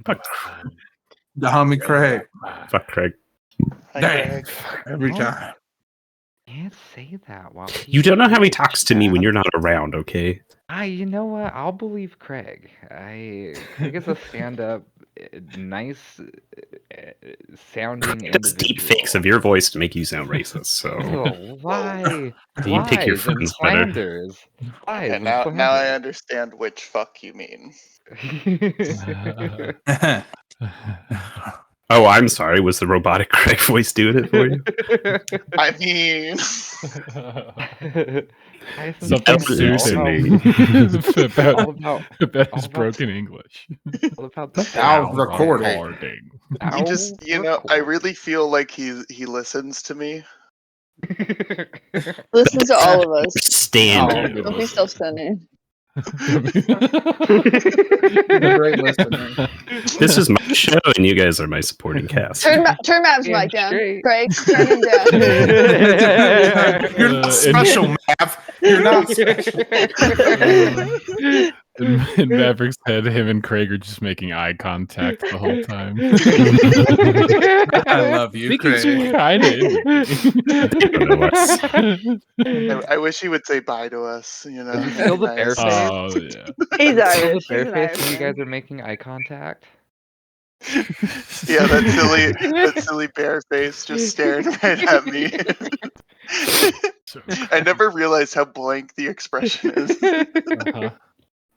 Fuck, The homie Craig. fuck Craig. Dang. Every time. Can't say that while You don't know how he he's talks to me when you're not around, okay? You know what? I'll believe Craig. Craig is a stand-up, nice sounding Craig does deep individual. fakes of your voice to make you sound racist, so Oh, why? you pick your Lies and friends better. slanders. Lies Okay, and now I slander. understand which fuck you mean. Oh, I'm sorry. Was the robotic Craig voice doing it for you? I mean, Something soothing about his broken English. All about the Sound recording. you just, I really feel like he listens to me. Listen to all of us. Stand. Don't be self-centered. Great listener. This is my show, and you guys are my supporting cast. Turn Mav's mic down. straight. Craig, turn him down. You're not special, Mav. You're not special. In Maverick's head, him and Craig are just making eye contact the whole time. I love you, Craig. I wish he would say bye to us. Is he still the bear face? Oh yeah. He's Still Irish. the bear He's an face when you Irishman. guys are making eye contact? Yeah, that silly bear face just staring right at me. I never realized how blank the expression is.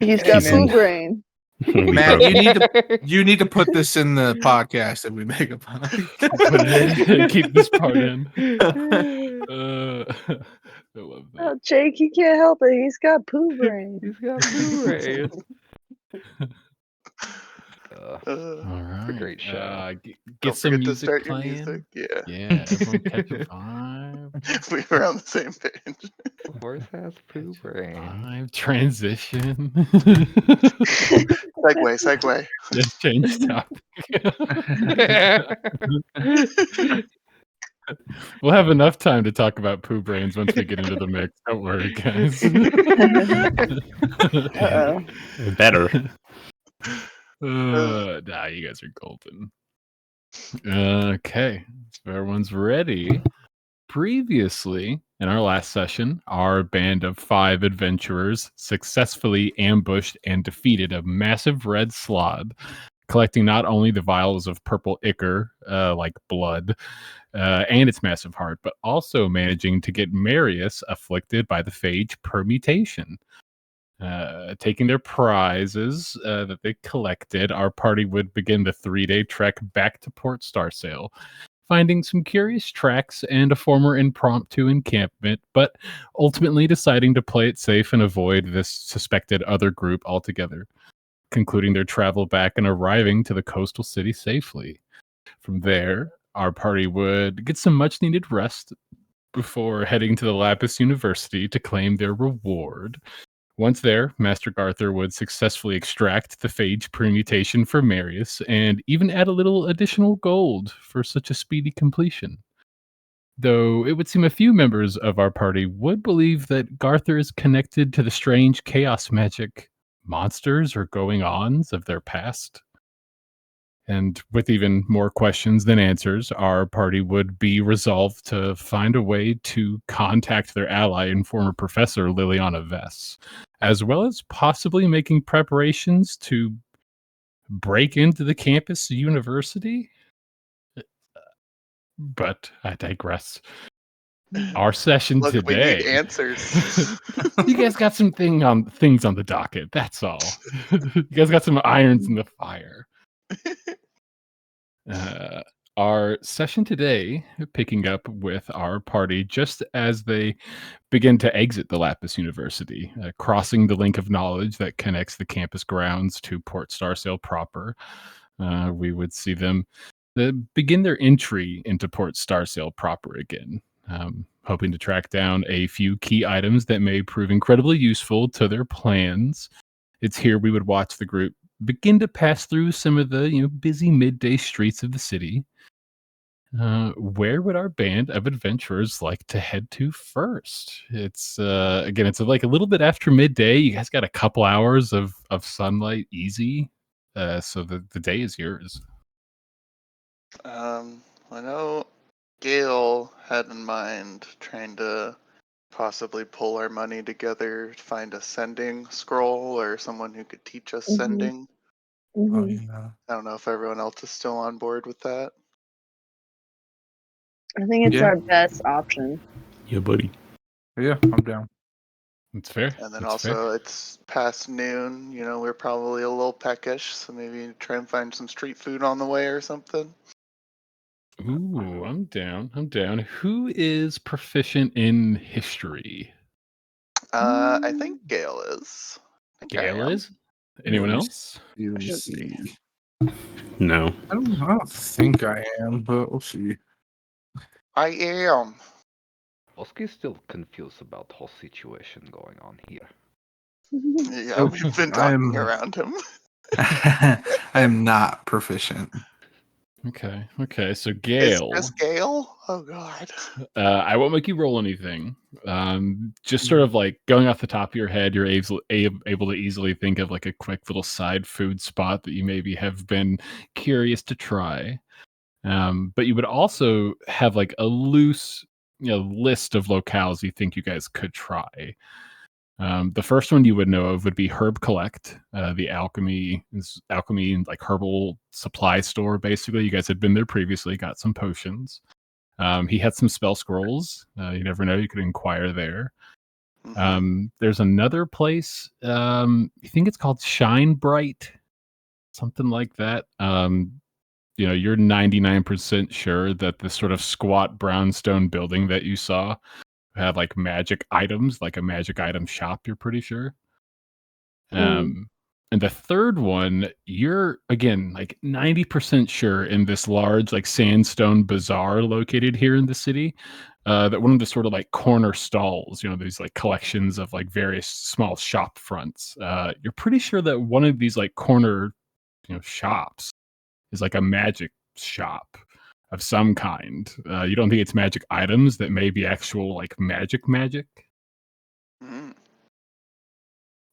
He's got poo brain. Matt, you need to put this in the podcast if we make a podcast. Keep this part in. I love that. Oh, Jake, he can't help it. He's got poo brain. He's got poo brain. All right. great show. Get Don't some forget to music start your playing. music. Yeah, Yeah, everyone catch a vibe. we were on the same page. Horse has poo brain. Vibe transition. Segue. Just change topic. We'll have enough time to talk about poo brains once we get into the mix. Don't worry, guys. Uh-oh. Better. Nah, you guys are golden. Okay, so everyone's ready. Previously, in our last session, our band of 5 adventurers successfully ambushed and defeated a massive red slob, collecting not only the vials of purple ichor, like blood, and its massive heart, but also managing to get Marius afflicted by the phage permutation. Taking their prizes that they collected, our party would begin the 3-day trek back to Port Starsail, finding some curious tracks and a former impromptu encampment, but ultimately deciding to play it safe and avoid this suspected other group altogether, concluding their travel back and arriving to the coastal city safely. From there, our party would get some much-needed rest before heading to the Lapis University to claim their reward. Once there, Master Garther would successfully extract the phage permutation for Marius and even add a little additional gold for such a speedy completion. Though it would seem a few members of our party would believe that Garther is connected to the strange chaos magic monsters or going-ons of their past. And with even more questions than answers, our party would be resolved to find a way to contact their ally and former professor, Liliana Vess, as well as possibly making preparations to break into the campus university. But I digress. Our session Look, today. we need answers. You guys got some things on the docket. That's all. You guys got some irons in the fire. Our session today, picking up with our party just as they begin to exit the Lapis University, crossing the link of knowledge that connects the campus grounds to Port Starsail proper. We would see them begin their entry into Port Starsail proper again, hoping to track down a few key items that may prove incredibly useful to their plans. It's here we would watch the group begin to pass through some of the busy midday streets of the city. Where would our band of adventurers like to head to first? It's it's like a little bit after midday. You guys got a couple hours of sunlight easy So the day is yours. I know Gail had in mind trying to possibly pull our money together to find a sending scroll or someone who could teach us Mhm. sending. Oh, Mhm. yeah. I don't know if everyone else is still on board with that. I think it's Yeah. our best option. Yeah, buddy. Yeah, I'm down. It's fair. And then That's fair. also it's past noon, we're probably a little peckish, so maybe try and find some street food on the way or something. Ooh, I'm down. I'm down. Who is proficient in history? I think Gail is. I think I Gail am. is. Anyone Let me else? Let me Should see. No. I don't think I am, but we'll see. I am. Oski's still confused about the whole situation going on here. Yeah, Nope. we've been I talking am. around him. I am not proficient. Okay. So Is Gail, this Gail? Oh God. I won't make you roll anything. Just sort of like going off the top of your head, you're able to easily think of like a quick little side food spot that you maybe have been curious to try. But you would also have like a loose, list of locales you think you guys could try. The first one you would know of would be Herb Collect, the alchemy and like herbal supply store. Basically, you guys had been there previously, got some potions. He had some spell scrolls. You never know; you could inquire there. Mhm. There's another place. I think it's called Shine Bright, something like that. You're 99% sure that this sort of squat brownstone building that you saw had like magic items, like a magic item shop, you're pretty sure. And the third one, you're again like 90% sure in this large like sandstone bazaar located here in the city, that one of the sort of like corner stalls, these like collections of like various small shop fronts. You're pretty sure that one of these like corner, shops is like a magic shop of some kind. You don't think it's magic items that may be actual like magic. Mhm.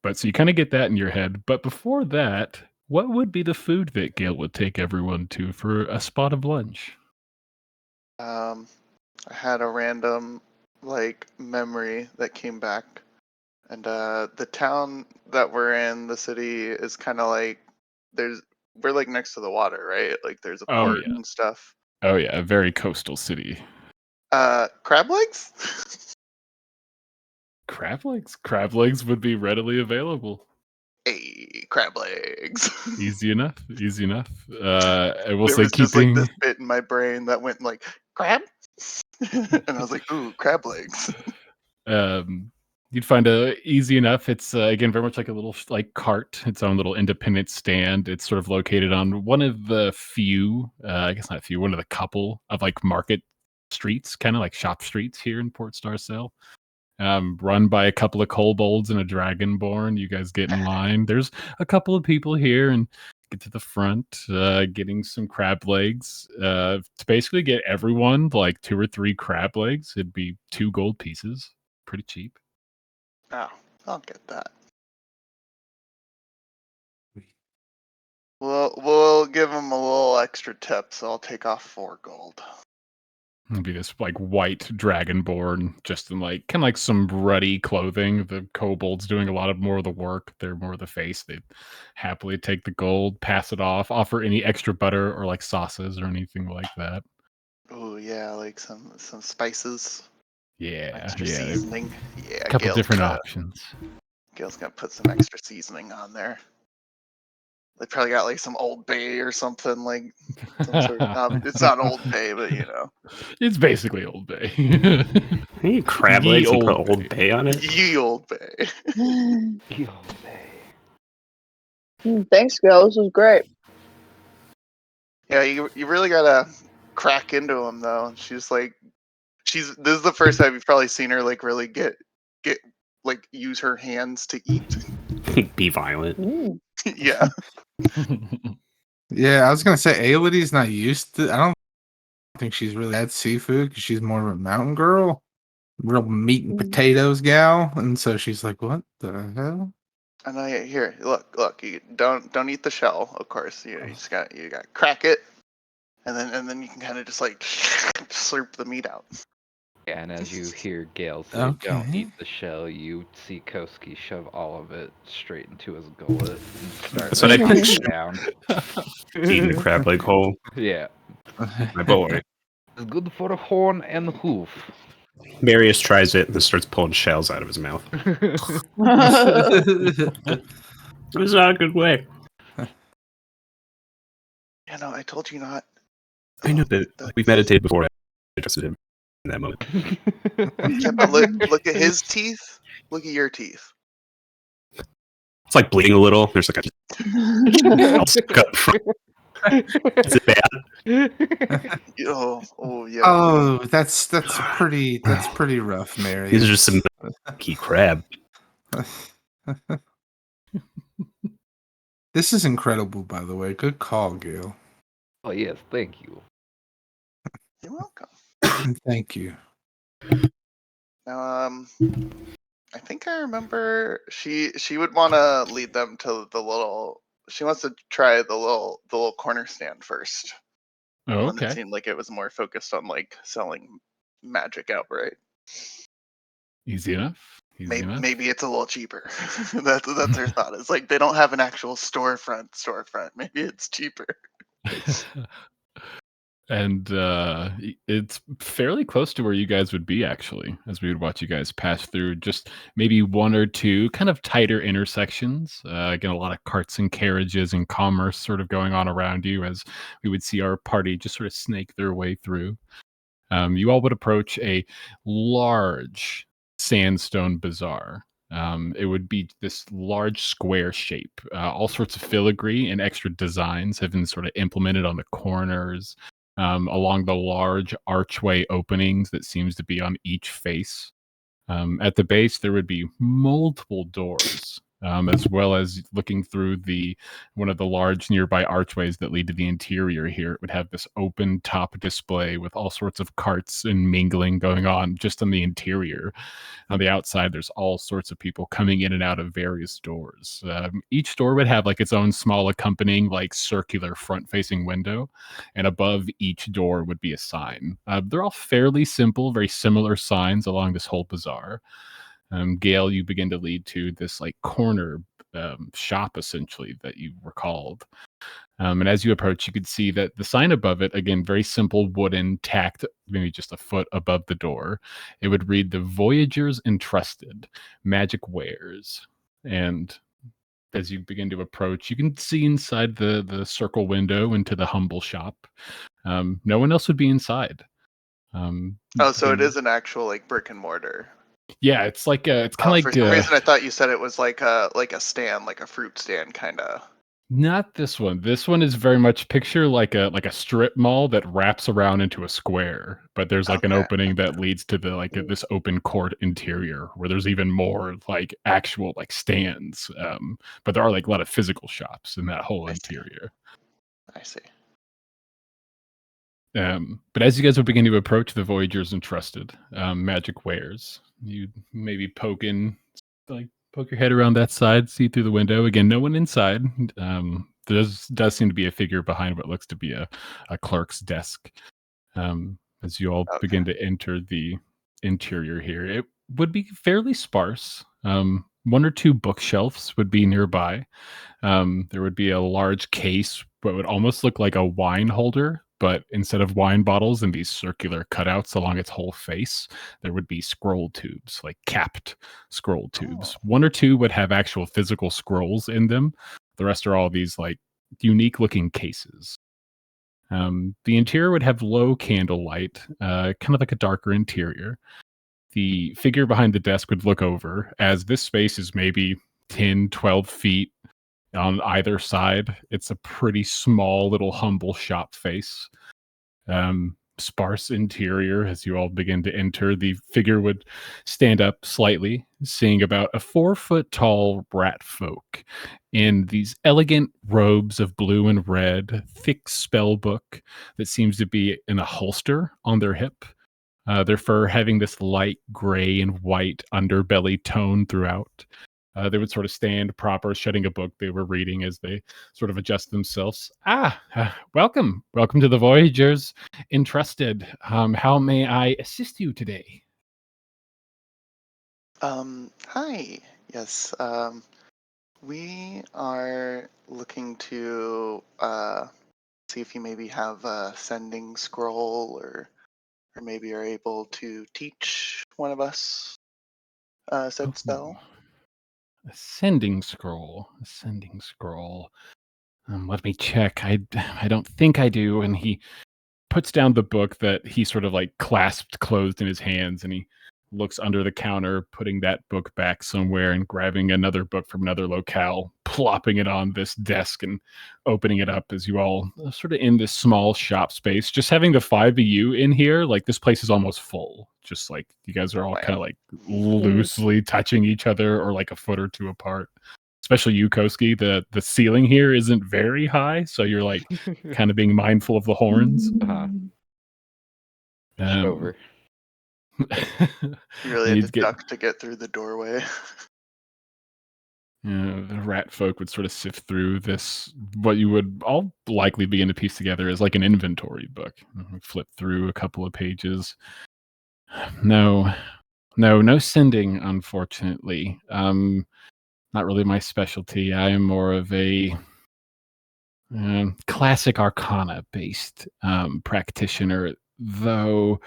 But so you kind of get that in your head. But before that, what would be the food that Gail would take everyone to for a spot of lunch? I had a random memory that came back, and the town that we're in, the city is kind of like we're like next to the water, right? Like there's a Oh port yeah. and stuff. Oh yeah, a very coastal city. Crab legs? Crab legs would be readily available. Hey, crab legs. Easy enough. I will There say was just like keeping this bit in my brain that went like crab, and I was like, ooh, crab legs. you'd find a easy enough. It's again very much like a little like cart, its own little independent stand. It's sort of located on one of the few, I guess not few, one of the couple of like market streets, kind of like shop streets here in Port Starsail. Run by a couple of kobolds and a dragonborn. You guys get in line. There's a couple of people here and get to the front, getting some crab legs. To basically get everyone like 2 or 3 crab legs, it'd be 2 gold pieces. Pretty cheap. Oh, I'll get that. We'll give him a little extra tip, so I'll take off 4 gold. It'd be this like white dragonborn, just in like kind of like some ruddy clothing. The kobolds doing a lot of more of the work. They're more of the face. They'd happily take the gold, pass it off, offer any extra butter or like sauces or anything like that. Oh yeah, like some spices, Yeah, extra yeah. seasoning. Yeah, A couple different options. Gail's gonna put some extra seasoning on there. They probably got like some Old Bay or something, like some sort of. It's not Old Bay, but It's basically Old Bay. Hey, crab Ye legs and put Old Old Bay on it. Ye Old Bay. Thanks, Gil. This was great. Yeah, you really gotta crack into them though. She's like, this is the first time you've probably seen her like really get like use her hands to eat. Be violent. Yeah. Yeah, I was gonna say Aelidy's not used to. I don't think she's really had seafood because she's more of a mountain girl, real meat and potatoes gal, and so she's like, "What the hell?" I know. Here, look. You don't eat the shell, of course. You got crack it, and then you can kind of just like slurp the meat out. Yeah, and as you hear Gale say, "Don't Okay. eat the shell," you see Koski shove all of it straight into his gullet and start That's what I chomping pictured. down. Eating the crab leg whole. Yeah, My boy. it's good for the horn and the hoof. Marius tries it and then starts pulling shells out of his mouth. It's not a good way. Yeah, no, I told you not. I know that we meditated before I trusted him in that moment. Yeah, but look at his teeth. Look at your teeth. It's like bleeding a little. There's like a shell stuck up front. Is it bad? Oh yeah. Oh, that's pretty rough, Mary. These are just some key crab. This is incredible, by the way. Good call, Gale. Oh yes, thank you. You're welcome. Thank you. Now, I think I remember she would want to lead them to the little. She wants to try the little corner stand first. Oh, One that okay. seemed like it was more focused on like selling magic outright. Easy enough. Easy enough. Maybe it's a little cheaper. That's her thought. It's like they don't have an actual storefront. Maybe it's cheaper. And it's fairly close to where you guys would be, actually, as we would watch you guys pass through just maybe one or two kind of tighter intersections. Again, a lot of carts and carriages and commerce sort of going on around you as we would see our party just sort of snake their way through. You all would approach a large sandstone bazaar. It would be this large square shape. All sorts of filigree and extra designs have been sort of implemented on the corners, along the large archway openings that seems to be on each face. At the base, there would be multiple doors, as well as looking through one of the large nearby archways that lead to the interior here. It would have this open top display with all sorts of carts and mingling going on just on the interior. On the outside, there's all sorts of people coming in and out of various doors. Each door would have like its own small accompanying like circular front-facing window, and above each door would be a sign. They're all fairly simple, very similar signs along this whole bazaar. Gale, you begin to lead to this like corner shop essentially that you recalled. And as you approach, you could see that the sign above it, again, very simple wooden, tacked maybe just a foot above the door. It would read "The Voyagers Entrusted, Magic Wares." And as you begin to approach, you can see inside the circle window into the humble shop. No one else would be inside. So it is an actual like brick and mortar. Yeah, it's like it's kind of For like some reason, I thought you said it was like a stand, like a fruit stand, kind of. not this one. This one is very much picture like a strip mall that wraps around into a square, but there's like an opening that leads to the this open court interior where there's even more like actual like stands. But there are like a lot of physical shops in that whole interior. I see. But as you guys would begin to approach the Voyagers Entrusted magic wares, you maybe poke your head around that side, see through the window. Again, no one inside. There does seem to be a figure behind what looks to be a clerk's desk. As you all begin to enter the interior here, it would be fairly sparse. One or two bookshelves would be nearby. There would be a large case, what would almost look like a wine holder, but instead of wine bottles and these circular cutouts along its whole face, there would be scroll tubes, like capped scroll tubes. One or two would have actual physical scrolls in them. The rest are all these like unique looking cases. The interior would have low candlelight, kind of like a darker interior. The figure behind the desk would look over as this space is maybe 10, 12 feet on either side. It's a pretty small little humble shop face. Sparse interior. As you all begin to enter, the figure would stand up slightly, seeing about a 4-foot tall rat folk in these elegant robes of blue and red, thick spell book that seems to be in a holster on their hip. Their fur having this light gray and white underbelly tone throughout. They would sort of stand proper, shutting a book they were reading as they sort of adjust themselves. Welcome to the Voyagers Entrusted. How may I assist you today? Hi. Yes. We are looking to see if you maybe have a sending scroll, or maybe are able to teach one of us said spell. A sending scroll. Let me check. I don't think I do. And he puts down the book that he sort of like clasped closed in his hands, and he looks under the counter, putting that book back somewhere and grabbing another book from another locale, plopping it on this desk and opening it up as you all sort of in this small shop space. Just having the five of you in here, like this place is almost full. Just like you guys are all kind of like loosely touching each other or like a foot or two apart. Especially you, Koski. The ceiling here isn't very high, so you're like kind of being mindful of the horns. Over. You really had to duck to get through the doorway. The rat folk would sort of sift through this, what you would all likely begin to piece together as like an inventory book. Flip through a couple of pages. No sending, unfortunately. Not really my specialty. I am more of a classic arcana-based practitioner, though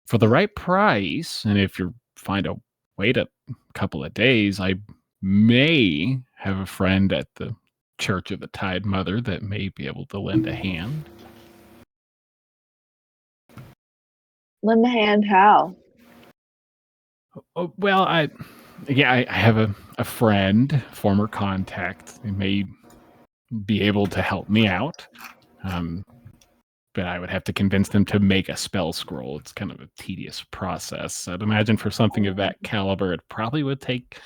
for the right price, and if you find a wait a couple of days, I may have a friend at the Church of the Tide Mother that may be able to lend a hand. Lend a hand how? Oh, well, I have a friend, former contact, who may be able to help me out. But I would have to convince them to make a spell scroll. It's kind of a tedious process. I'd imagine for something of that caliber, it probably would take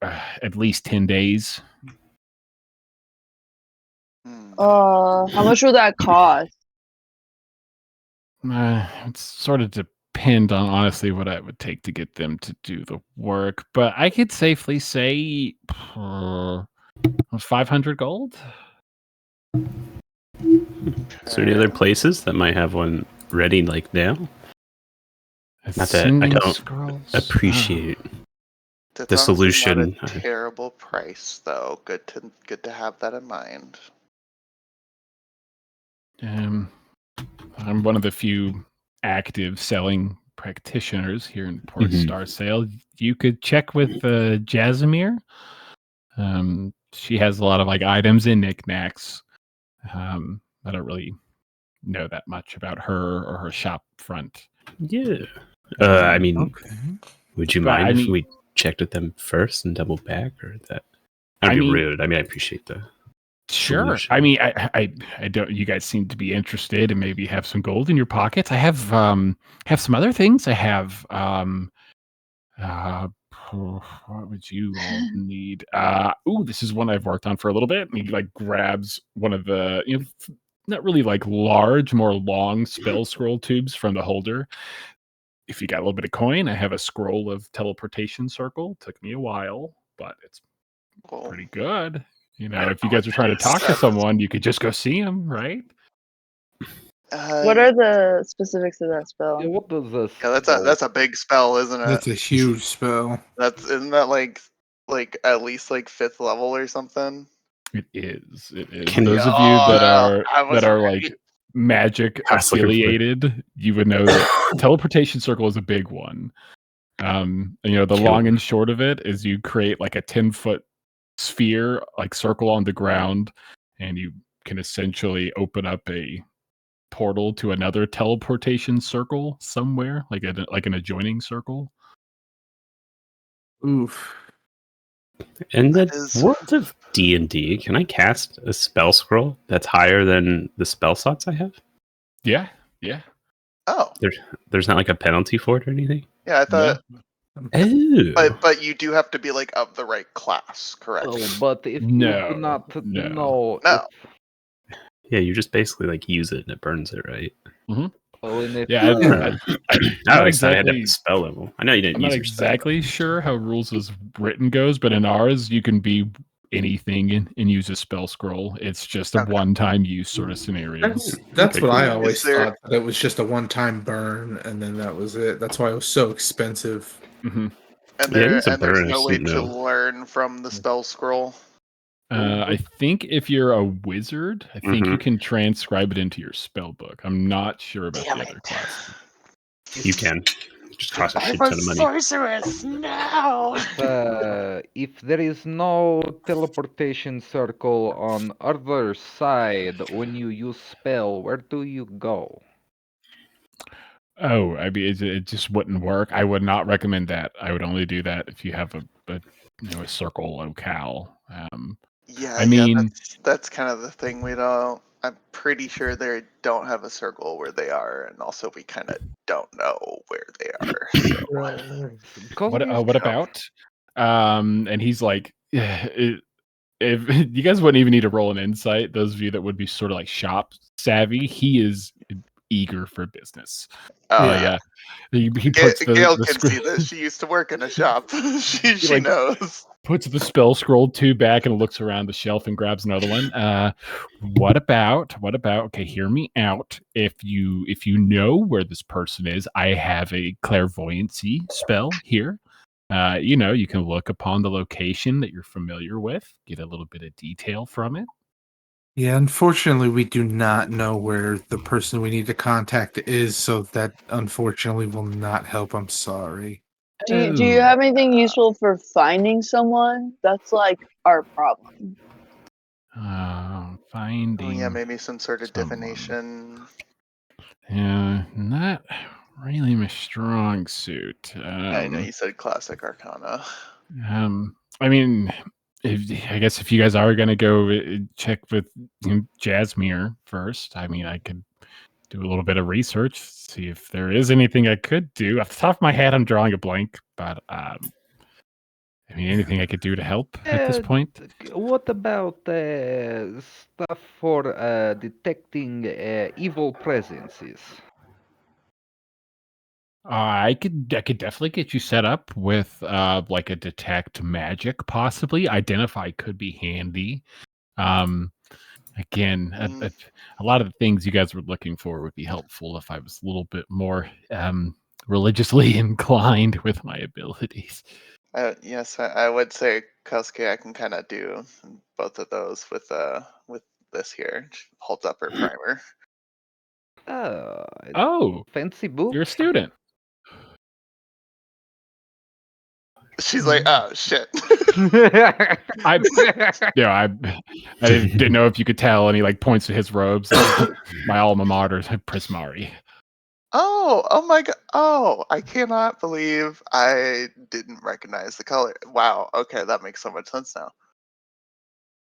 at least 10 days. How much would that cost? It's sort of depend on honestly what it would take to get them to do the work, but I could safely say 500 gold. Is there any other places that might have one ready like now? Not that I don't appreciate the solution. Not a terrible price, though. Good to have that in mind. I'm one of the few active selling practitioners here in Port Star Sail. You could check with Jasimir. She has a lot of like items and knickknacks. I don't really know that much about her or her shop front. Yeah. I mean, Okay. would you mind if we checked with them first and double back, or that? I'd be rude. I mean, I appreciate the solution. I mean, I don't. You guys seem to be interested and maybe have some gold in your pockets. I have some other things. I have what would you all need? This is one I've worked on for a little bit. And he like grabs one of the not really like large, more long spell scroll tubes from the holder. If you got a little bit of coin, I have a scroll of teleportation circle. Took me a while, but it's pretty good. If you guys are trying to talk to someone, you could just go see them, right? What are the specifics of that spell? Yeah, what does this? Yeah, that's a big spell, isn't it? That's a huge spell. Isn't that like at least like 5th level or something? It is. Can Those of you that are like magic affiliated, you would know that teleportation circle is a big one. The long and short of it is you create like a 10-foot sphere, like circle on the ground, and you can essentially open up a portal to another teleportation circle somewhere, like an adjoining circle. Oof. In the world of D&D, can I cast a spell scroll that's higher than the spell slots I have? Yeah. Oh. There's not like a penalty for it or anything? Yeah, I thought. Oh. But you do have to be like of the right class, correct? Oh, but if you No, do not no. No. Yeah, you just basically like use it and it burns it, right? Mm-hmm. Oh, and if Yeah, I always thought I had to have the spell level. I know you didn't I'm use not your spell. exactly sure how rules as written goes, but in ours, you can be anything and use a spell scroll. It's just a one-time use sort of scenario. That's what cool. I always Is there- thought. That it was just a one-time burn, and then that was it. That's why it was so expensive. Mm-hmm. And Yeah, it is a there's burn, I no just way didn't to know. learn from the spell scroll. I think if you're a wizard, I think you can transcribe it into your spell book. I'm not sure about the other classes. You can. Just cost a I'm shit a ton of money. sorceress now. if there is no teleportation circle on other side when you use spell, where do you go? Oh, I mean, it just wouldn't work. I would not recommend that. I would only do that if you have a circle locale. I mean, that's kind of the thing. We don't. I'm pretty sure they don't have a circle where they are, and also we kind of don't know where they are. So. what about? And he's like, if you guys wouldn't even need to roll an insight, those of you that would be sort of like shop savvy, he is eager for business. He puts Gail can see this. She used to work in a shop. she knows. Puts the spell scroll 2 back and looks around the shelf and grabs another one. What about? Okay, hear me out. If you know where this person is, I have a clairvoyancy spell here. You can look upon the location that you're familiar with, get a little bit of detail from it. Yeah, unfortunately, we do not know where the person we need to contact is, so that unfortunately will not help. I'm sorry. Do you have anything useful for finding someone? That's like our problem. Finding. Oh, yeah, maybe some sort of someone. divination. Yeah, not really my strong suit. I know you said classic arcana. I mean, I guess if you guys are gonna go check with Jasmine first, I mean, I could do a little bit of research, see if there is anything I could do. Off the top of my head, I'm drawing a blank, but I mean, anything I could do to help at this point. What about stuff for detecting evil presences? I could definitely get you set up with like a detect magic, possibly. Identify could be handy. Again, a lot of the things you guys were looking for would be helpful if I was a little bit more religiously inclined with my abilities. Yes, I would say Kosuke, I can kind of do both of those with this here. She holds up her primer. Oh, fancy book. You're a student. She's like, oh shit. I didn't know if you could tell, and he like points to his robes. My alma mater, Prismari. Oh my god. Oh, I cannot believe I didn't recognize the color. Wow. Okay, that makes so much sense now.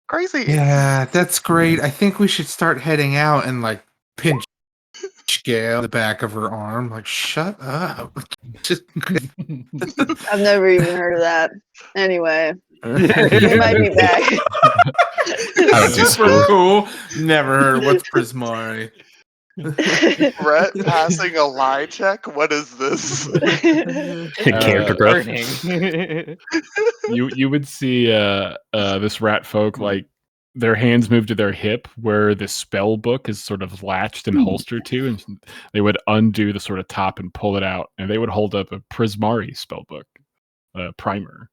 Crazy. Yeah, that's great. I think we should start heading out and like pinch Gail the back of her arm. Like, shut up. I've never even heard of that. Anyway, we might be back. Super cool. Never heard. What's Prismari? Brett passing a lie check? What is this? Character growth. You would see this rat folk like their hands move to their hip where the spell book is sort of latched and holstered to, and they would undo the sort of top and pull it out, and they would hold up a Prismari spell book primer.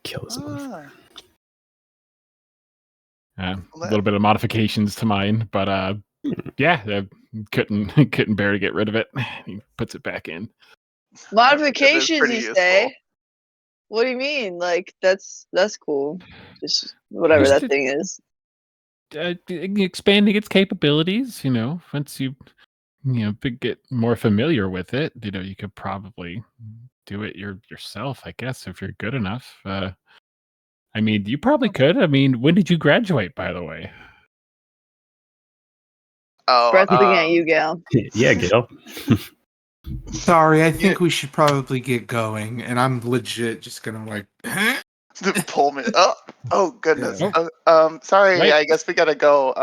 Kill someone. A little bit of modifications to mine, but yeah, couldn't bear to get rid of it. He puts it back in. Modifications, you say? What do you mean? Like that's cool. Just whatever that thing is. Expanding its capabilities, once you get more familiar with it, you could probably do it yourself, I guess, if you're good enough. I mean, you probably could. I mean, when did you graduate, by the way? Oh, Brett's looking at you, Gal. Yeah, Gail. Sorry, I think we should probably get going, and I'm legit just gonna like pull me. Oh goodness. Yeah. Sorry. Right. I guess we gotta go.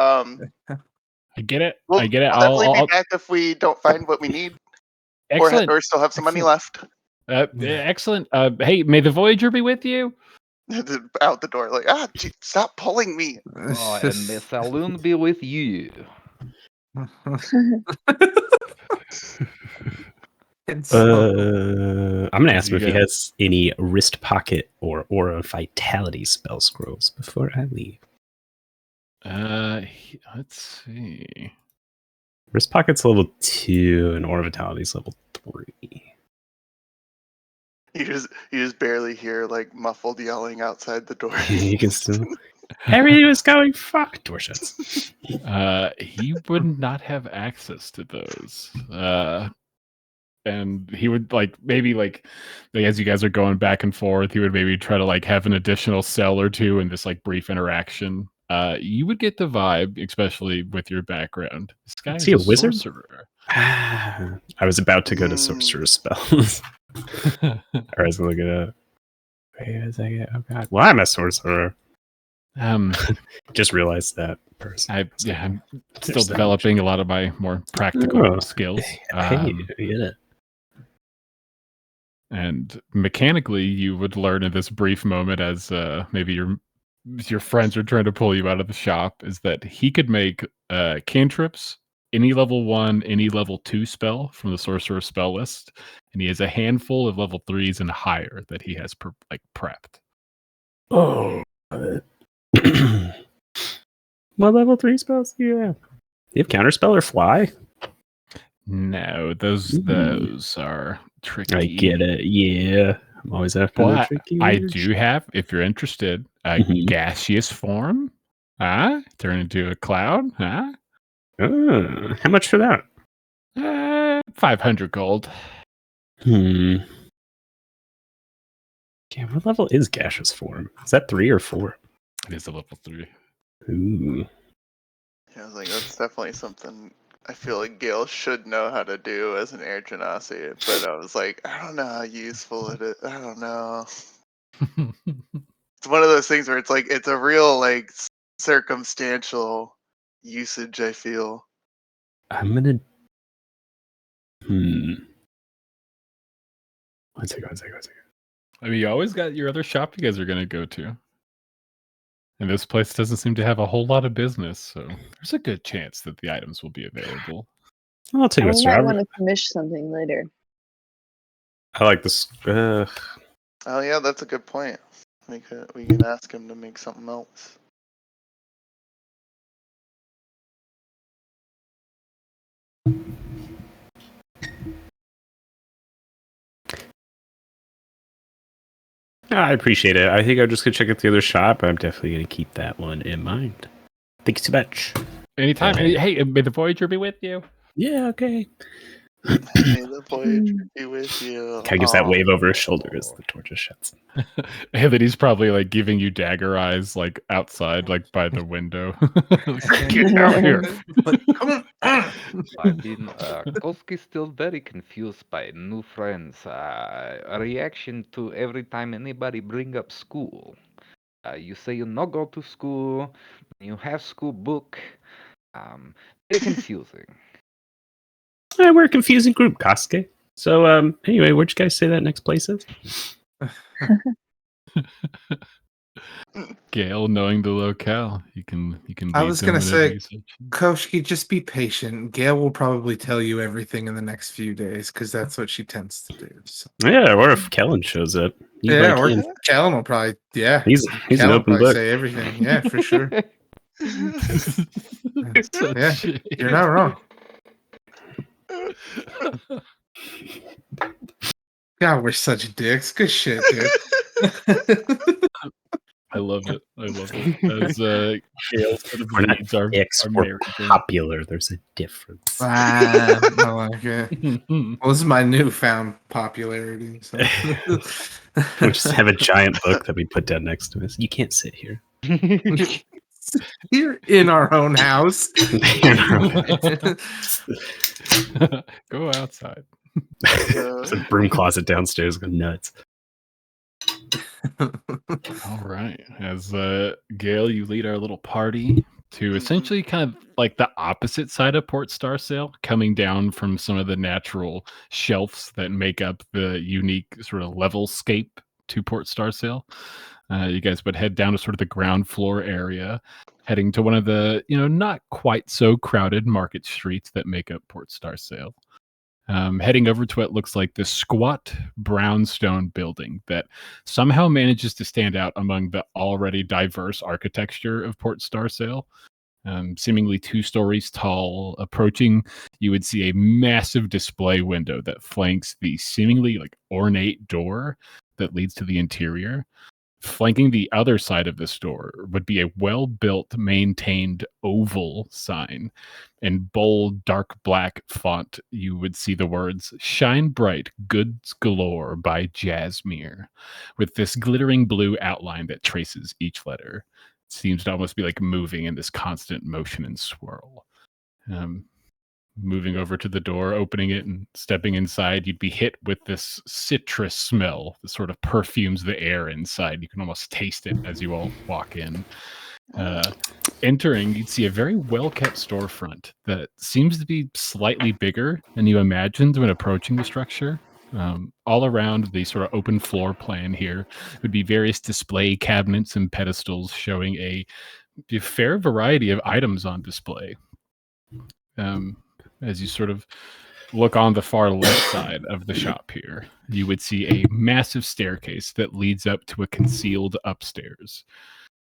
I get it. We'll, I get it. we'll definitely be back if we don't find what we need. Excellent. Or still have some money left. Excellent. Hey, may the Voyager be with you. Out the door, like, gee, stop pulling me. Oh, and the saloon be with you. I'm gonna ask him if he has any wrist pocket or aura vitality spell scrolls before I leave. Let's see. Wrist pocket's level 2 and aura vitality's level 3. You just barely hear like muffled yelling outside the door. You can still. Everything was going fuck. Door shuts. He would not have access to those. And he would maybe as you guys are going back and forth, he would maybe try to have an additional cell or two in this brief interaction. You would get the vibe, especially with your background. This guy is he a wizard? Sorcerer. I was about to go to sorcerer spells. Or I was looking up. Wait a second. Oh god. Well, I'm a sorcerer. Just realized that person. I'm still developing a lot of my more practical skills. Hey, you get it. And mechanically, you would learn in this brief moment, as maybe your friends are trying to pull you out of the shop, is that he could make cantrips, any level 1, any level 2 spell from the sorcerer spell list, and he has a handful of level 3s and higher that he has prepped. Oh. What level 3 spells do you have? Do you have counterspell or fly? No, those are tricky. I get it. Yeah, I'm always after the tricky. I do have, if you're interested, a gaseous form. Turn into a cloud. How much for that? 500 gold. Yeah, what level is gaseous form? Is that 3 or 4? It is a level 3. Ooh. Yeah, I was like, that's definitely something I feel like Gale should know how to do as an air genasi, but I was like, I don't know how useful it is. I don't know. It's one of those things where it's like, it's a real circumstantial usage, I feel. I'm gonna. One second. I mean, you always got your other shop you guys are gonna go to. And this place doesn't seem to have a whole lot of business, so there's a good chance that the items will be available. I'll take it. I might want to commission something later. I like this. Oh yeah, that's a good point. We can ask him to make something else. I appreciate it. I think I'm just gonna check out the other shop. I'm definitely gonna keep that one in mind. Thank you so much. Anytime. Hey, may the Voyager be with you. Yeah, okay. May the Voyager be with you. Kind of gives that wave over his shoulder as the door just shuts. And then he's probably giving you dagger eyes outside, by the window. Get out here. I've been Koski still very confused by new friends. A reaction to every time anybody bring up school. You say you not go to school, you have school book. Very confusing. We're a confusing group, Kosuke. So, anyway, where'd you guys say that next place is? Gale, knowing the locale, you can. I was gonna say, Koshki, just be patient. Gale will probably tell you everything in the next few days because that's what she tends to do. So. Yeah, or if Kellen shows up. Kellen will probably. Yeah, he's an open book. Say everything. Yeah, for sure. Yeah, you're not wrong. God, we're such dicks. Good shit, dude. I love it. As Gale sort of we're not dicks, we're popular. There's a difference. I like it. Well, this is my newfound popularity. So. We just have a giant book that we put down next to us. You can't sit here. You're in our own house. Go outside. There's a broom closet downstairs. Go nuts. All right. As Gale, you lead our little party to essentially kind of like the opposite side of Port Star Sail, coming down from some of the natural shelves that make up the unique sort of level scape to Port Star Sail. You guys would head down to sort of the ground floor area, heading to one of the, not quite so crowded market streets that make up Port Star Sail. Heading over to what looks like this squat brownstone building that somehow manages to stand out among the already diverse architecture of Port Star Sail. Seemingly 2 stories tall. Approaching, you would see a massive display window that flanks the seemingly like ornate door that leads to the interior. Flanking the other side of this door would be a well-built, maintained oval sign. In bold, dark black font, you would see the words, "Shine Bright, Goods Galore" by Jasmere, with this glittering blue outline that traces each letter. It seems to almost be like moving in this constant motion and swirl. Moving over to the door, opening it and stepping inside, you'd be hit with this citrus smell that sort of perfumes the air inside. You can almost taste it as you all walk in. Entering, you'd see a very well-kept storefront that seems to be slightly bigger than you imagined when approaching the structure. All around the sort of open floor plan here would be various display cabinets and pedestals showing a fair variety of items on display. As you sort of look on the far left side of the shop here, you would see a massive staircase that leads up to a concealed upstairs.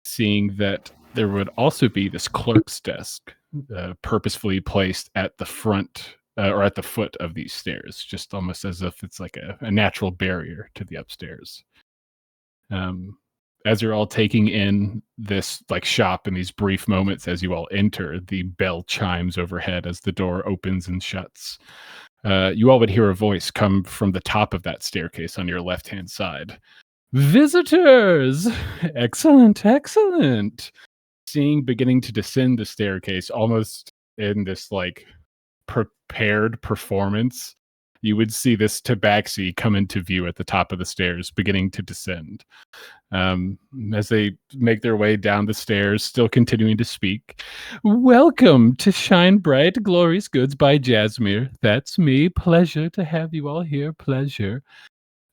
Seeing that there would also be this clerk's desk purposefully placed at the front or at the foot of these stairs, just almost as if it's like a natural barrier to the upstairs. As you're all taking in this like shop in these brief moments as you all enter, the bell chimes overhead as the door opens and shuts. You all would hear a voice come from the top of that staircase on your left-hand side. "Visitors! Excellent, excellent!" Beginning to descend the staircase almost in this like prepared performance, you would see this tabaxi come into view at the top of the stairs, beginning to descend. As they make their way down the stairs, still continuing to speak. "Welcome to Shine Bright, Glorious Goods by Jasmere. That's me. Pleasure to have you all here. Pleasure."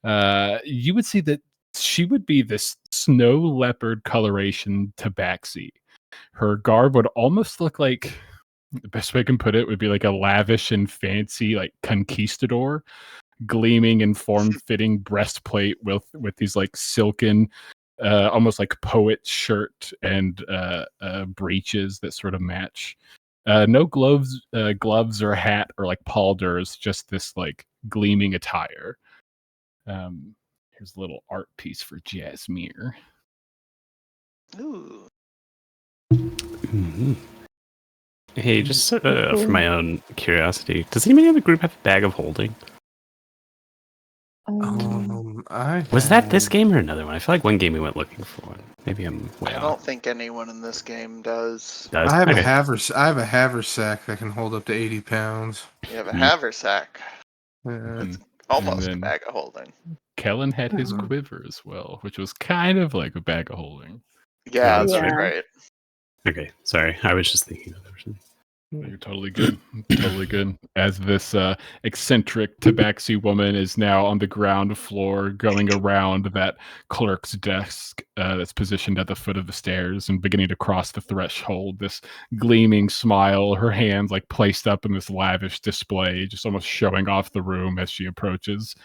You would see that she would be this snow leopard coloration tabaxi. Her garb would almost look like, the best way I can put it would be like a lavish and fancy like conquistador, gleaming and form-fitting breastplate with these like silken, almost like poet shirt and breeches that sort of match. No gloves or hat or like paulders, just this like gleaming attire. Here's a little art piece for Jasmere. Ooh. Mm-hmm. Hey, just sort of for my own curiosity, does anybody in the group have a bag of holding? Was that this game or another one? I feel like one game we went looking for one. Maybe I'm way off. I don't think anyone in this game does. I have a haversack that can hold up to 80 pounds. You have a haversack. It's almost a bag of holding. Kellen had his quiver as well, which was kind of like a bag of holding. Yeah, that's right. Okay, sorry. I was just thinking of that. You're totally good. Totally good. As this eccentric tabaxi woman is now on the ground floor going around that clerk's desk that's positioned at the foot of the stairs and beginning to cross the threshold, this gleaming smile, her hands like placed up in this lavish display, just almost showing off the room as she approaches.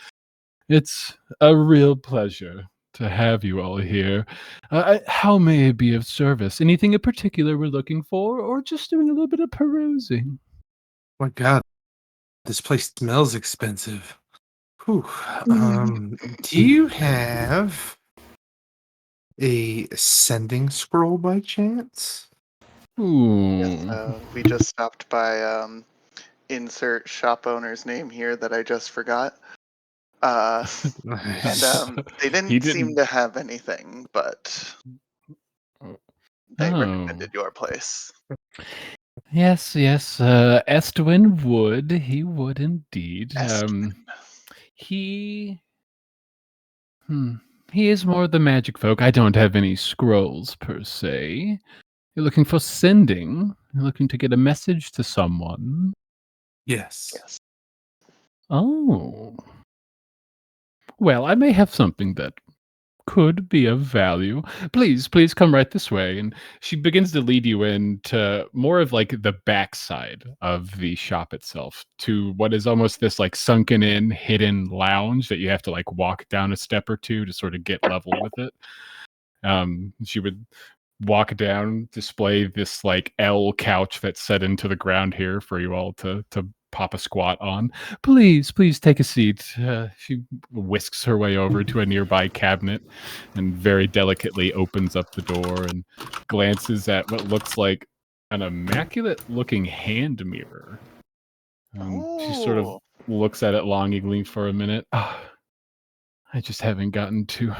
"It's a real pleasure to have you all here. How may I be of service? Anything in particular we're looking for, or just doing a little bit of perusing?" My God, this place smells expensive. Whew. Do you have a sending scroll by chance? Ooh. Yes, we just stopped by insert shop owner's name here that I just forgot. And they didn't seem to have anything, but they recommended your place. Yes, Estwin would. He would indeed. He is more the magic folk. I don't have any scrolls per se. You're looking for sending? You're looking to get a message to someone? Yes. Oh. Well, I may have something that could be of value. Please come right this way. And she begins to lead you into more of like the backside of the shop itself, to what is almost this like sunken in hidden lounge that you have to like walk down a step or two to sort of get level with it. She would walk down, display this like L couch that's set into the ground here for you all to pop a squat on. Please take a seat. She whisks her way over to a nearby cabinet and very delicately opens up the door and glances at what looks like an immaculate looking hand mirror. She sort of looks at it longingly for a minute. Oh, I just haven't gotten to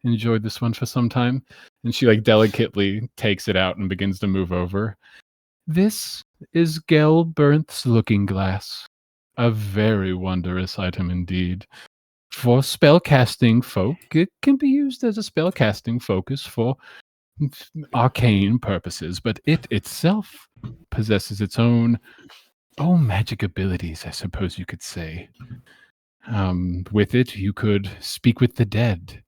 enjoy this one for some time. And she like delicately takes it out and begins to move over. This is Gelbernth's looking glass. A very wondrous item indeed. For spellcasting folk, it can be used as a spellcasting focus for arcane purposes, but it itself possesses its own magic abilities, I suppose you could say. With it, you could speak with the dead.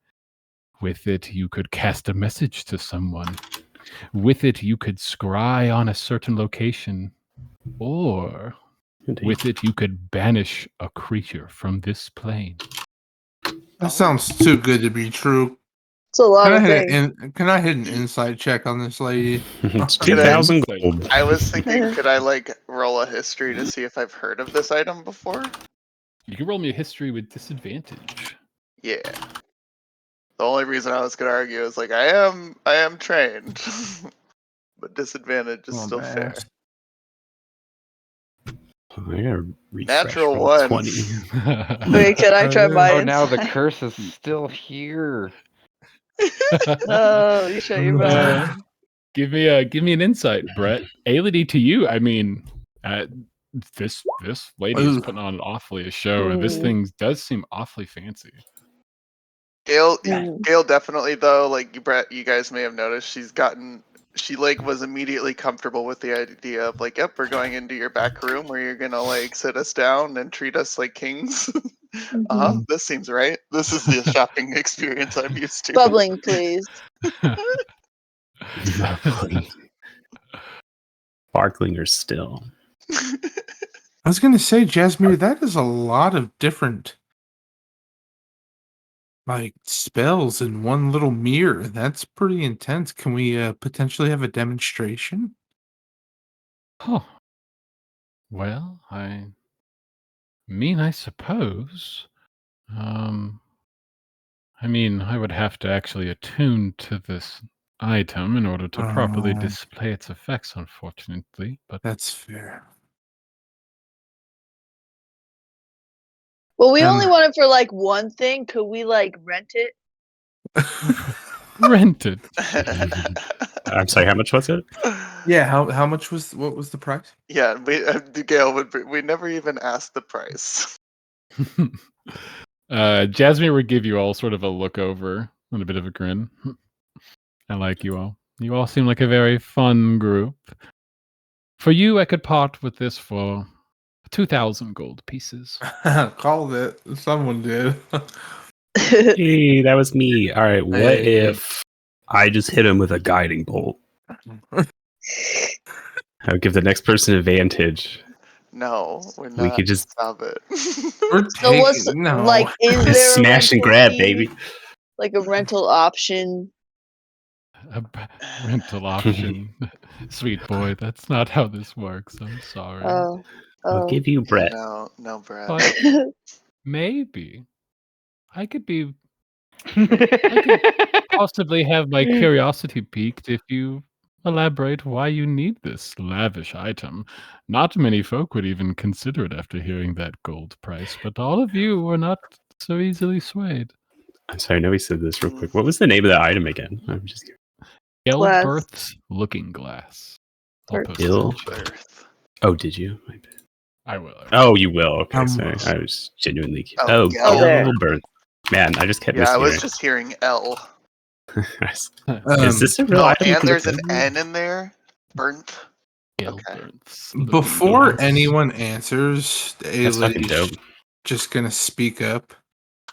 With it, you could cast a message to someone. With it, you could scry on a certain location. Or with it, you could banish a creature from this plane. That sounds too good to be true. It's a lot of things. Can I hit an insight check on this lady? It's 2,000 gold. I was thinking, could I like roll a history to see if I've heard of this item before? You can roll me a history with disadvantage. Yeah. The only reason I was gonna argue is like I am trained, but disadvantage is still fair. I gotta refresh. Natural roll one. 20. Wait, can I try my Oh, now the insight? curse is still here. Oh, you shut your mouth. Give me an insight, Brett. Aility to you. I mean, this lady is putting on awfully a show. This thing does seem awfully fancy. Gail definitely though, like Brett, you guys may have noticed she like was immediately comfortable with the idea of like, yep, we're going into your back room where you're gonna like sit us down and treat us like kings. This seems right. This is the shopping experience I'm used to. Bubbling, please. Sparkling or still. I was going to say, Jasmine, that is a lot of different like spells in one little mirror. That's pretty intense. Can we potentially have a demonstration? Oh. Well, I suppose. I mean, I would have to actually attune to this item in order to properly display its effects, unfortunately. But that's fair. Well, we only want it for like one thing. Could we like rent it? Rent it. I'm sorry, how much was it? Yeah, how much what was the price? Yeah, Gail we never even asked the price. Jasmine would give you all sort of a look over and a bit of a grin. I like you all. You all seem like a very fun group. For you, I could part with this for 2,000 gold pieces. Called it. Someone did. Hey, that was me. All right, what if I just hit him with a guiding bolt? I would give the next person advantage. No, we're not. We could just stop it. We're taking, no. Like, is there smash and grab, baby? Like a rental option? A rental option. Sweet boy, that's not how this works. I'm sorry. I'll give you Brett. No, Brett. But maybe I could possibly have my curiosity piqued if you elaborate why you need this lavish item. Not many folk would even consider it after hearing that gold price, but all of you were not so easily swayed. I'm sorry, I know we said this real quick. What was the name of the item again? I'm just kidding. Gelbernth's looking glass. Gelbernth. Oh, did you? I will. Oh, you will. Okay, sorry. I was genuinely. Gelbernth. Man, I just kept. Yeah, I was just hearing L. Is this a real item? And there's an N in there. Burnt. Okay. Before anyone answers, That's fucking dope. Ailey's just gonna speak up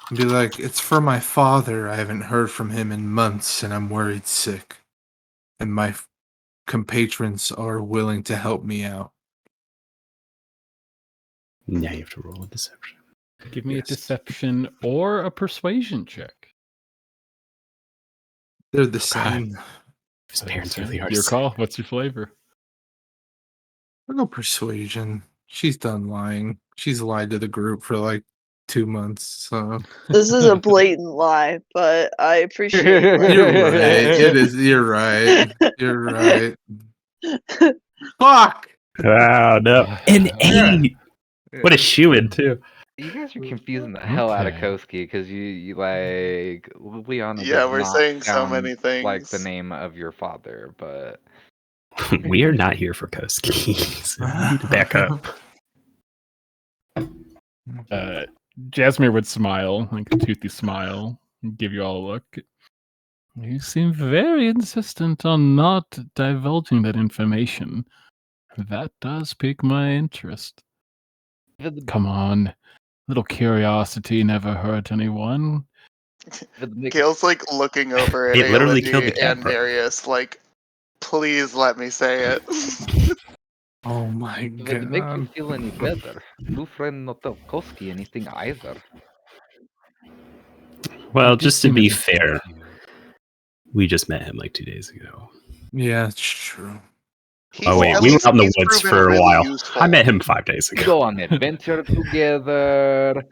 and be like, "It's for my father. I haven't heard from him in months, and I'm worried sick. And my compatrons are willing to help me out." Now you have to roll a deception. Give me a deception or a persuasion check. They're the same. His parents really are. Your call. What's your flavor? I'll go persuasion. She's done lying. She's lied to the group for like 2 months. So This is a blatant lie, but I appreciate it. you're right. It is. You're right. You're right. Fuck. Oh no, an 8. What a shoo-in too. You guys are confusing the hell out of Koski because you like Leon. Yeah, does we're not saying so sound many things. like the name of your father, but We are not here for Koski. So we need to back up. Jasmine would smile, like a toothy smile, and give you all a look. You seem very insistent on not divulging that information. That does pique my interest. Come on. Little curiosity never hurt anyone. Gail's like looking over at It literally killed the Ailey cat, and bro. Darius, like, please let me say it. Oh my if it makes you god. feel any better, new friend not tell Koski anything either. Well, just to be fair, we just met him like 2 days ago. Yeah, it's true. Oh wait, At we were least out in the he's woods proven for a really while. useful. I met him 5 days We ago. go on adventure together.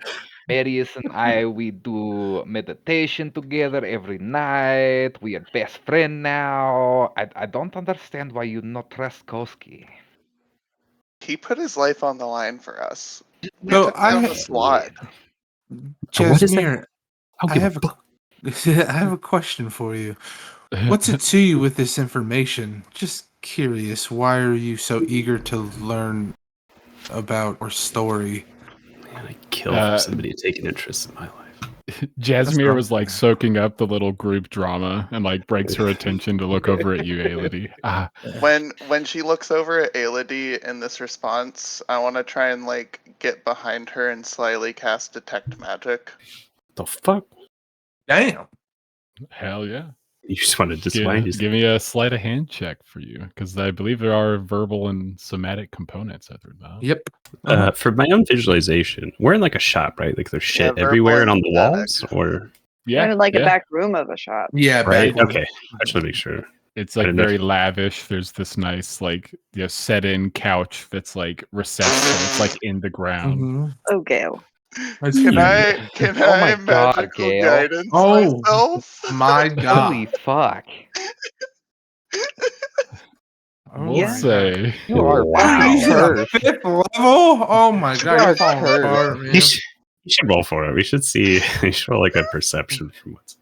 Marius and I, we do meditation together every night. We are best friend now. I don't understand why you not trust Koski. He put his life on the line for us. We So took down the squad. What is that? Jasmine, I'll I give have a book. I have a question for you. What's it to you with this information? Just curious, why are you so eager to learn about our story? Man, I kill for somebody to take an interest in my life. Jasmine was like soaking up the little group drama and like breaks her attention to look over at you, Ailey. When she looks over at Ailey in this response, I want to try and like get behind her and slyly cast detect magic. The fuck? Damn. Hell yeah. You just want to dissuade us. Give me a sleight of hand check for you, because I believe there are verbal and somatic components other than that. Yep. For my own visualization, we're in like a shop, right? Like there's shit verbal everywhere and on the and walls, or We're in like a back room of a shop. Yeah, right? back room. Okay, I just want to make sure. It's like very lavish. There's this nice like set-in couch that's like recessed, so it's like in the ground. Mm-hmm. Oh, Gail. Can I my God, magical Gail. guidance Oh myself? my god. Holy fuck. We'll say. You are He's fucking at cursed. 5th level? Oh my god, are you're falling cursed. apart, man. You should roll for it. We should see. You should roll like a perception from what's.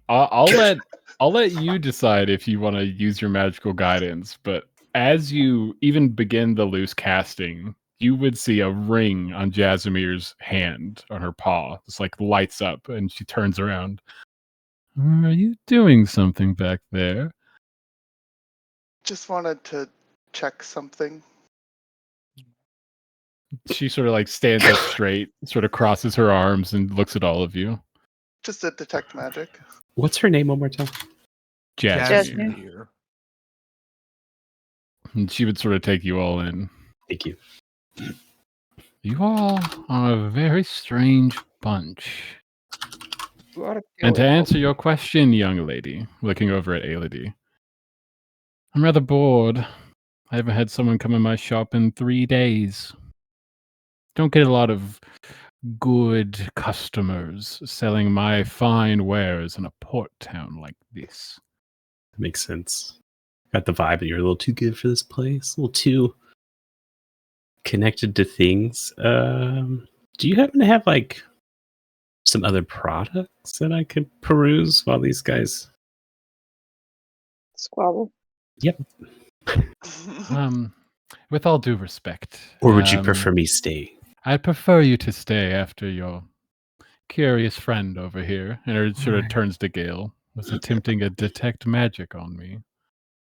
I'll let you decide if you want to use your magical guidance, but as you even begin the loose casting, you would see a ring on Jasimir's hand, on her paw. It's like lights up, and she turns around. Are you doing something back there? Just wanted to check something. She sort of like stands up straight, sort of crosses her arms, and looks at all of you. Just a detect magic. What's her name one more time? Jasimir. And she would sort of take you all in. Thank you. You all are a very strange bunch. And to answer your question, young lady, looking over at Ailey, I'm rather bored. I haven't had someone come in my shop in 3 days. Don't get a lot of good customers selling my fine wares in a port town like this. That makes sense. Got the vibe that you're a little too good for this place. A little too connected to things. Do you happen to have like some other products that I could peruse while these guys squabble? Yep. With all due respect. Or would you prefer me stay? I'd prefer you to stay after your curious friend over here. And it sort of turns to Gale. was attempting to detect magic on me.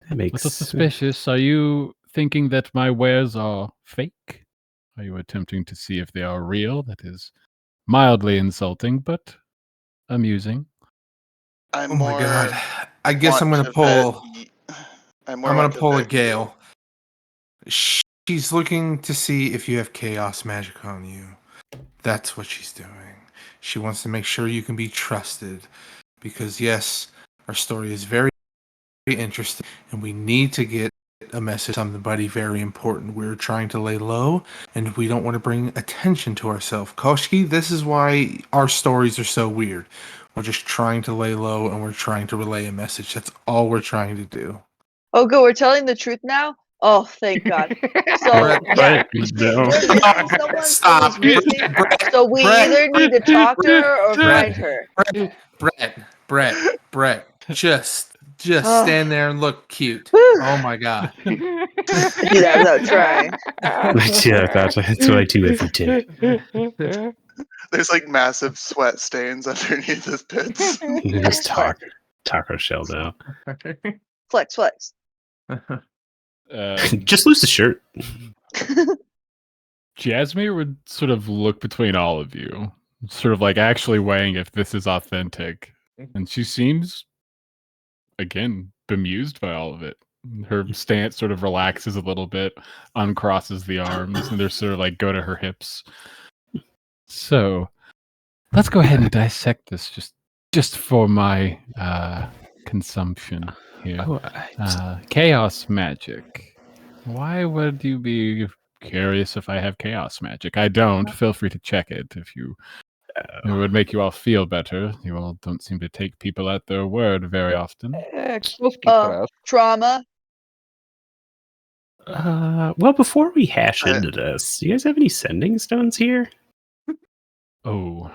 That makes Little suspicious. Are you thinking that my wares are fake? Are you attempting to see if they are real? That is mildly insulting, but amusing. I'm Oh my more god. I guess want I'm to gonna pull. I'm I'm gonna pull a bet you. Gale. She's looking to see if you have chaos magic on you. That's what she's doing. She wants to make sure you can be trusted. Because, yes, our story is very, very interesting, and we need to get a message to somebody very important. We're trying to lay low, and we don't want to bring attention to ourselves. Koshki, this is why our stories are so weird. We're just trying to lay low, and we're trying to relay a message. That's all we're trying to do. Oh, good. We're telling the truth now. Oh, thank God. So Brett, yeah, no. we're missing someone Stop. who is missing. Brett, So we Brett, either need to talk to her or Brett, find her. Brett, just Oh. stand there and look cute. Whew. Oh my god. Do that without trying. Yeah, that's what I do every day. There's like massive sweat stains underneath his pits. Just taco shell now. Flex, flex. Just lose the shirt. Jasmine would sort of look between all of you, sort of like actually weighing if this is authentic. And she seems, again, bemused by all of it. Her stance sort of relaxes a little bit, uncrosses the arms, and they're sort of like go to her hips. So let's go ahead and dissect this just for my consumption here. Chaos magic. Why would you be curious if I have chaos magic? I don't. Feel free to check it if you. It would make you all feel better. You all don't seem to take people at their word very often. Trauma. Well, before we hash into this, do you guys have any sending stones here? Oh,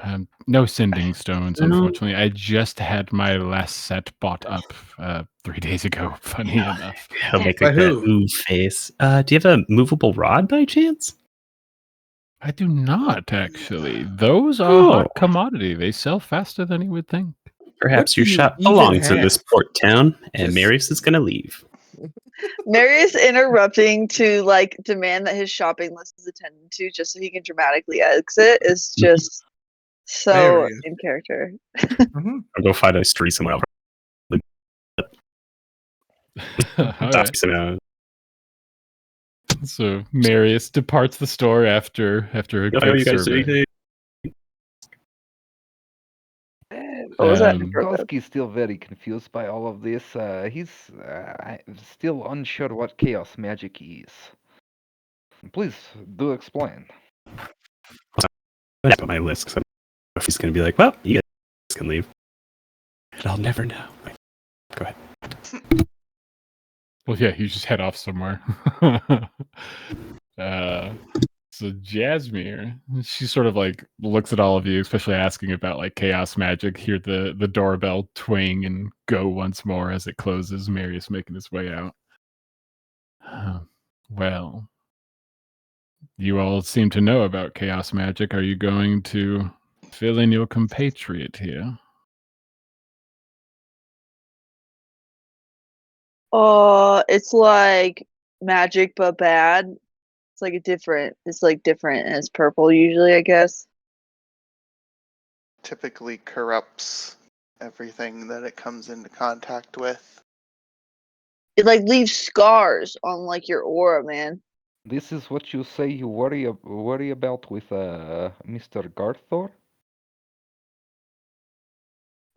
no sending stones, unfortunately. I just had my last set bought up 3 days ago, funny enough. He'll make like that ooh face. Do you have a movable rod by chance? I do not, actually. Those are a hot commodity. They sell faster than you would think. Perhaps your shop belongs in this port town, and Marius is going to leave. Marius interrupting to like demand that his shopping list is attended to just so he can dramatically exit is just so in character. I'll go find a street somewhere. So Marius departs the store after a quick survey. What was that? Golski's still very confused by all of this. He's still unsure what chaos magic is. Please do explain. I put my list because he's going to be like, "Well, you guys can leave," and I'll never know. Go ahead. Well, yeah, you just head off somewhere. So Jasmine, she sort of like looks at all of you, especially asking about like chaos magic. Hear the doorbell twing and go once more as it closes. Marius making his way out. Well, you all seem to know about chaos magic. Are you going to fill in your compatriot here? It's like magic but bad. It's like different and it's purple usually, I guess. Typically corrupts everything that it comes into contact with. It like leaves scars on like your aura, man. This is what you say you worry about with Mr. Garthor?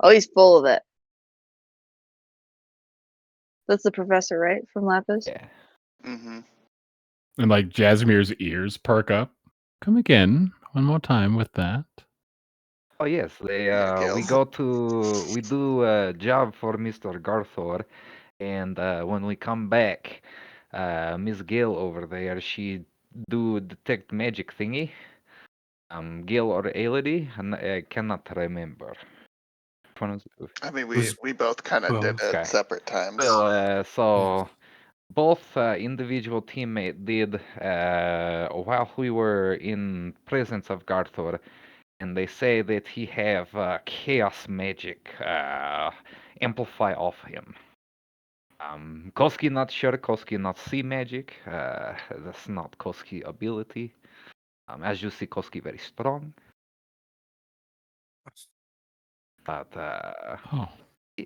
Oh, he's full of it. That's the professor, right? From Lapis? Yeah. Mm-hmm. And like Jasmine's ears perk up. Come again, one more time with that. Oh yes, we do a job for Mr. Garthor, and when we come back, Miss Gale over there, she do detect magic thingy. Gale or Elodie, and I cannot remember. I mean, we both kind of did it at separate times. Well, so both individual teammate did while we were in presence of Garthor. and they say that he have chaos magic amplify off him. Koski not sure. Koski not see magic. That's not Koski ability. As you see, Koski very strong. But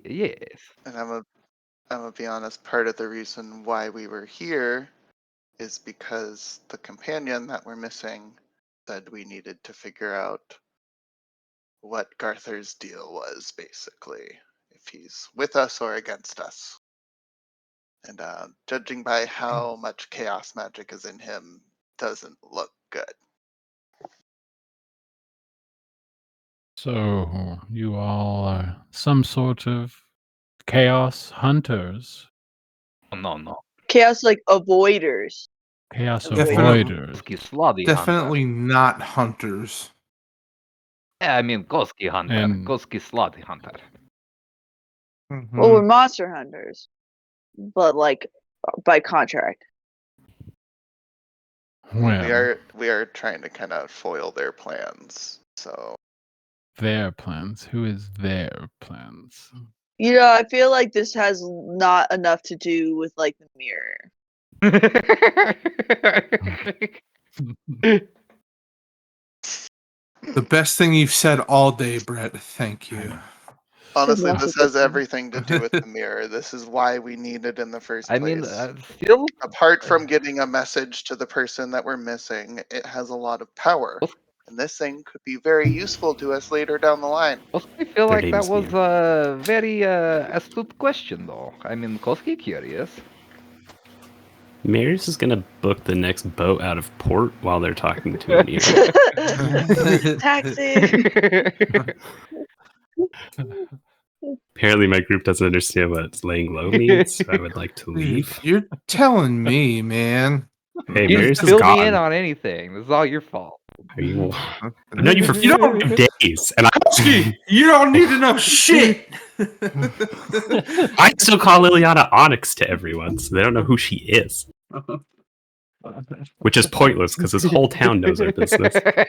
yes. And I'm gonna be honest. Part of the reason why we were here is because the companion that we're missing said we needed to figure out what Garther's deal was, basically, if he's with us or against us. And judging by how much chaos magic is in him, doesn't look good. So, you all are some sort of chaos hunters, No. Chaos like avoiders. chaos Definitely. avoiders. Koski slotty Definitely not hunters. hunter. I mean, Koski hunter. And- Koski slotty hunter. Well, we're monster hunters, but like by contract. Well, We are trying to kind of foil their plans. So their plans. Who is their plans? You know, I feel like this has not enough to do with like the mirror. The best thing you've said all day, Brett. Thank you. honestly, lots this of has different- everything to do with the mirror. This is why we need it in the first I place. mean, still, Apart from getting a message to the person that we're missing, it has a lot of power. And this thing could be very useful to us later down the line. I feel Their like that name's was Mir. a very astute question, though. I mean, Koski curious. Marius is gonna book the next boat out of port while they're talking to a mirror. Taxi. Apparently, my group doesn't understand what laying low means. So I would like to leave. You're telling me, man. Hey, You Marius is fill me in gone. on anything. This is all your fault. Are you? I've known you for You don't- 5 days, and You don't need to know shit. I still call Liliana Onyx to everyone, so they don't know who she is. Which is pointless because this whole town knows our business. Uh-huh.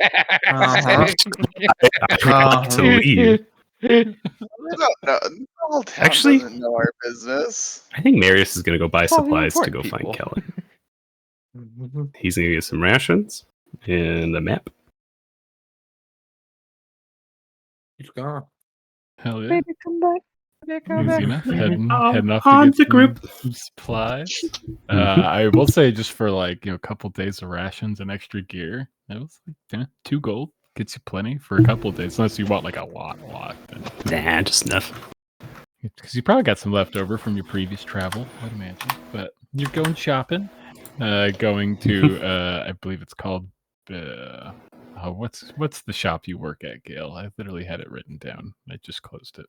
I'd like to leave. We don't know. The whole town Actually- doesn't know our business. I think Marius is gonna go buy All the supplies to important go people. find Kelly. He's gonna get some rations and a map. He's gone. Hell yeah. Baby, come back. Easy enough. Heading off on to the get group. some supplies. I will say, just for like a couple days of rations and extra gear, it was like 2 gold gets you plenty for a couple of days, unless you want like a lot. Then. Nah, just enough. Because you probably got some left over from your previous travel, I'd imagine. But you're going shopping, going to I believe it's called. What's the shop you work at, Gail? I literally had it written down. I just closed it.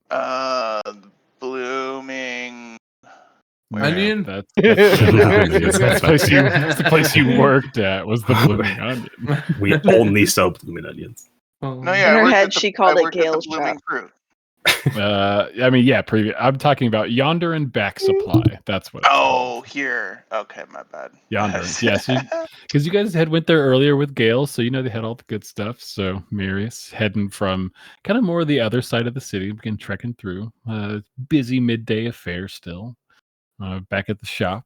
Blooming. Onion? That's the place you worked at was the Blooming Onion. We only sell blooming onions. No, Oh. yeah, In I her worked head, at the- she called I it worked at the Gail's blooming shop. fruit. I mean, yeah, I'm talking about Yonder and Back Supply. That's what. It's Oh, called. here. Okay, my bad. Yonder. Yes, because you guys had went there earlier with Gail, so you know they had all the good stuff. So Marius heading from kind of more the other side of the city, begin trekking through. Busy midday affair still. Back at the shop,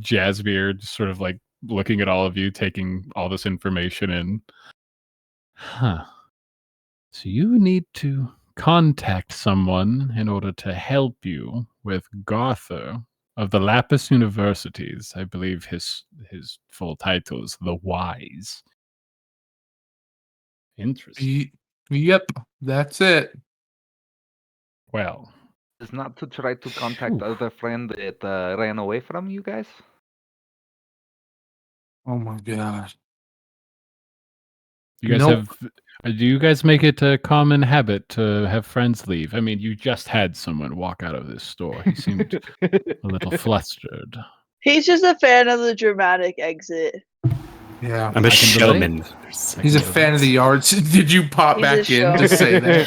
Jazzbeard just sort of like looking at all of you, taking all this information in. Huh. So you need to contact someone in order to help you with Garther of the Lapis Universities. I believe his full title is the Wise. Interesting. Yep, that's it. Well, Is not to try to contact Phew. other friend that ran away from you guys? Oh my god. you guys Nope. do you guys make it a common habit to have friends leave? I mean, you just had someone walk out of this store. He seemed a little flustered. He's just a fan of the dramatic exit. Yeah. I'm a I can relate. showman. He's a fan of the yards. Did you pop He's back a in to showman. say that?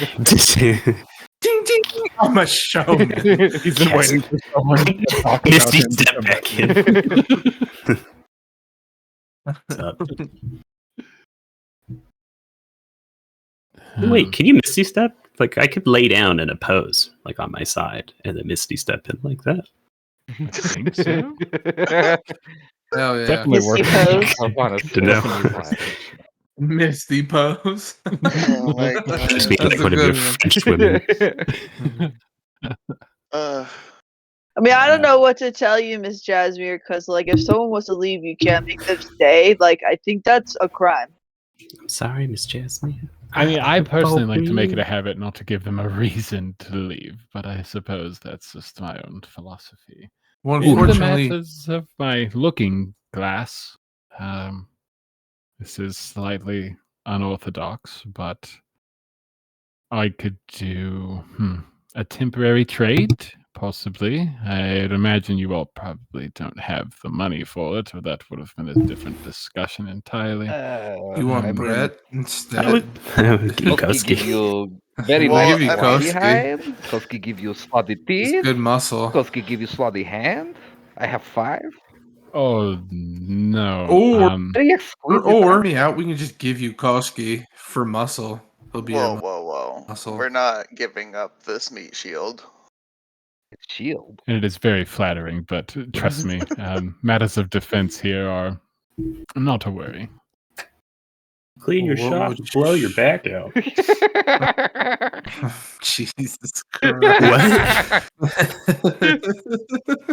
Ding ding. I'm a showman. He's been Yes. waiting for someone to talk about Misty him to step come back in. What's up? Wait, can you Misty Step? Like, I could lay down in a pose, like on my side, and then Misty Step in like that. I think so. Hell yeah. Definitely Misty worth pose. I want Good to to know. know. Misty pose. Oh my Just god. be That's like a one of your good one. French women. I mean, I don't know what to tell you, Miss Jasmine, because like if someone wants to leave, you can't make them stay. Like I think that's a crime. I'm sorry, Miss Jasmine. I mean, I personally like to make it a habit not to give them a reason to leave, but I suppose that's just my own philosophy. Well, In the unfortunately, matters of my looking glass, this is slightly unorthodox, but I could do a temporary trade, possibly. I'd imagine you all probably don't have the money for it, or that would have been a different discussion entirely. you want I mean, Brett I instead. would give you Koski give Koski. you very We'll nice give you slotty Koski. hide. Koski give you slotty It's teeth. good muscle. Koski give you slotty hand. I have 5. Oh no! Or, Very exquisite. or yeah, we can just give you Koski for muscle. He'll be Whoa, your whoa, whoa. muscle. We're not giving up this meat shield. Shield. And it is very flattering, but trust me, matters of defense here are not to worry. Clean your What shot, would you blow your back out. Jesus Christ.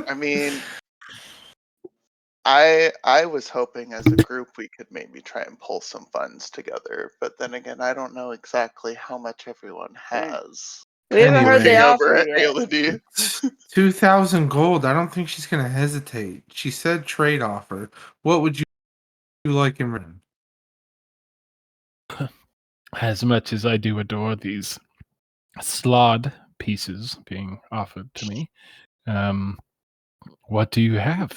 I mean, I was hoping as a group we could maybe try and pull some funds together, but then again, I don't know exactly how much everyone has. We haven't heard the Anyway. offer Over at yet. Aelody. 2,000 gold. I don't think she's gonna hesitate. She said trade offer. What would you like in return? As much as I do adore these slod pieces being offered to me, what do you have?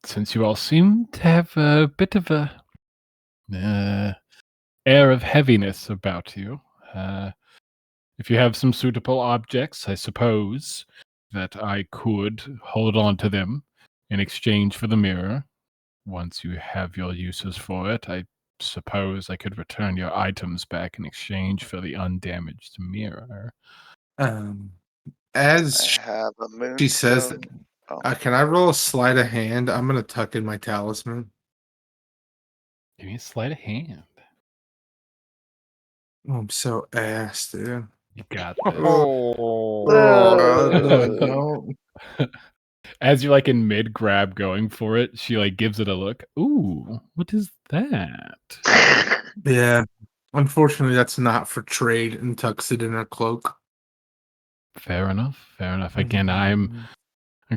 Since you all seem to have a bit of a air of heaviness about you, if you have some suitable objects, I suppose that I could hold on to them in exchange for the mirror. Once you have your uses for it, I suppose I could return your items back in exchange for the undamaged mirror. As I have a moonstone. she says that, Oh. can I roll a sleight of hand? I'm gonna tuck in my talisman. Give me a sleight of hand. Oh, I'm so ass, dude. You got this. No. As you're like in mid grab going for it, she like gives it a look. Ooh, what is that? Yeah. Unfortunately, that's not for trade, and tucks it in her cloak. Fair enough. Fair enough. Again, I'm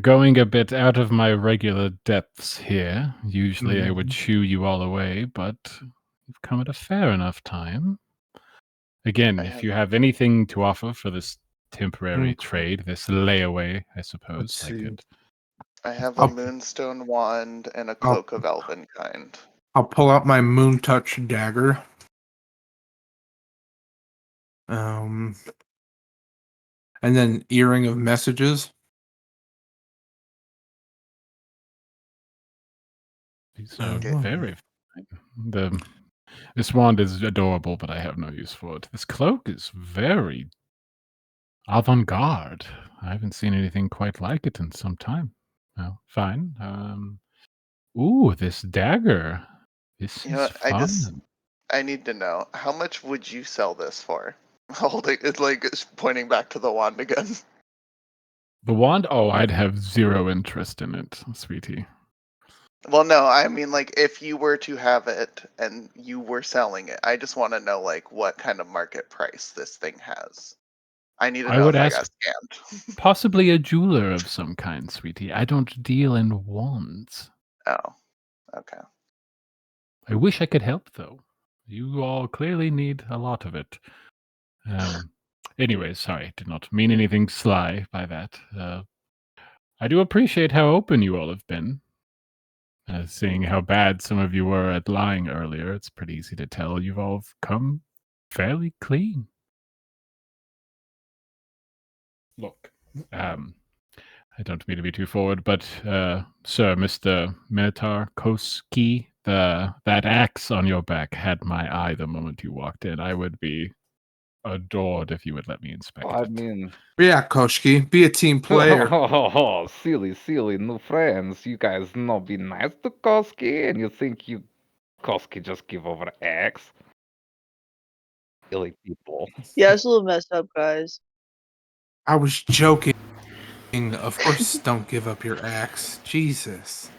going a bit out of my regular depths here. Usually I would shoo you all away, but you've come at a fair enough time. Again, if you have anything to offer for this temporary trade, this layaway, I suppose, I could. I have a moonstone wand and a cloak of elven kind. I'll pull out my moon touch dagger. And then earring of messages. These are very fine. This wand is adorable, but I have no use for it. This cloak is very avant-garde. I haven't seen anything quite like it in some time. Well, fine. Ooh, this dagger. This is fun. I need to know, how much would you sell this for? Holding it's like it's pointing back to the wand again. The wand? Oh, I'd have zero interest in it, sweetie. Well, no, I mean, like, if you were to have it and you were selling it, I just want to know, like, what kind of market price this thing has. I need to know if I got scammed. Possibly a jeweler of some kind, sweetie. I don't deal in wands. Oh, okay. I wish I could help, though. You all clearly need a lot of it. Anyways, sorry, did not mean anything sly by that. I do appreciate how open you all have been. Seeing how bad some of you were at lying earlier, it's pretty easy to tell you've all come fairly clean. Look, I don't mean to be too forward, but Sir, Mr. Minotaur Koski, that axe on your back had my eye the moment you walked in. I would be adored if you would let me inspect I it. mean, Yeah, Koshki, be a team player. silly new friends. You guys not be nice to Koski, and you think Koski just give over X? Silly people. Yeah, it's a little messed up, guys. I was joking. Of course, don't give up your axe. Jesus.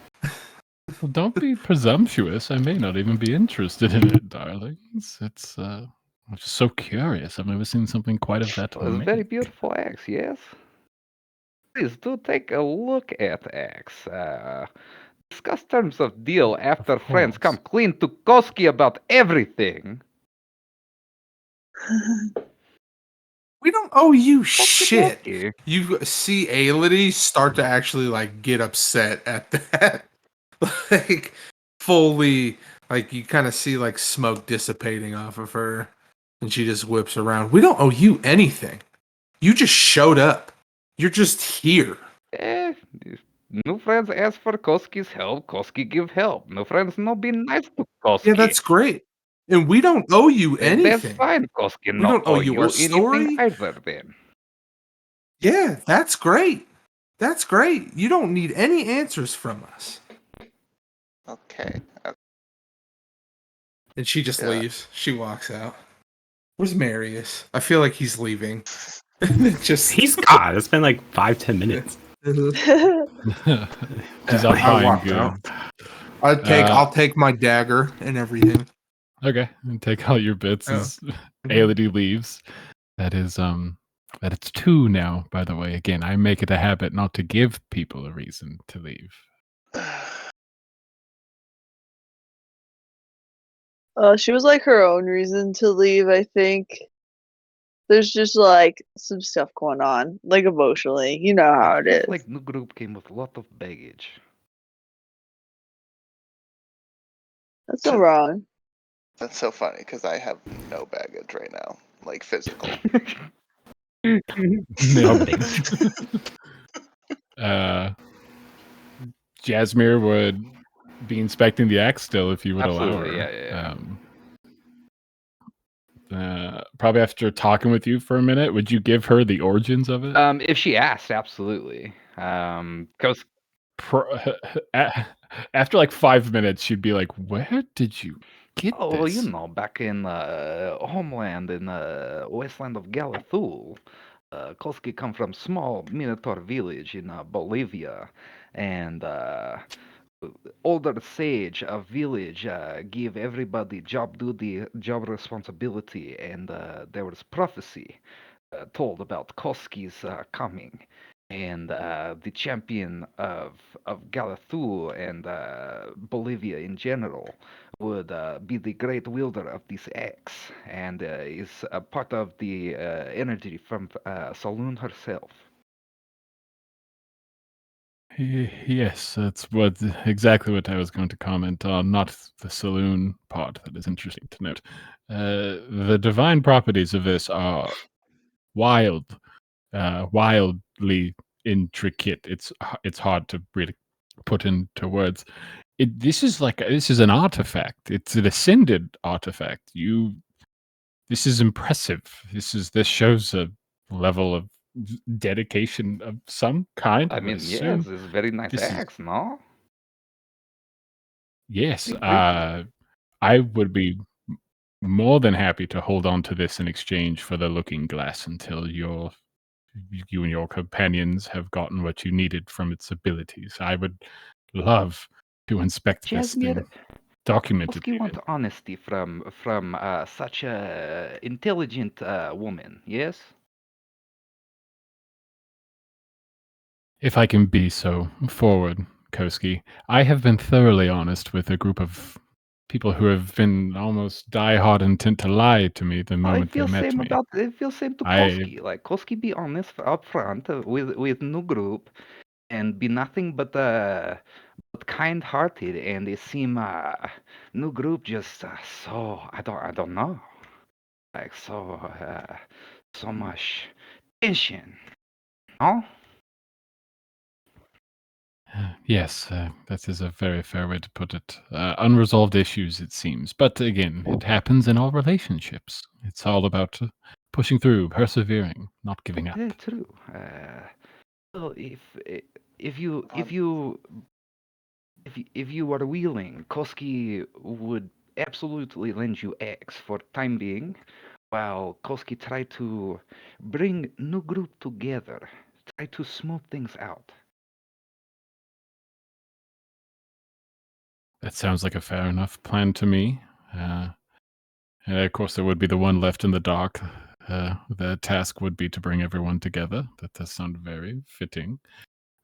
Well, don't be presumptuous. I may not even be interested in it, darlings. I'm just so curious. I've never seen something quite of that Well, it's very make. beautiful X, yes? Please do take a look at X. Discuss terms of deal after friends come course. clean to Koski about everything. We don't owe you Okie shit. dokie. You see Aelity start to actually like get upset at that. Like fully like you kind of see like smoke dissipating off of her and she just whips around. We don't owe you anything. You just showed up. You're just here. If new friends ask for Koski's help, Koski give help. New friends no be nice to Koski. Yeah, that's great. And we don't owe you That's anything. fine, Koski We no don't owe owe you you our anything story. either then. Yeah, that's great. That's great. You don't need any answers from us. Okay. And she just Yeah. leaves. She walks out. Where's Marius? I feel like he's leaving. Just He's gone. It's been like 5-10 minutes. He's out I buying walked out. goods. I'll take my dagger and everything. Okay, and take all your bits Oh. as Aelity leaves. That is that it's 2 now, by the way. Again, I make it a habit not to give people a reason to leave. She was like her own reason to leave, I think. There's just like some stuff going on, like emotionally. You know how it feels is. like new group came with a lot of baggage. That's not wrong. That's so funny because I have no baggage right now, like physical. No. Jasmine would be inspecting the axe still if you would allow her. Absolutely, yeah. Probably after talking with you for a minute, would you give her the origins of it? If she asked, absolutely. Because After like 5 minutes, she'd be like, "Where did you get well, this?" back in homeland in wasteland of Galathul, Koski come from small Minotaur village in Bolivia, and older sage of village give everybody job duty, job responsibility, and there was prophecy told about Koski's coming. And the champion of Galathul and Bolivia in general would be the great wielder of this axe, and is a part of the energy from Saloon herself. Yes, that's exactly what I was going to comment on. Not the saloon part that is interesting to note. The divine properties of this are wildly intricate. It's hard to really put into words. This is an artifact. It's an ascended artifact. This is impressive. This shows a level of dedication of some kind. I would mean, assume. yes, it's very nice This is- axe, no? Yes, Pretty. I would be more than happy to hold on to this in exchange for the looking glass until you and your companions have gotten what you needed from its abilities. I would love to inspect this Jasmine, thing, document it. Koski want honesty from such a intelligent woman, yes? If I can be so forward, Koski, I have been thoroughly honest with a group of people who have been almost die-hard intent to lie to me the I moment they feel met me. I feel same to I- Koski. Like Koski be honest up front with new group and be nothing but kind-hearted, and they seem new group just so I don't know, like so much tension, no? Yes, that is a very fair way to put it. Unresolved issues, it seems. But again, it happens in all relationships. It's all about pushing through, persevering, not giving up. True. Well, if you if you are willing, Koski would absolutely lend you eggs for time being, while Koski try to bring new group together, try to smooth things out. That sounds like a fair enough plan to me. And of course, there would be the one left in the dark. The task would be to bring everyone together. That does sound very fitting.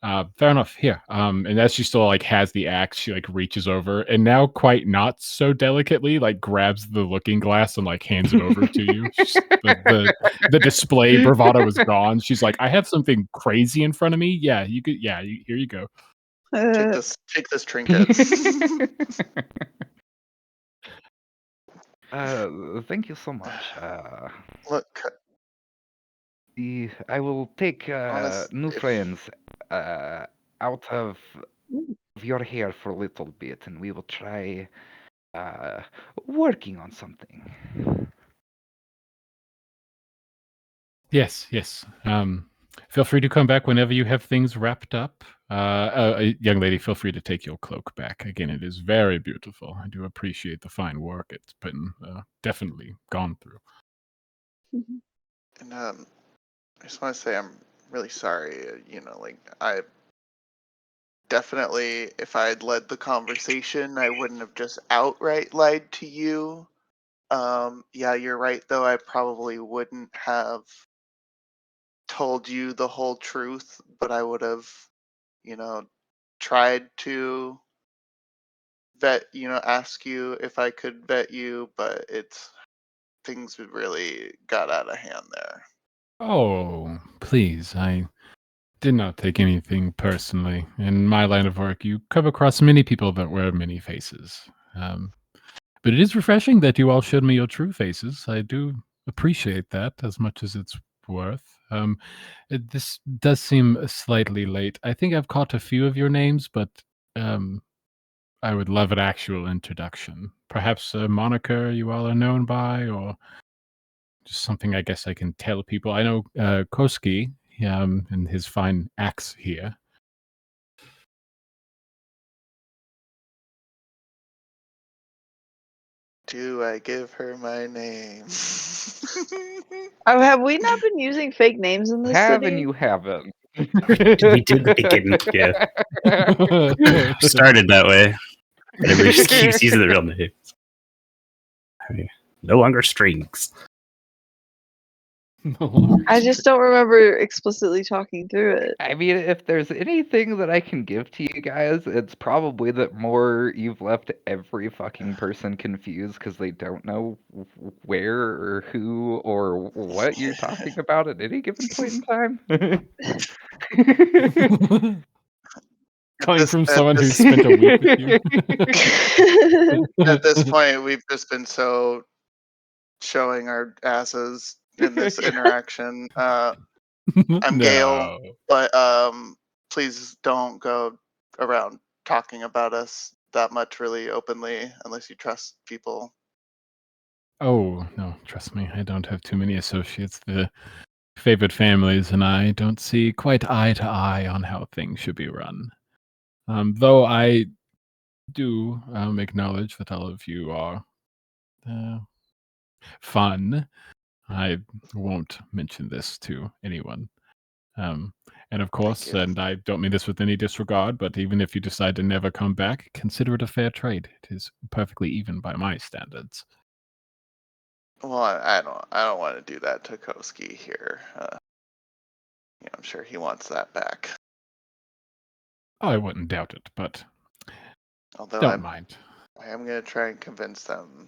Fair enough. Here. And as she still like has the axe, she like reaches over and now quite not so delicately like grabs the looking glass and like hands it over to you. The display bravado is gone. She's like, I have something crazy in front of me. Yeah, you could. Yeah, here you go. Take this trinket. Thank you so much. Look, I will take honest, new if friends out of your hair for a little bit, and we will try working on something. Yes. Feel free to come back whenever you have things wrapped up. Young lady, feel free to take your cloak back. Again, it is very beautiful. I do appreciate the fine work it's been definitely gone through. and I just want to say I'm really sorry. Like I definitely, if I had led the conversation, I wouldn't have just outright lied to you. Yeah, you're right though. I probably wouldn't have told you the whole truth, but I would have, tried to ask you if I could vet you, but things really got out of hand there. Oh, please, I did not take anything personally. In my line of work, you come across many people that wear many faces. But it is refreshing that you all showed me your true faces. I do appreciate that as much as it's worth. This does seem slightly late. I think I've caught a few of your names, but I would love an actual introduction. Perhaps a moniker you all are known by, or just something I guess I can tell people. I know Koski and his fine axe here. Do I give her my name? Oh, have we not been using fake names in this Haven't city? you haven't? We did the beginning, yeah. Started that way. And everybody just keeps using the real names. I mean, no longer strings. I just don't remember explicitly talking through it. I mean, if there's anything that I can give to you guys, it's probably that more you've left every fucking person confused because they don't know where or who or what you're talking about at any given point in time. Coming from someone who spent a week with you. At this point, we've just been so showing our asses in this interaction. I'm Gail, but please don't go around talking about us that much really openly unless you trust people. Oh, no, trust me, I don't have too many associates. The favored families and I don't see quite eye to eye on how things should be run. Though I do acknowledge that all of you are fun. I won't mention this to anyone. And of course, and I don't mean this with any disregard, but even if you decide to never come back, consider it a fair trade. It is perfectly even by my standards. Well, I don't want to do that to Koski here. I'm sure he wants that back. I wouldn't doubt it, but Although don't mind. I am going to try and convince them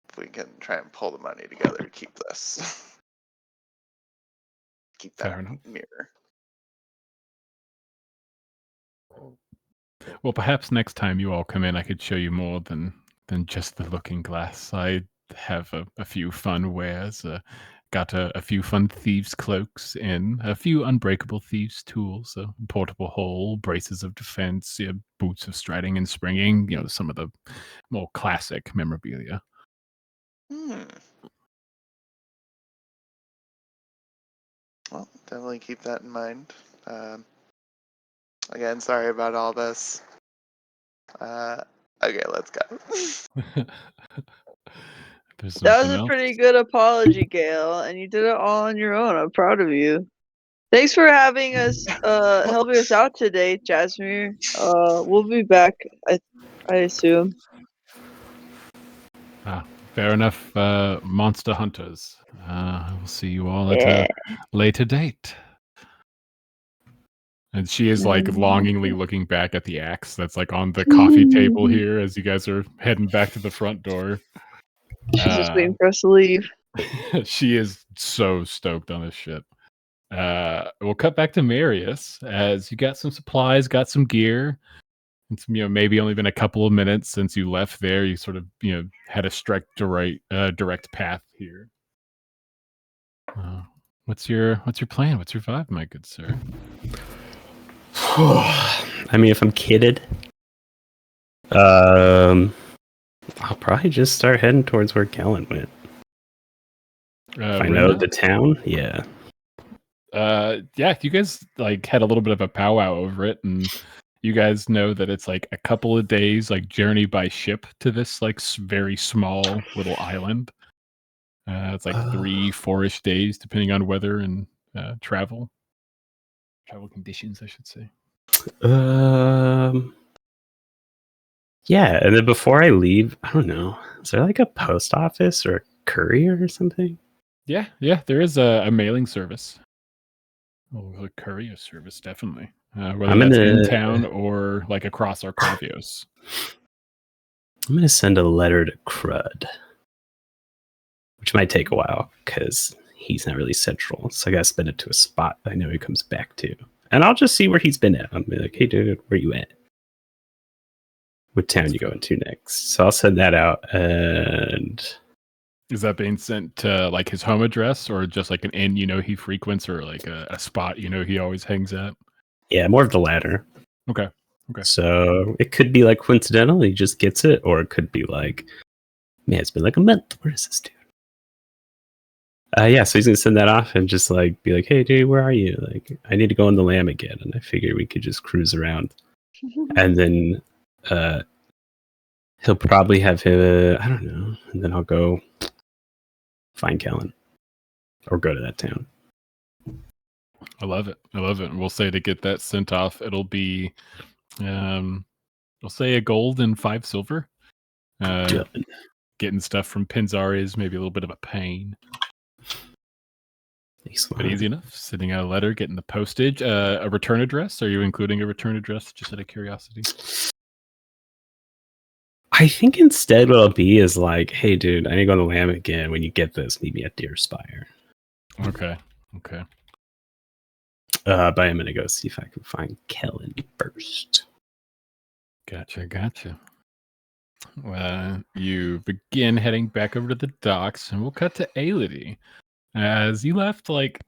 if we can try and pull the money together to keep this. Keep that mirror. Well, perhaps next time you all come in, I could show you more than just the looking glass. I have a few fun wares. Got a few fun thieves' cloaks and a few unbreakable thieves' tools, a portable hole, braces of defense, boots of striding and springing, some of the more classic memorabilia. Well, definitely keep that in mind. Again, sorry about all this. Okay, let's go. That was a pretty good apology, Gail, and you did it all on your own. I'm proud of you. Thanks for having us, helping us out today, Jasmine. We'll be back, I assume. Fair enough, monster hunters. We'll see you all at a later date. And she is like longingly looking back at the axe that's like on the coffee table here as you guys are heading back to the front door. She's just waiting for us to leave. She is so stoked on this shit. We'll cut back to Marius as you got some supplies, got some gear. It's maybe only been a couple of minutes since you left there. You sort of had a direct path here. What's your plan? What's your vibe, my good sir? I mean, if I'm kidded, I'll probably just start heading towards where Kellen went. If I know the town, yeah. Yeah, you guys like had a little bit of a powwow over it, and you guys know that it's like a couple of days like journey by ship to this like very small little island. It's like 3-4-ish days depending on weather and travel conditions, I should say. Yeah, and then before I leave, I don't know, is there like a post office or a courier or something? Yeah, there is a mailing service. Oh, a courier service, definitely. Whether that's in town or like across Arcavios. I'm gonna send a letter to Crud, which might take a while because he's not really central. So I gotta spend it to a spot I know he comes back to, and I'll just see where he's been at. I'll be like, "Hey, dude, where you at? What town you going to next?" So I'll send that out. And is that being sent to like his home address or just like an inn he frequents or like a spot he always hangs at? Yeah, more of the latter. Okay. So it could be like coincidental, he just gets it, or it could be like, man, it's been like a month. Where is this dude? Yeah, so he's gonna send that off and just like be like, "Hey, dude, where are you? Like, I need to go on the lam again." And I figured we could just cruise around, and then he'll probably have him. I don't know, and then I'll go find Kellen or go to that town. I love it. And we'll say to get that sent off, it'll be, we'll say a gold and 5 silver. Getting stuff from Pinzari is maybe a little bit of a pain. But easy enough. Sending out a letter, getting the postage, a return address. Are you including a return address just out of curiosity? I think instead what it'll be is like, "Hey, dude, I need to go on the lam again. When you get this, meet me at Deerspire." Okay. But I'm gonna go see if I can find Kellen first. Gotcha. You begin heading back over to the docks, and we'll cut to Aelity. As you left, like,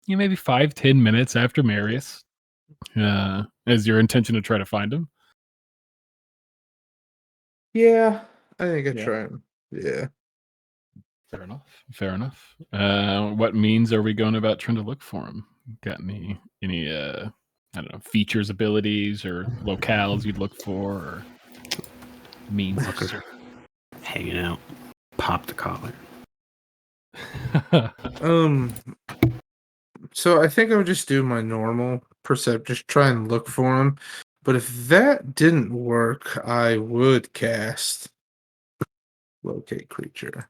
maybe 5-10 minutes after Marius, as your intention to try to find him. Yeah, I think I try him. Yeah. Fair enough. What means are we going about trying to look for him? Got any I don't know, features, abilities, or locales you'd look for, or means hanging out, pop the collar. So I think I would just do my normal percept, just try and look for him. But if that didn't work, I would cast Locate Creature.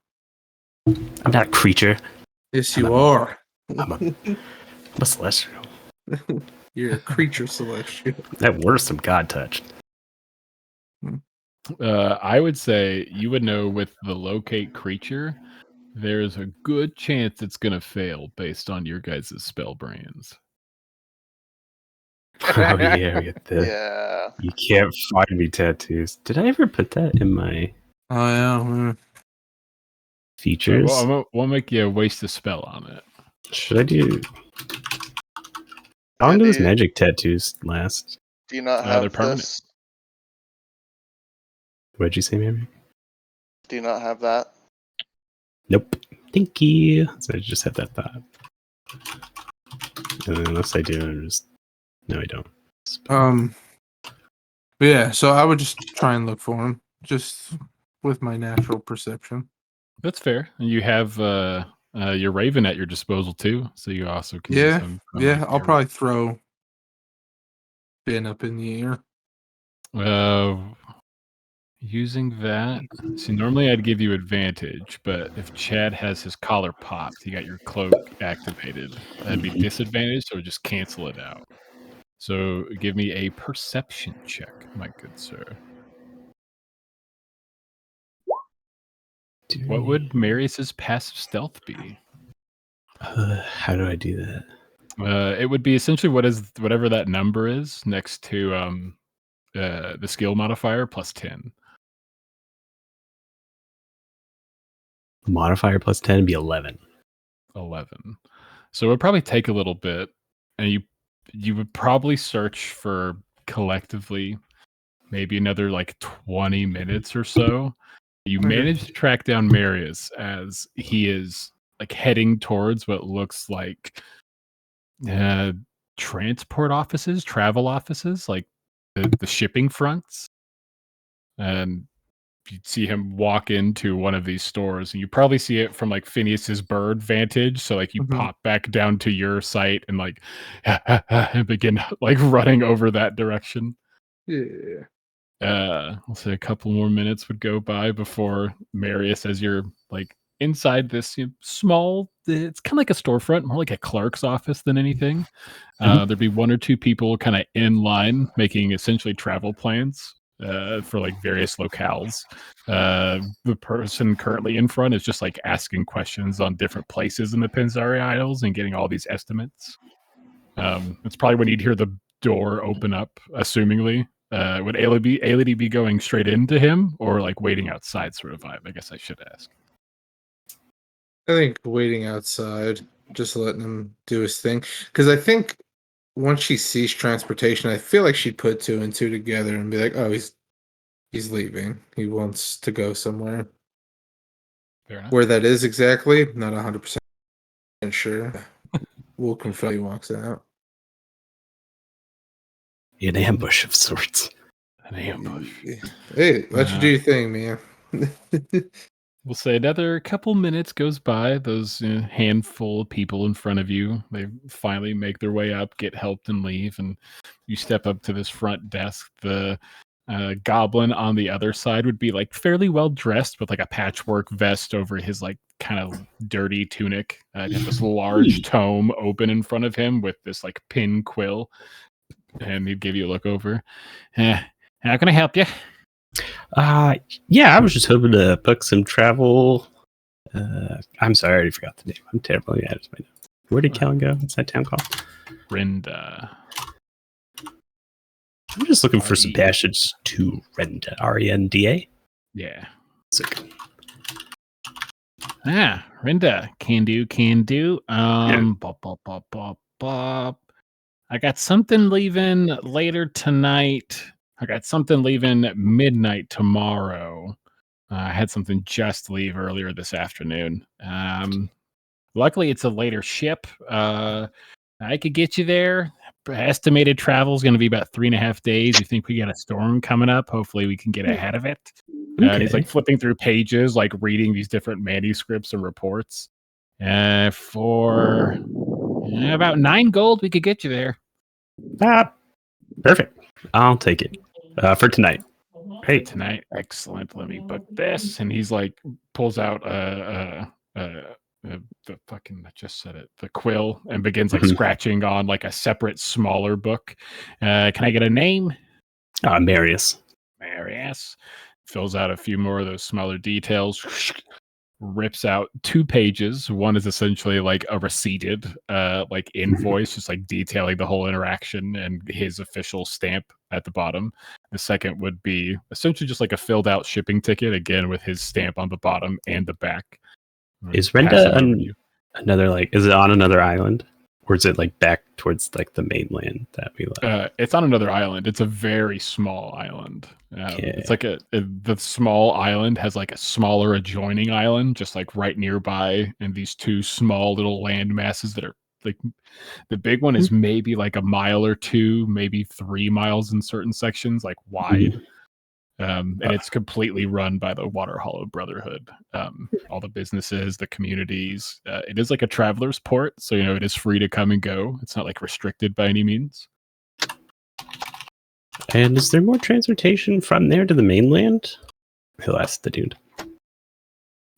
I'm not a creature. Yes, you are. I'm a celestial. You're a creature celestial. That were some god touch. I would say you would know with the Locate Creature, there's a good chance it's going to fail based on your guys' spell brands. Oh, yeah, we get the You can't find me tattoos. Did I ever put that in my... Oh, yeah. Features. We'll make you waste a spell on it. Should I do? How long do those magic tattoos last? Do you not They're have permanent. this? What'd you say, Mary? Do you not have that? Nope. Thank you. So I just had that thought. Unless I do, I'm just no, I don't. But yeah, so I would just try and look for him, just with my natural perception. That's fair. And you have your Raven at your disposal too, so you also can use Yeah, him. yeah. I'll probably throw Ben up in the air. Using that. See, normally I'd give you advantage, but if Chad has his collar popped, you got your cloak activated. That'd be disadvantage, so just cancel it out. So give me a perception check, my good sir. What would Marius's passive stealth be? How do I do that? It would be essentially whatever that number is next to the skill modifier plus 10. Modifier plus 10 would be 11. 11. So it would probably take a little bit, and you would probably search for collectively maybe another like 20 minutes or so. You manage to track down Marius as he is like heading towards what looks like transport offices, travel offices, like the shipping fronts. And you'd see him walk into one of these stores, and you probably see it from like Phineas's bird vantage. So like you pop back down to your site and like and begin like running over that direction. Yeah. I'll say a couple more minutes would go by before Marius, as you're like inside this small, it's kind of like a storefront, more like a clerk's office than anything. There'd be one or two people kind of in line making essentially travel plans for like various locales. The person currently in front is just like asking questions on different places in the Pinzari Isles and getting all these estimates. It's probably when you'd hear the door open up, assumingly. Would Ailey be going straight into him or like waiting outside sort of vibe? I guess I should ask. I think waiting outside, just letting him do his thing. Because I think once she sees transportation, I feel like she'd put two and two together and be like, "Oh, he's leaving. He wants to go somewhere." Fair enough. Where that is exactly, not 100% sure. We'll confirm he walks out. An ambush of sorts. An ambush. Hey, let you do your thing, man. We'll say another couple minutes goes by. Those handful of people in front of you, they finally make their way up, get helped, and leave. And you step up to this front desk. The goblin on the other side would be like fairly well dressed with like a patchwork vest over his like kind of dirty tunic. He'd have this large tome open in front of him with this like pin quill. And he'd give you a look over. How can I help you? Yeah, I was just hoping to book some travel. I'm sorry, I already forgot the name. I'm terrible. Yeah, it's my name. Where did Kellen go? What's that town called? Renda. I'm just looking for some passage to Renda. Renda? Yeah. Sick. Renda. Can do. Bop. I got something leaving later tonight. I got something leaving at midnight tomorrow. I had something just leave earlier this afternoon. Luckily, it's a later ship. I could get you there. Estimated travel is going to be about 3.5 days. We think we got a storm coming up. Hopefully, we can get ahead of it. Okay. He's like flipping through pages, like reading these different manuscripts and reports. For about 9 gold, we could get you there. Perfect. I'll take it for tonight. Hey, tonight, excellent. Let me book this. And he's like pulls out the fucking, I just said it, the quill, and begins like scratching on like a separate smaller book. Can I get a name? Marius. Fills out a few more of those smaller details. Rips out 2 pages. One is essentially like a receipted like invoice, just like detailing the whole interaction and his official stamp at the bottom. The second would be essentially just like a filled out shipping ticket, again with his stamp on the bottom and the back. Is Pass Renda it over to you. another is it on another island, or is it like back towards like the mainland that we left? It's on another island. It's a very small island. Okay. It's like the small island has like a smaller adjoining island, just like right nearby, and these two small little land masses that are like the big one is maybe like a mile or two, maybe 3 miles in certain sections, like wide. And it's completely run by the Water Hollow Brotherhood. All the businesses, the communities. It is like a traveler's port, so it is free to come and go. It's not like restricted by any means. And is there more transportation from there to the mainland? He'll ask the dude.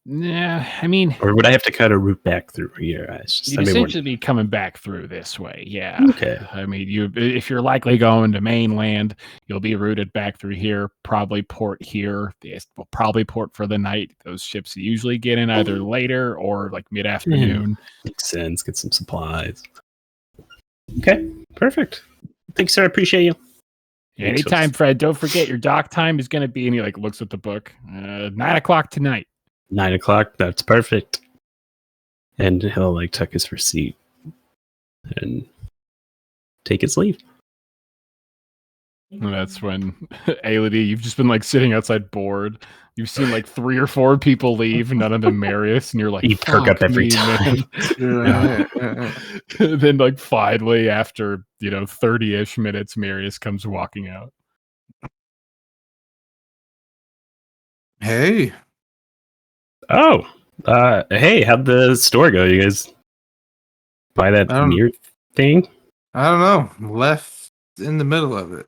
Yeah, I mean, or would I have to cut a route back through here? You'd essentially be coming back through this way, yeah. Okay. I mean, if you're likely going to mainland, you'll be routed back through here, probably port here. We'll probably port for the night. Those ships usually get in either later or like mid-afternoon. Makes sense. Get some supplies. Okay, perfect. Thanks, sir. I appreciate you. Anytime, Fred. Don't forget your dock time is going to be, and he looks at the book, 9 o'clock tonight. 9 o'clock. That's perfect. And he'll tuck his receipt and take his leave. And that's when Aelity, you've just been sitting outside bored. You've seen 3 or 4 people leave, none of them Marius, and you're like, you perk up every time. Then finally, after 30-ish minutes, Marius comes walking out. Hey. Oh. Hey, how'd the store go? You guys buy that Year thing? I don't know. Left in the middle of it.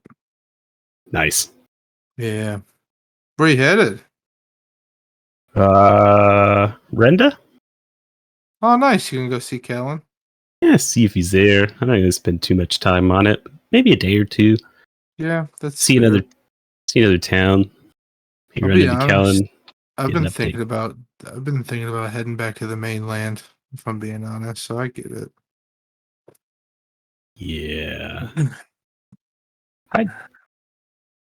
Nice. Yeah. Where you headed? Renda? Oh, nice. You can go see Kellen? Yeah, see if he's there. I'm not going to spend too much time on it. Maybe a day or two. Yeah, that's see another town. Maybe run into Kellen. I've been thinking about heading back to the mainland, if I'm being honest, so I get it. Yeah. I'd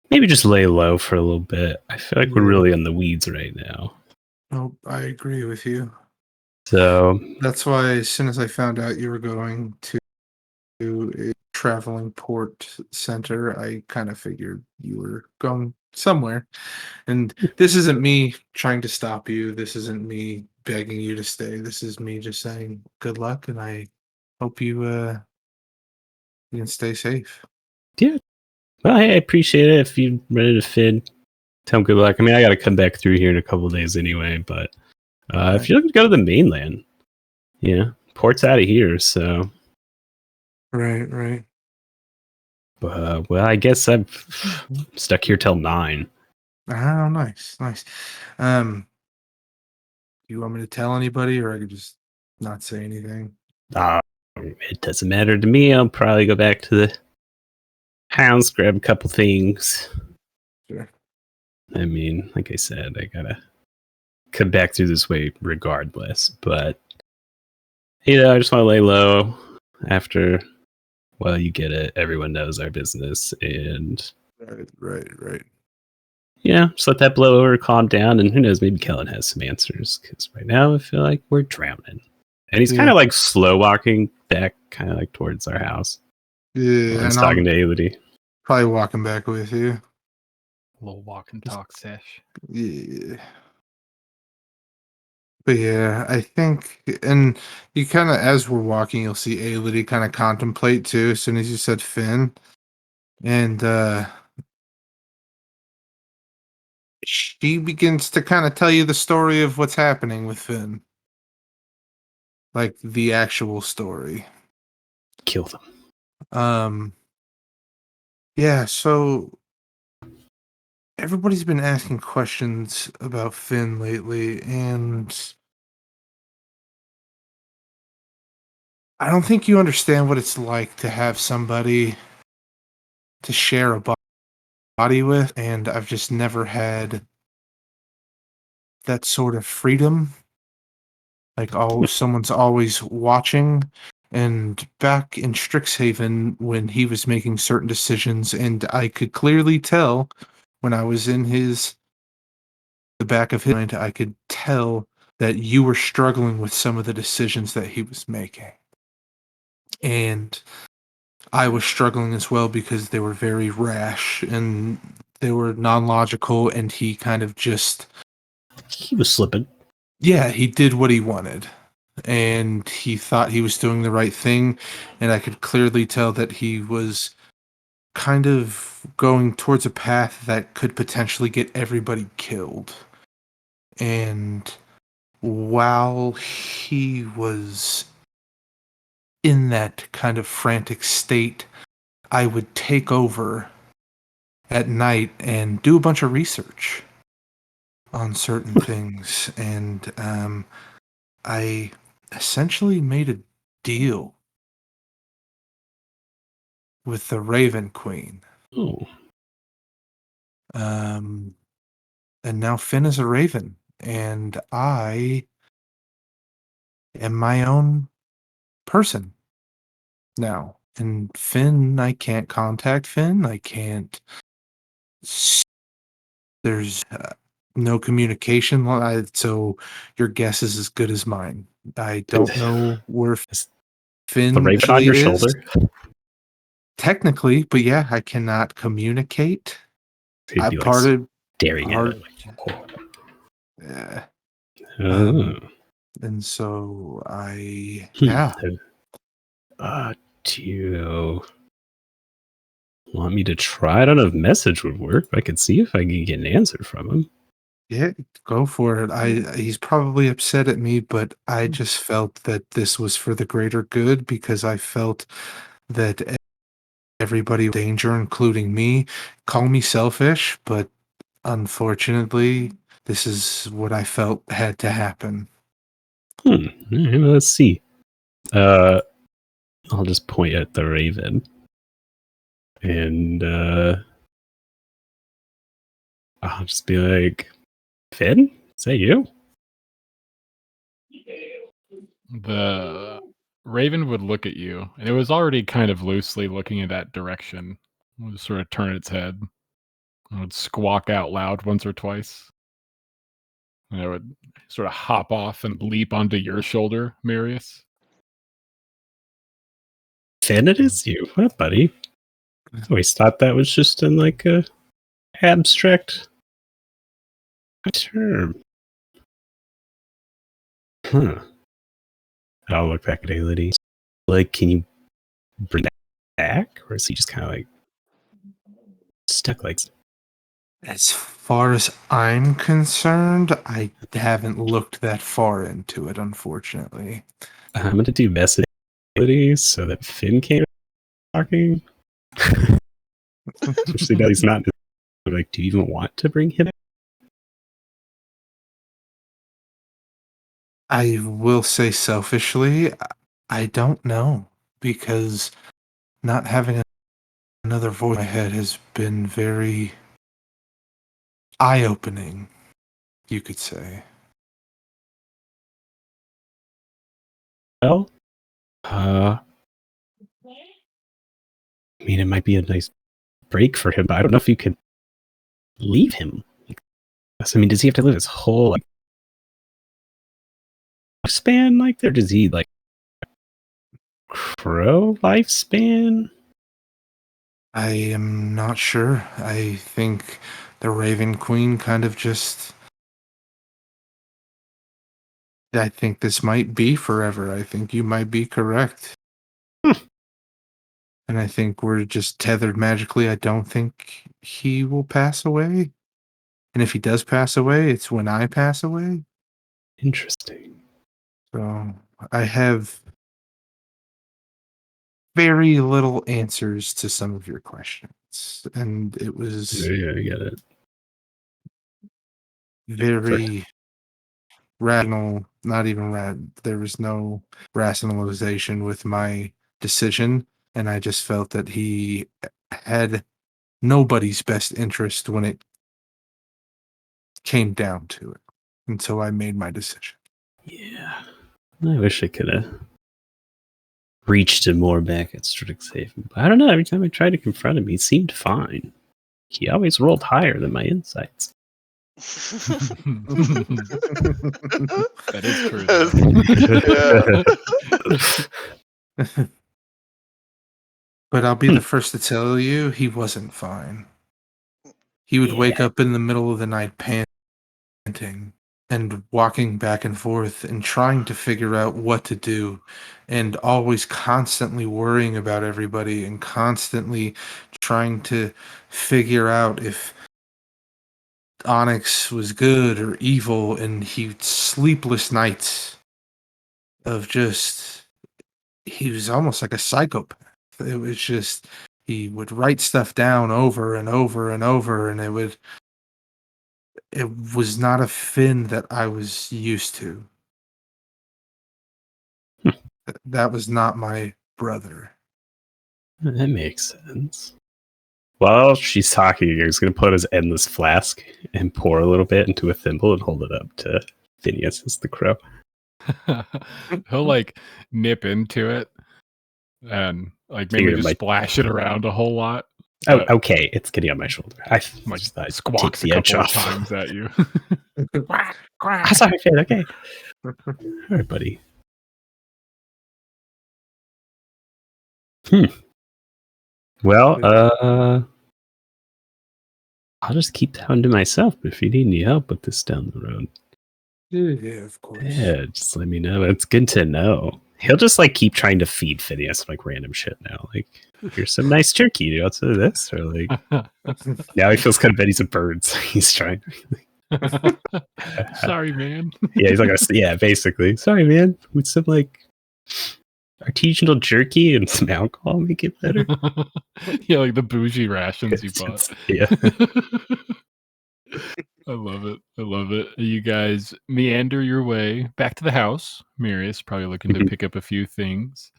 maybe just lay low for a little bit. I feel like we're really in the weeds right now. Oh, I agree with you. So that's why as soon as I found out you were going to a traveling port center, I kind of figured you were going somewhere. And this isn't me trying to stop you. This isn't me begging you to stay. This is me just saying good luck, and I hope you can stay safe. Yeah. Well, hey, I appreciate it. If you're ready to Finn, tell him good luck. I mean, I got to come back through here in a couple of days anyway, but if you're looking to go to the mainland, port's out of here, so. Right. Well, I guess I'm stuck here till 9. Oh, nice. Do you want me to tell anybody, or I could just not say anything? It doesn't matter to me. I'll probably go back to the house, grab a couple things. Sure. I mean, like I said, I gotta come back through this way regardless. But I just want to lay low after. Well, you get it. Everyone knows our business, and right. Yeah, just let that blow over, calm down, and who knows? Maybe Kellen has some answers because right now I feel like we're drowning, and he's kind of slow walking back, kind of towards our house. Yeah, he's talking to Aelity. Probably walking back with you. A little walk and talk sesh. Yeah. But yeah, I think, and you kind of, as we're walking, you'll see Aelity kind of contemplate too, as soon as you said Finn. And she begins to kind of tell you the story of what's happening with Finn. Like the actual story. Kill them. Yeah, so everybody's been asking questions about Finn lately, and I don't think you understand what it's like to have somebody to share a body with, and I've just never had that sort of freedom. Someone's always watching. And back in Strixhaven, when he was making certain decisions, and I could clearly tell when I was in the back of his mind, I could tell that you were struggling with some of the decisions that he was making. And I was struggling as well because they were very rash and they were non-logical, and he kind of just... He was slipping. Yeah, he did what he wanted. And he thought he was doing the right thing, and I could clearly tell that he was kind of going towards a path that could potentially get everybody killed. And while he was in that kind of frantic state, I would take over at night and do a bunch of research on certain things. And I essentially made a deal with the Raven Queen. Oh. And now Finn is a raven, and I am my own person now. And Finn, I can't contact Finn. I can't. There's no communication. So your guess is as good as mine. I don't know where Finn The raven on your is. shoulder? Technically, but yeah, I cannot communicate. He'd be part of staring at it. Yeah. Oh. And so I do you want me to try? I don't know if message would work, but I could see if I can get an answer from him. Yeah, go for it. He's probably upset at me, but I just felt that this was for the greater good, because I felt that everybody was in danger, including me. Call me selfish, but unfortunately, this is what I felt had to happen. Let's see. I'll just point at the raven. And I'll just be like, Finn? Is that you? The raven would look at you, and it was already kind of loosely looking in that direction. It would sort of turn its head. It would squawk out loud once or twice. And it would sort of hop off and leap onto your shoulder, Marius. Finn, it is you. What, buddy? I always thought that was just in like a abstract term. I'll look back at Aelity. Like, can you bring that back? Or is he just kind of like stuck like... As far as I'm concerned, I haven't looked that far into it, unfortunately. I'm going to do message so that Finn can't be talking. Especially that he's not... Like, do you even want to bring him? I will say selfishly, I don't know, because not having another voice in my head has been very eye-opening, you could say. Well, I mean, it might be a nice break for him, but I don't know if you could leave him. I mean, does he have to live his whole lifespan like that? Or does he like crow lifespan? I am not sure. I think the Raven Queen kind of just... I think this might be forever. I think you might be correct. And I think we're just tethered magically. I don't think he will pass away. And if he does pass away, it's when I pass away. Interesting. So I have very little answers to some of your questions. And it was Yeah, I get it. very rational, not even there was no rationalization with my decision. And I just felt that he had nobody's best interest when it came down to it. And so I made my decision. Yeah. I wish I could have reached him more back at Strixhaven. But I don't know, every time I tried to confront him, he seemed fine. He always rolled higher than my insights. That is true. Yeah. But I'll be the first to tell you, he wasn't fine. He would wake up in the middle of the night panting and walking back and forth and trying to figure out what to do, and always constantly worrying about everybody and constantly trying to figure out if Onyx was good or evil, and he sleepless nights of just, he was almost like a psychopath. It was just, he would write stuff down over and over and over, and it was not a Finn that I was used to. That was not my brother. That makes sense. While she's talking, he's going to put his endless flask and pour a little bit into a thimble and hold it up to Phineas as the crow. He'll like nip into it and like maybe Figure just my- splash it around a whole lot. Oh, okay. It's getting on my shoulder. I Like just thought I'd squawks take a the edge couple of off. times at you. Ah, sorry, Finn. Okay. All right, buddy. Well, I'll just keep that one to myself. But if you need any help with this down the road, Yeah, of course. yeah, just let me know. It's good to know. He'll just like keep trying to feed Phineas like random shit now. Like, here's some nice turkey. You want some of this? Or like, now he feels kind of bad. He's a bird, so he's trying. Sorry, man. Yeah, he's like, yeah, basically. Sorry, man. With some like artisanal jerky and some alcohol, make it better. Yeah, like the bougie rations you bought. Yeah. I love it. I love it. You guys meander your way back to the house. Marius probably looking to pick up a few things.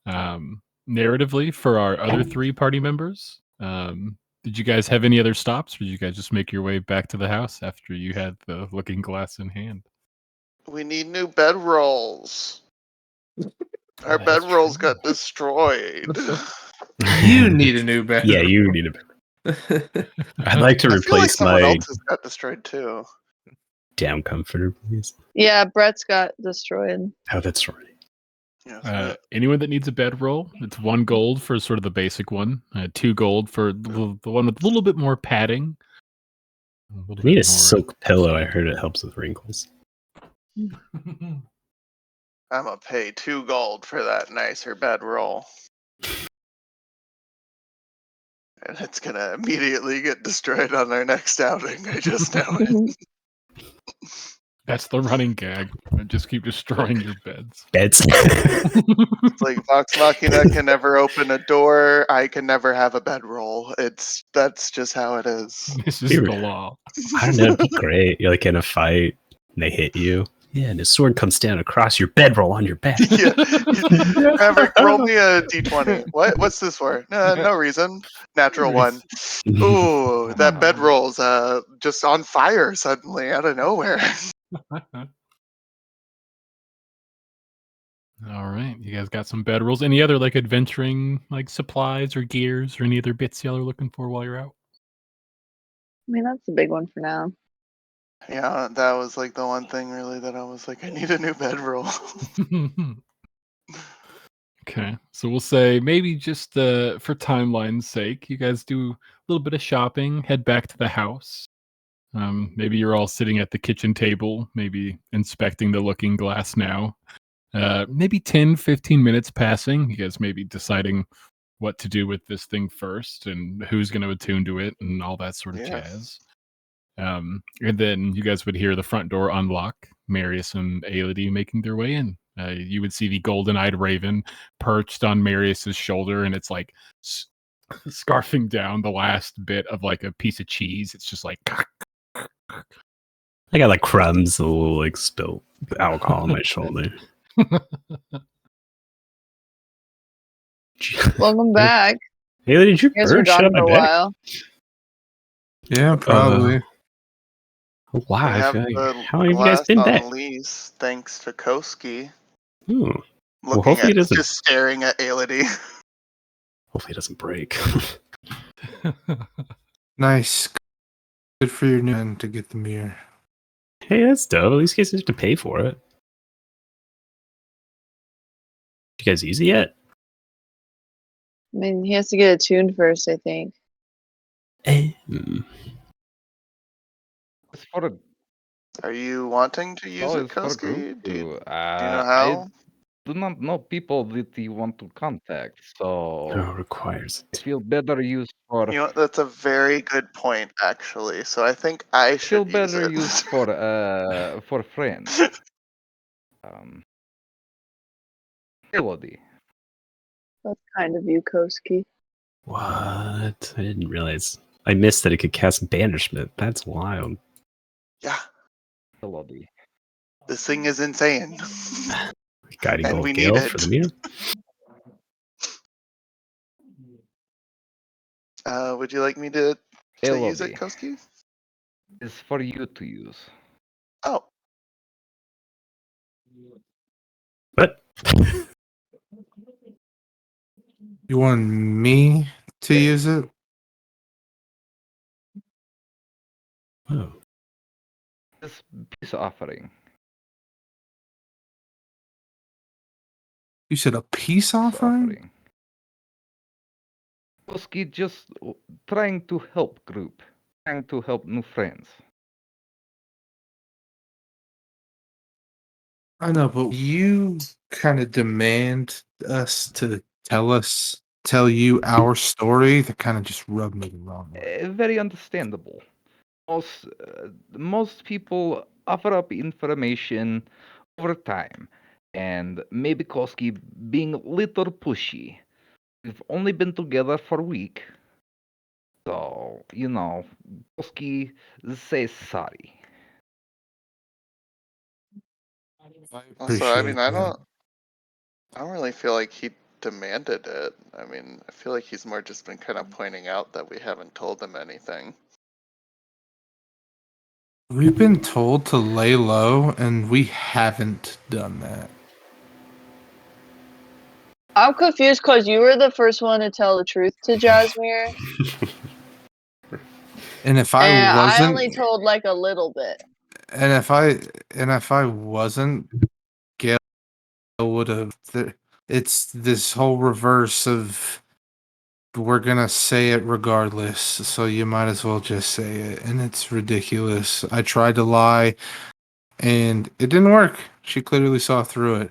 Narratively, for our other three party members, did you guys have any other stops, or did you guys just make your way back to the house after you had the looking glass in hand? We need new bedrolls. Our That's bedrolls true. got destroyed. You need a new bed. Yeah, you need a better. I'd like to I feel like replace someone my else's got destroyed too. down comforter, please. Yeah, Brett's got destroyed. Oh, that's right. Yeah, Anyone that needs a bedroll, it's 1 gold for sort of the basic one, 2 gold for the one with a little bit more padding. I need a silk pillow. I heard it helps with wrinkles. I'm gonna pay 2 gold for that nicer bedroll. And it's gonna immediately get destroyed on our next outing. I just know it. That's the running gag. Just keep destroying your beds. Beds. It's like Vox Machina can never open a door. I can never have a bedroll. That's just how it is. This is the law. I don't know. It'd be great. You're like in a fight and they hit you. Yeah, and his sword comes down across your bedroll on your back. Yeah. Maverick, roll me a d20. What's this for? No reason. Natural 1. Ooh, that bedroll's just on fire suddenly out of nowhere. All right, you guys got some bedrolls. Any other like adventuring like supplies or gears or any other bits y'all are looking for while you're out? I mean, that's the big one for now. Yeah, that was like the one thing really that I was like, I need a new bedroll. Okay, so we'll say maybe just for timeline's sake, you guys do a little bit of shopping, head back to the house. Maybe you're all sitting at the kitchen table, maybe inspecting the looking glass now. Maybe 10, 15 minutes passing. You guys maybe deciding what to do with this thing first and who's going to attune to it and all that sort of jazz. And then you guys would hear the front door unlock, Marius and Aelity making their way in. You would see the golden-eyed raven perched on Marius's shoulder, and it's like scarfing down the last bit of like a piece of cheese. It's just like I got like crumbs, a little like spilled alcohol on my shoulder. Welcome back. Hey, did your You guys were bird shit gone on my for a back? while. Yeah, probably. Oh, wow, I I have feel like, the how long have you guys glass been on back? lease thanks to Koski. Ooh, Looking hopefully at it doesn't. just staring at Aelity. Hopefully it doesn't break. Nice Good for your new man to get the mirror. Hey, that's dope. At least you guys have to pay for it. You guys use it yet? I mean, he has to get it tuned first, I think. Hmm. It's for a, Are you wanting to use oh, it, it's for a Koski? group Do you too. know I how? do not know people that you want to contact, so Oh, requires I it. feel better used for You know, that's a very good point, actually. So I think I feel should use better it. used for friends. Elodie. That's kind of you, Koski. What? I didn't realize. I missed that it could cast banishment. That's wild. Yeah, Elodie. this thing is insane, Guiding and bolt we need gale for the it. mirror. Would you like me to use it, Elodie Koski? is for you to use. Oh, What? You want me to use it? Oh. This peace offering. You said a peace offering? Koski just trying to help group, trying to help new friends. I know, but you kind of demand us to tell you our story. That kind of just rubbed me the wrong way. Very understandable. Most people offer up information over time, and maybe Koski being a little pushy. We've only been together for a week, so Koski says sorry. I also, I appreciate mean, that. I don't really feel like he demanded it. I mean, I feel like he's more just been kind of pointing out that we haven't told him anything. We've been told to lay low, and we haven't done that. I'm confused because you were the first one to tell the truth to Jasmine, And if and I I wasn't, only told like a little bit. and if I wasn't, Gail would have. It's this whole reverse of we're gonna say it regardless, so you might as well just say it, and it's ridiculous. I tried to lie, and it didn't work. She clearly saw through it.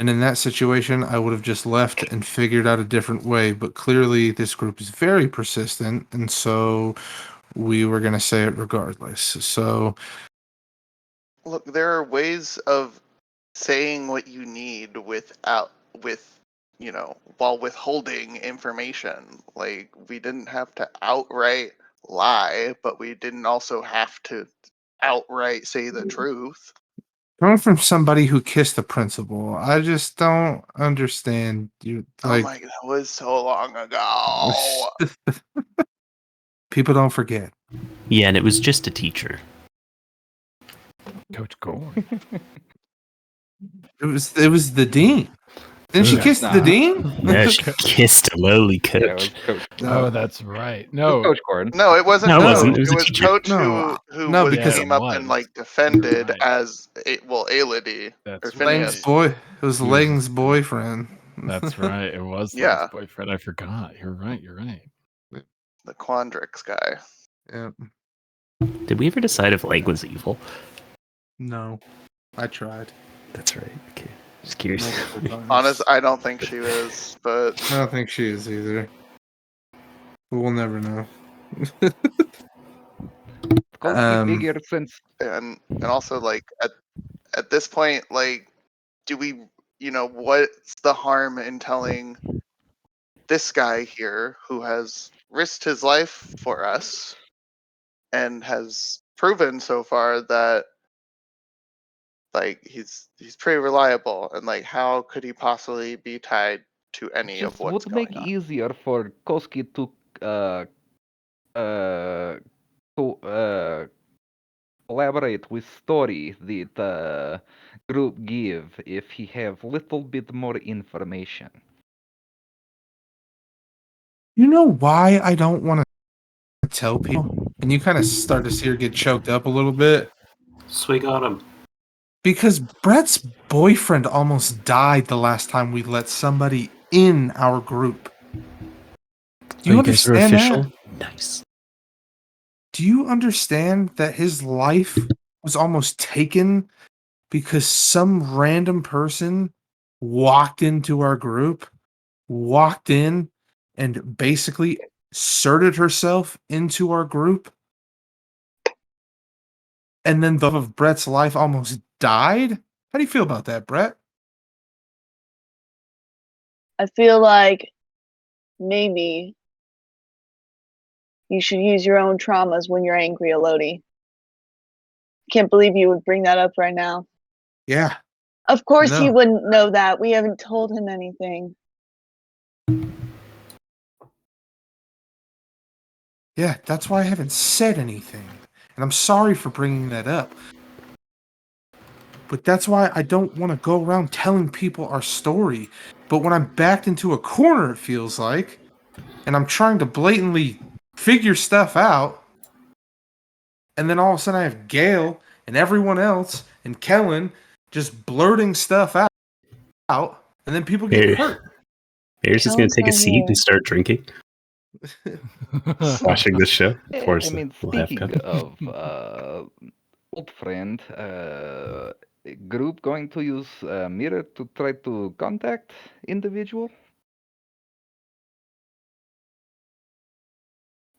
And in that situation, I would have just left and figured out a different way. But clearly, this group is very persistent, and so we were gonna say it regardless. So Look, there are ways of saying what you need while withholding information. Like, we didn't have to outright lie, but we didn't also have to outright say the truth. coming from somebody who kissed the principal, I just don't understand. You Oh my, that was so long ago. people don't forget. Yeah, and it was just a teacher. Coach Gorn. It was the dean. Didn't she Ugh. kiss the dean? Yeah, she kissed a lowly Yeah, it was coach. Coach. Oh, that's right. It No, was Coach Gordon. No, it wasn't. No, it No. wasn't. It It was a was teacher. Coach No, who no, was because came it up was. and like defended You're right. as Aelody or That's Lang's Phineas. boy. It was He was- Lang's boyfriend. that's right. It was Yeah. Lang's boyfriend. I forgot. You're right. You're right. The Quandrix guy. Yeah. Did we ever decide if Leg was evil? No, I tried. That's right. Okay. Just curious. Multiple times. Honest, I don't think she is, but I don't think she is either. But we'll never know. Koski figured since and also like at this point, like, do we, what's the harm in telling this guy here who has risked his life for us and has proven so far that like he's pretty reliable, and like how could he possibly be tied to any of just what's would make going on? easier for Koski to uh collaborate with story that group give if he have little bit more information. You know why I don't want to tell people, and you kind of start to see her get choked up a little bit. Swig on him. Because Brett's boyfriend almost died the last time we let somebody in our group. Do you guys are understand official? that? Nice. Do you understand that his life was almost taken because some random person walked into our group, walked in, and basically inserted herself into our group? And then the love of Brett's life almost died? How do you feel about that, Brett? I feel like maybe you should use your own traumas when you're angry, Elodie. Can't believe you would bring that up right now. Yeah. Of course he No. wouldn't know that. We haven't told him anything. Yeah, that's why I haven't said anything. And I'm sorry for bringing that up. But that's why I don't want to go around telling people our story. But when I'm backed into a corner, it feels like, and I'm trying to blatantly figure stuff out, and then all of a sudden I have Gail and everyone else and Kellen just blurting stuff out, and then people get hurt. Maybe she's going to take a seat and start drinking. Watching this show. I mean, speaking of old friend, group going to use mirror to try to contact individual.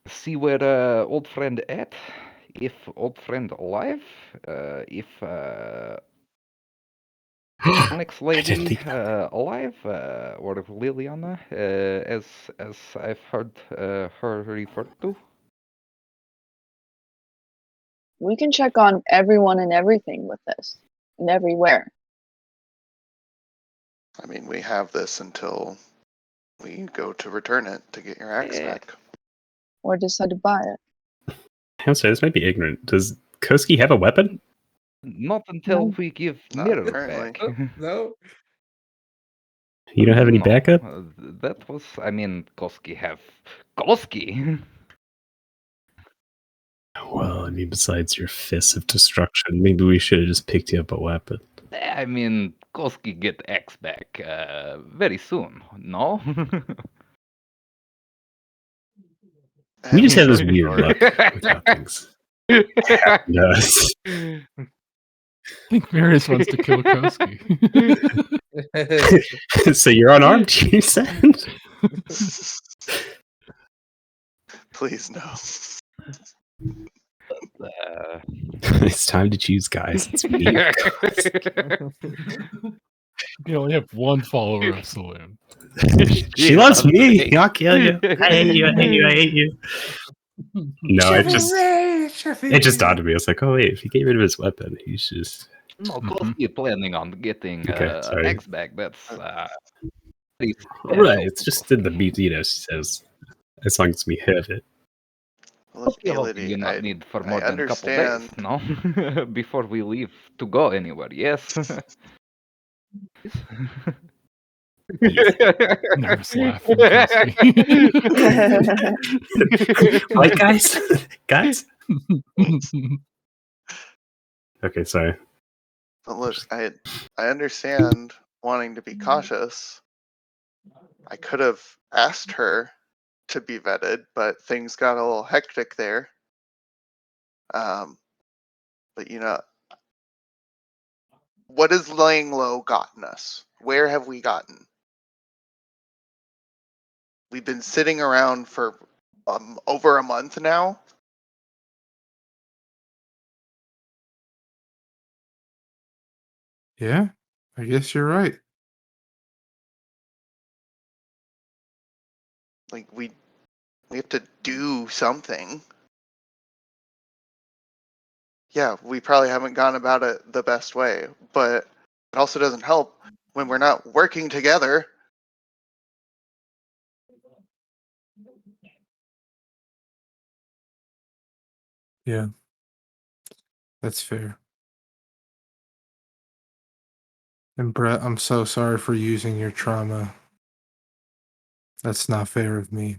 See where old friend at. If old friend alive. If Onyx lady alive, or Liliana, as I've heard her referred to. We can check on everyone and everything with this, and everywhere. I mean, we have this until we go to return it to get your axe back. Or decide to buy it. I'm sorry, this might be ignorant. Does Koski have a weapon? Not until we give mirror back. No. You don't have any No, backup? That was, I mean, Koski have Koski. Well, I mean, besides your fists of destruction, maybe we should have just picked you up a weapon. I mean, Koski get X back very soon. No. We just have this weird luck with how things happen to us. I think Marius wants to kill Koski. So you're unarmed, you said? Please no. It's time to choose, guys. It's me. You only have one follower of Saloon. She loves me. I'll kill you. I hate you. I hate you. I hate you. No, it just dawned on me. I was like, oh wait, if he get rid of his weapon, he's just No, Koski planning on getting X back. That's right. It's just in the beat. You know, she says, as long as we hit it. Look, Elodie, you not need for more than a couple days, no? Before we leave to go anywhere, yes? Nervous laugh from Koski. Right, guys? Guys? Okay, sorry. But look, I understand wanting to be cautious. I could have asked her to be vetted, but things got a little hectic there. But you know, what has laying low gotten us? Where have we gotten? We've been sitting around for over a month now. Yeah, I guess you're right. Like we have to do something. Yeah, we probably haven't gone about it the best way, but it also doesn't help when we're not working together. Yeah, that's fair. And Brett, I'm so sorry for using your trauma. That's not fair of me.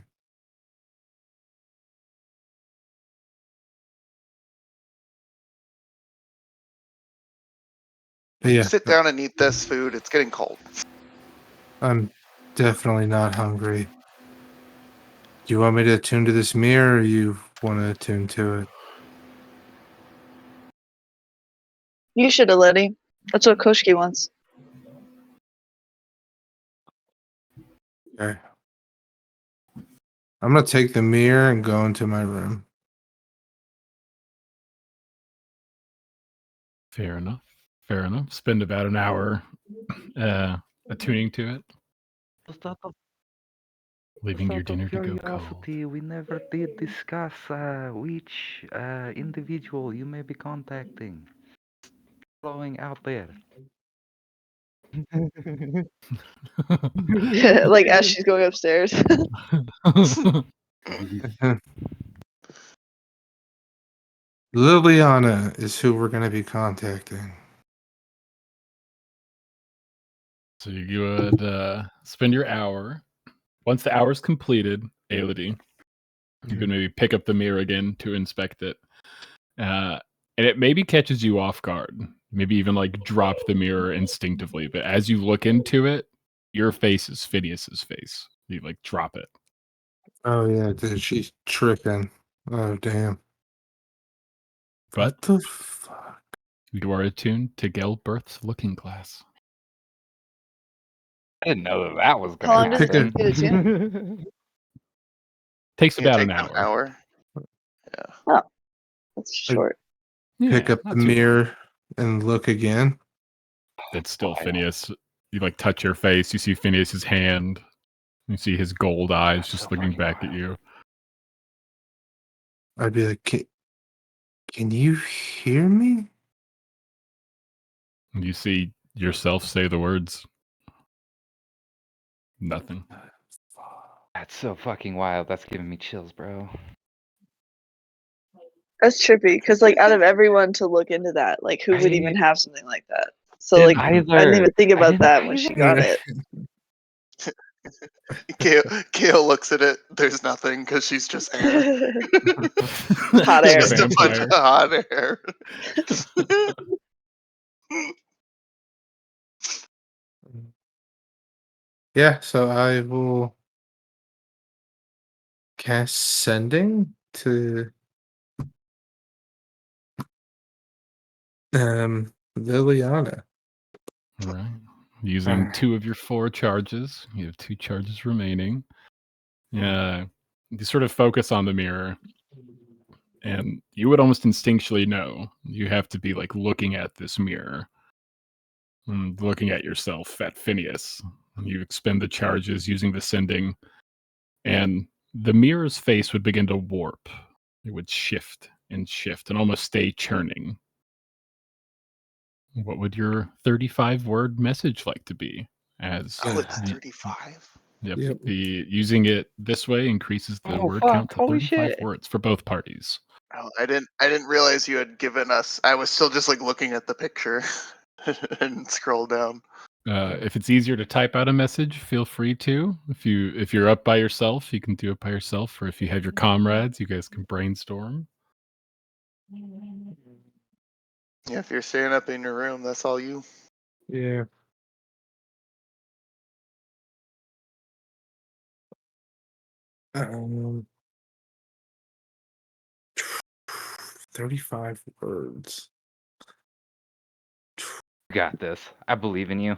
Yeah, Sit down and eat this food. It's getting cold. I'm definitely not hungry. Do you want me to attune to this mirror, or you want to attune to it? You should have, Letty. That's what Koshki wants. Okay. I'm gonna take the mirror and go into my room. Fair enough. Fair enough. Spend about an hour attuning to it, Just out of, leaving your just out dinner of to go cold. curiosity, we never did discuss which individual you may be contacting. Flowing out there. Like as she's going upstairs. Liliana is who we're gonna be contacting. So you would spend your hour. Once the hour's completed, Aelity, you can maybe pick up the mirror again to inspect it. And it maybe catches you off guard. Maybe even like drop the mirror instinctively. But as you look into it, your face is Phineas's face. You like drop it. Oh yeah, dude, she's tripping. Oh damn. But What the fuck? you are attuned to Gelberth's looking glass. I didn't know that was How long gonna does it happen. take you to tune? Takes Can you about take an hour. hour? Oh, that's short. Pick Yeah, up the not too long. mirror and look again. It's still Wild. Phineas. You like touch your face. You see Phineas's hand. You see his gold eyes That's just so looking fucking back at wild. you. I'd be like, can you hear me? And you see yourself say the words. Nothing. That's so fucking wild. That's giving me chills, bro. That's trippy because like out of everyone to look into that, like who would even have something like that? So like I didn't even think about that when she got it. Kale looks at it. There's nothing because she's just air. Hot air. Just a bunch of hot air. Yeah, so I will cast sending to Liliana. All right. Using 2 of your 4 charges. You have 2 charges remaining. You sort of focus on the mirror. And you would almost instinctually know you have to be like looking at this mirror. And looking at yourself at Phineas. You expend the charges using the sending. And the mirror's face would begin to warp. It would shift and almost stay churning. What would your 35-word message like to be? As Oh, it's 35? Yep. Yep. The using it this way increases the Oh, word fuck. count to Holy 35 shit. words for both parties. Oh, I didn't realize you had given us. I was still just like looking at the picture and scroll down. If it's easier to type out a message, feel free to. If you're up by yourself, you can do it by yourself. Or if you have your comrades, you guys can brainstorm. Yeah, if you're staying up in your room, that's all you. Yeah. Um, 35 words. You got this. I believe in you.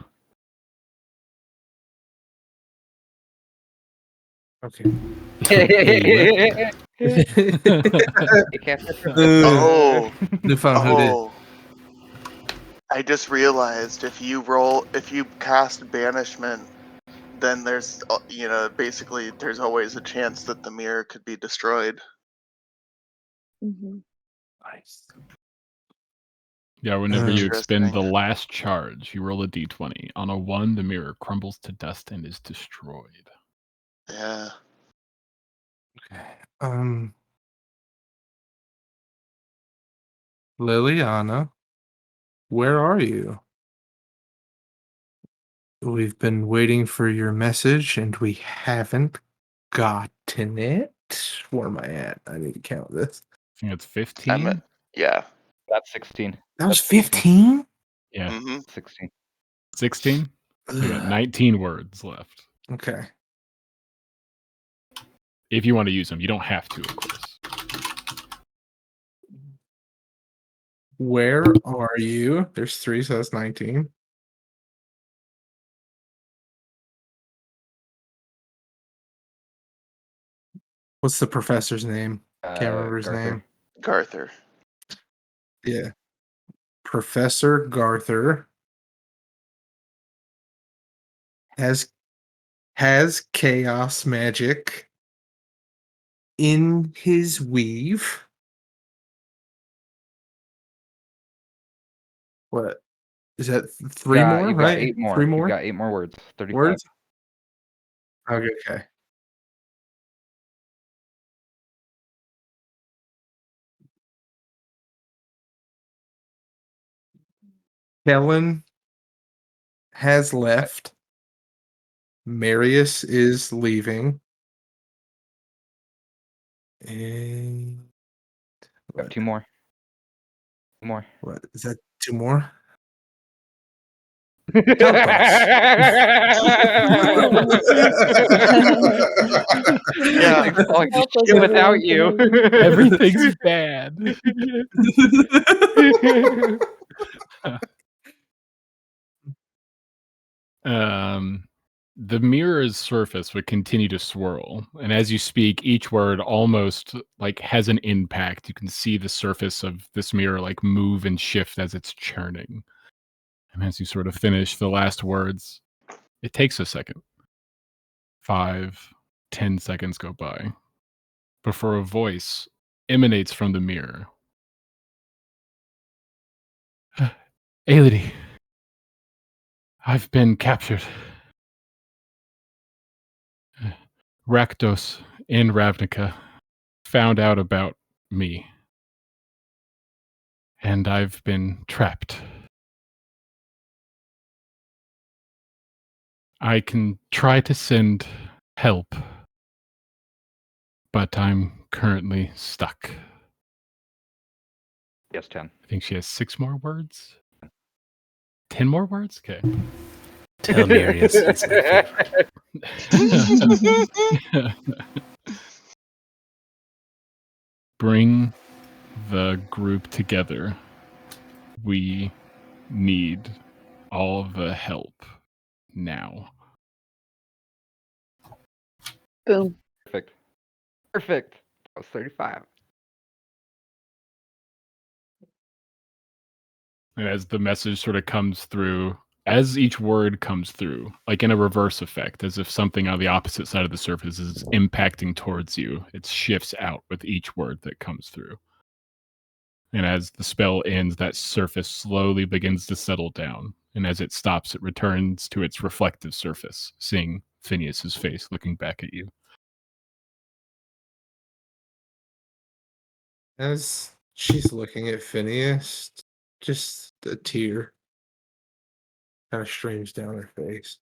Okay. Oh, Newfound hooded. oh! I just realized if you cast banishment, then there's basically there's always a chance that the mirror could be destroyed. Mhm. Nice. Yeah, whenever you expend the Interesting. last charge, you roll a d20. On a 1, the mirror crumbles to dust and is destroyed. Yeah. Okay. Liliana, where are you? We've been waiting for your message and we haven't gotten it. Where am I at? I need to count this. I think it's I'm at 15. yeah. That's 16. That was That's 16. 15? Yeah. Mm-hmm. 16. 16? We got 19 words left. Okay. If you want to use them, you don't have to, of course. Where are you? There's 3, so that's 19. What's the professor's name? Can't remember his Garther. name. Garther. Yeah. Professor Garther has chaos magic in his weave. What is that? 3 more, You've right? got 8 more. 3 You've more got 8 more words. 35. words. Okay. Helen has left. Marius is leaving. And Got 2 more. 2 more. what is that? 2 more? Yeah. Everything's falling to Help us, shit without everyone, you. Everything's bad. The mirror's surface would continue to swirl, and as you speak, each word almost like has an impact. You can see the surface of this mirror like move and shift as it's churning. And as you sort of finish the last words, it takes a second. 5, 10 seconds go by before a voice emanates from the mirror. Aelity, I've been captured. Rakdos in Ravnica found out about me, and I've been trapped. I can try to send help, but I'm currently stuck. Yes, 10. I think she has 6 more words. 10 more words? Okay. Tell Marius he's my favorite. Bring the group together. We need all the help now. Boom. Perfect. Perfect. That was 35. And as the message sort of comes through, as each word comes through, like in a reverse effect, as if something on the opposite side of the surface is impacting towards you, it shifts out with each word that comes through. And as the spell ends, that surface slowly begins to settle down. And as it stops, it returns to its reflective surface, seeing Phineas's face looking back at you. As she's looking at Phineas, just a tear kind of streams down her face.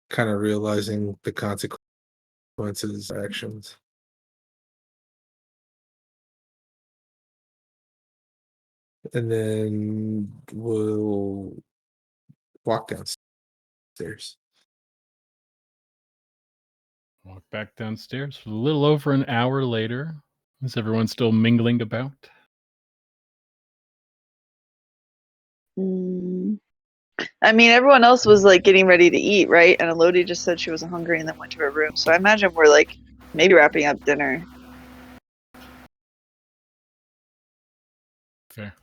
Kind of realizing the consequences of her actions. And then we'll walk downstairs. Walk back downstairs. A little over an hour later. Is everyone still mingling about? I mean, everyone else was like getting ready to eat, right? And Elodie just said she wasn't hungry and then went to her room. So I imagine we're like maybe wrapping up dinner. Fair.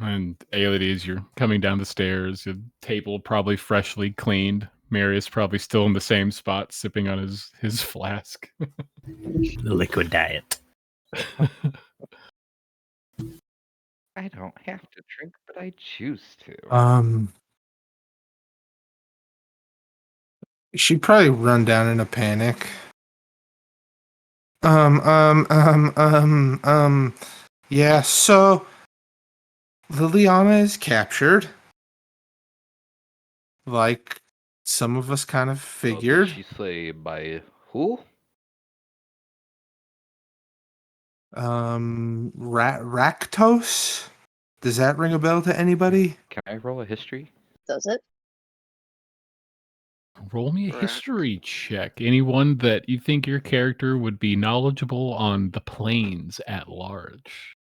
And Aelity, as you're coming down the stairs, the table probably freshly cleaned. Marius probably still in the same spot, sipping on his flask. The liquid diet. I don't have to drink, but I choose to. She'd probably run down in a panic. Yeah, so Liliana is captured. Like some of us kind of Well, figured. did she say by who? Raktos? Does that ring a bell to anybody? Can I roll a history? Does it? Roll me a Right. history check. Anyone that you think your character would be knowledgeable on the planes at large.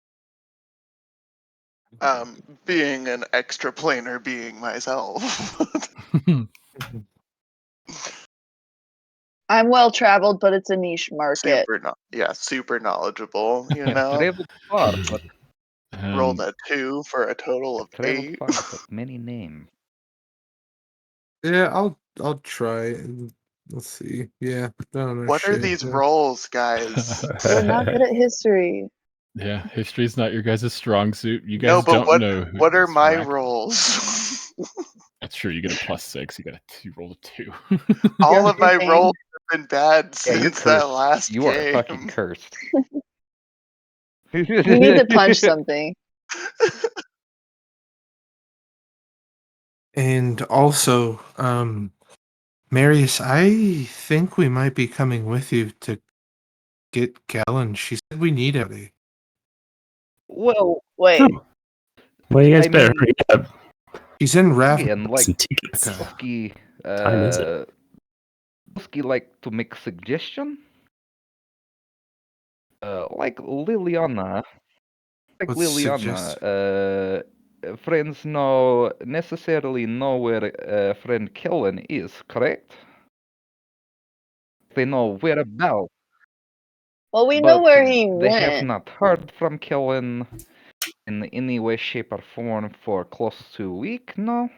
Being an extra planar being myself. I'm well traveled, but it's a niche market. super knowledgeable, you Yeah, know? traveled far, but Rolled a 2 for a total of traveled 8. far, but many name. Yeah, I'll try. And let's see. Yeah, I don't know. What are shit. these Yeah. rolls, guys? We're not good at history. Yeah, history's not your guys' strong suit. You No, guys but don't know what are who's my rack- rolls? That's true. You get a +6. You roll a 2. All You're of my insane. rolls have been bad Yeah, you're since that cursed. last You are game. fucking cursed. You need to punch something. And also, Marius, I think we might be coming with you to get Kellen. She said we need everybody. Well, Wait, Oh. Well, you guys I better mean, hurry up. She's in Rav. again, like Some tickets. Okay. Koski, Time is it? Koski like to make suggestion. Like Liliana, What's suggest? friends necessarily know where friend Kellen is, correct? They know whereabouts, well, we know but where he they have went. not heard from Kellen in any way, shape, or form for close to a week now.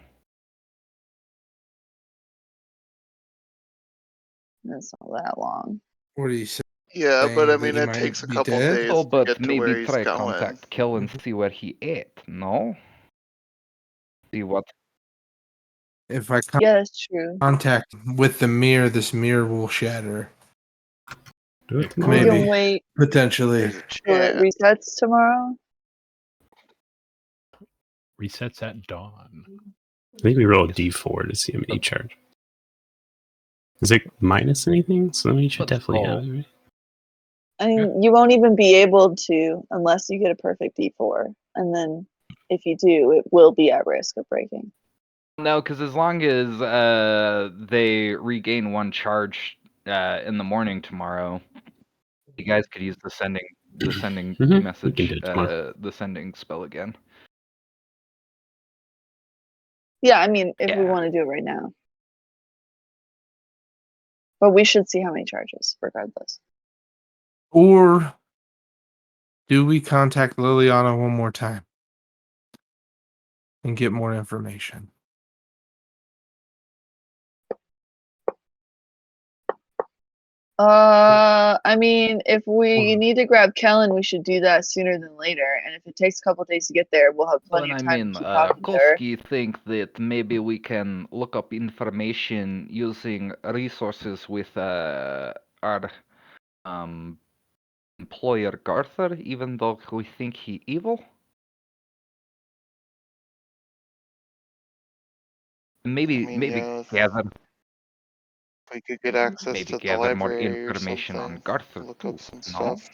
That's not that long. What do you say? Yeah, but I Saying that mean, he it might takes a be couple dead? days Oh, to but get to maybe where he's try going. contact Kellen, see where he ate, no? See what? If I Yeah, that's true. contact with the mirror, this mirror will shatter. Do it We tomorrow. Maybe. can wait Potentially. There's a till it chance. resets tomorrow. Resets at dawn. I think we roll a d4 to see how many charge. Is it minus anything? So then we should Let's definitely roll. have it, right? I mean, you won't even be able to unless you get a perfect D4. And then if you do, it will be at risk of breaking. No, because as long as they regain one charge in the morning tomorrow, you guys could use the sending Mhm, we can message, do it tomorrow. the sending spell again. Yeah, I mean, if we Yeah. want to do it right now. But we should see how many charges, regardless. Or do we contact Liliana one more time and get more information? I mean, if we Or- need to grab Kellen, we should do that sooner than later. And if it takes a couple days to get there, we'll have Well, plenty and of I time mean, to keep talking to her. Koski think that maybe we can look up information using resources with our employer Garther, even though we think he evil. Maybe I mean, yeah, gather if we could get access maybe to the gather more library or information on something, Garther look too. up some No? stuff.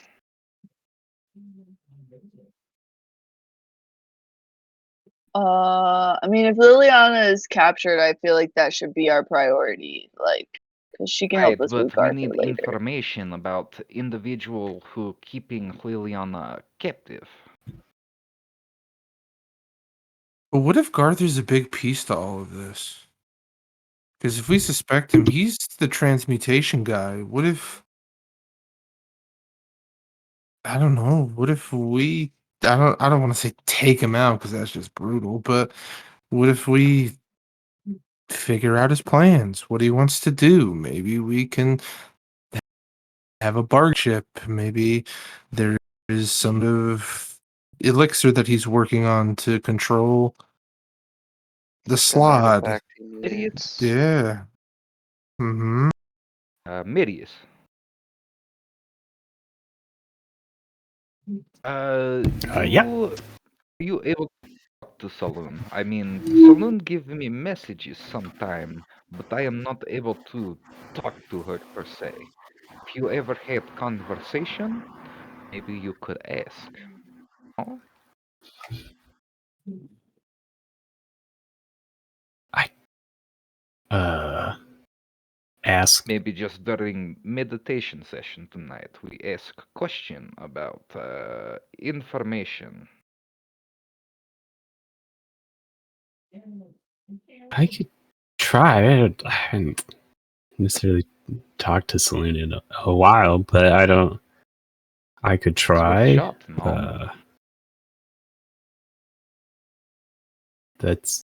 I mean, if Liliana is captured, I feel like that should be our priority. Like, because she can help Right, us with but we Garther need later. information about individual who keeping Liliana captive. But what if Garther's a big piece to all of this? Because if we suspect him, he's the transmutation guy. What if I don't know? What if we I don't want to say take him out because that's just brutal, but what if we figure out his plans, what he wants to do? Maybe we can have a bargain chip. Maybe there is some of elixir that he's working on to control the Like an slot. artifact he Idiot. needs. Yeah. Mm-hmm. Mirius. Yeah. You able to talk to Saloon? I mean, Saloon give me messages sometime, but I am not able to talk to her per se. If you ever had conversation, Maybe you could ask. Oh? Ask. Maybe just during meditation session tonight, we ask question about information. I could try. I haven't necessarily talked to Selena in a while, but I don't. I could It's worth a try. shot, no? That's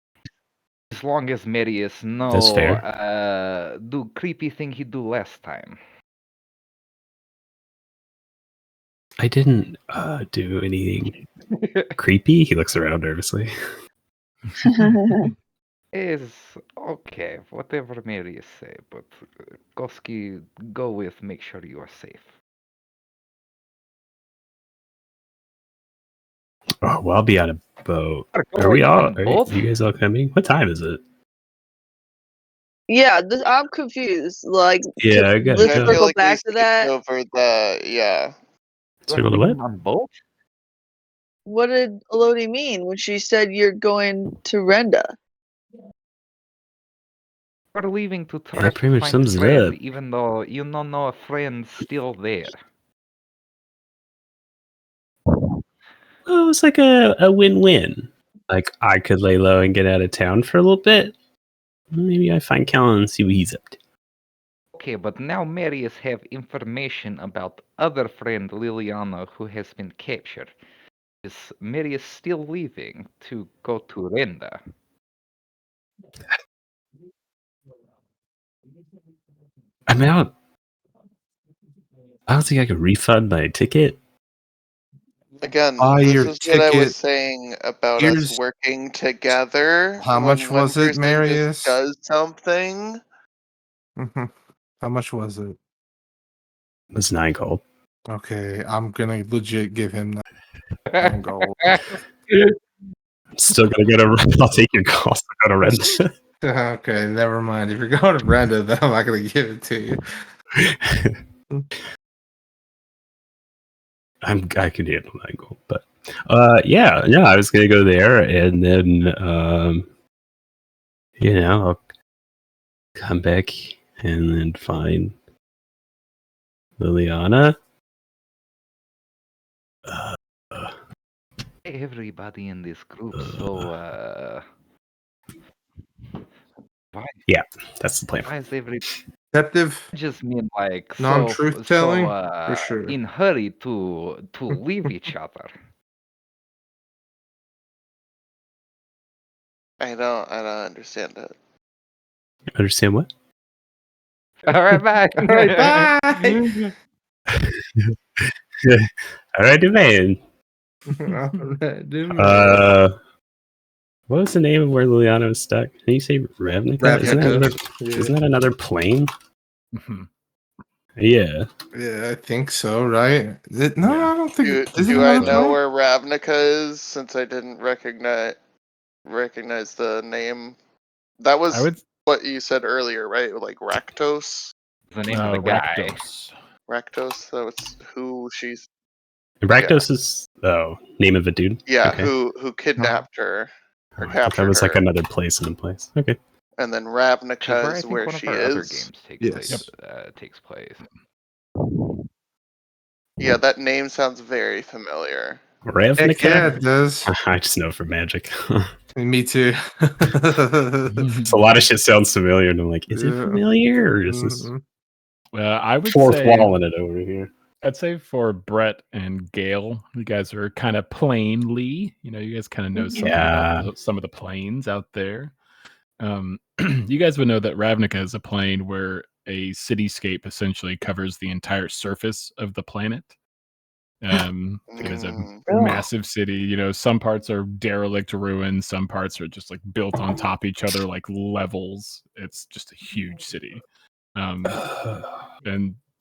As long as Marius That's fair. do creepy thing he do last time. I didn't do anything creepy. He looks around nervously. Is okay, whatever Marius say, but Koski, go with make sure you are safe. Oh, well, I'll be on a boat. Are you we all? on boat? You guys all coming? What time is it? Yeah, I'm confused. Like, Yeah, I got let's it. I feel circle like we back to skipped that. over the yeah. Circle the what? On boat? What did Elodie mean when she said you're going to Renda? We're leaving to try That pretty to much find sums it friend, up. even though you don't know a friend still there. Well, it's like a win-win. Like, I could lay low and get out of town for a little bit. Maybe I find Callan and see what he's up to. Okay, but now Marius have information about other friend Liliana who has been captured. Is Marius still leaving to go to Renda? I mean, I don't think I could refund my ticket. Again, Buy this your is what I was ticket. saying about us Here's working together. how When much one was it, person Marius? just does something. How much was it? It was 9 gold. Okay, I'm gonna legit give him 9 gold. I'm still gonna go to. I'll take your call. I'll go to Renda. Okay, never mind. If you're going to Brenda, then I'm not gonna give it to you. I could handle 9 gold, but yeah, I was gonna go there and then I'll come back and then find Liliana. Everybody in this group, so why? Yeah, that's the plan. Why is every Deceptive, just mean like non-truth telling, for sure. in hurry to leave each other? I don't understand it. Understand what? All right, bye. All right, bye. All right, man. What was the name of where Liliana was stuck? Can you say Ravnica? Isn't that another plane? Yeah. Yeah, I think so, right? I don't think. Do I know where Ravnica is? Since I didn't recognize the name. That was what you said earlier, right? Like Raktos. The name of the guy. Raktos. That was who she's. Raktos is name of a dude. Yeah, okay. who kidnapped her or I captured thought that was her. like another place in a place. Okay. And then Ravnica is where where one she of our other is. games takes place. Yeah, that name sounds very familiar. Ravnica? Yeah, it does. I just know from Magic. Me too. So a lot of shit sounds familiar, and I'm like, is it familiar, or is this I would fourth say wall in it over here? I'd say for Brett and Gail, you guys are kind of plainly. You guys kind of know something about some of the planes out there. You guys would know that Ravnica is a plane where a cityscape essentially covers the entire surface of the planet. It is a massive city. Some parts are derelict ruins, some parts are just like built on top of each other like levels. It's just a huge city. And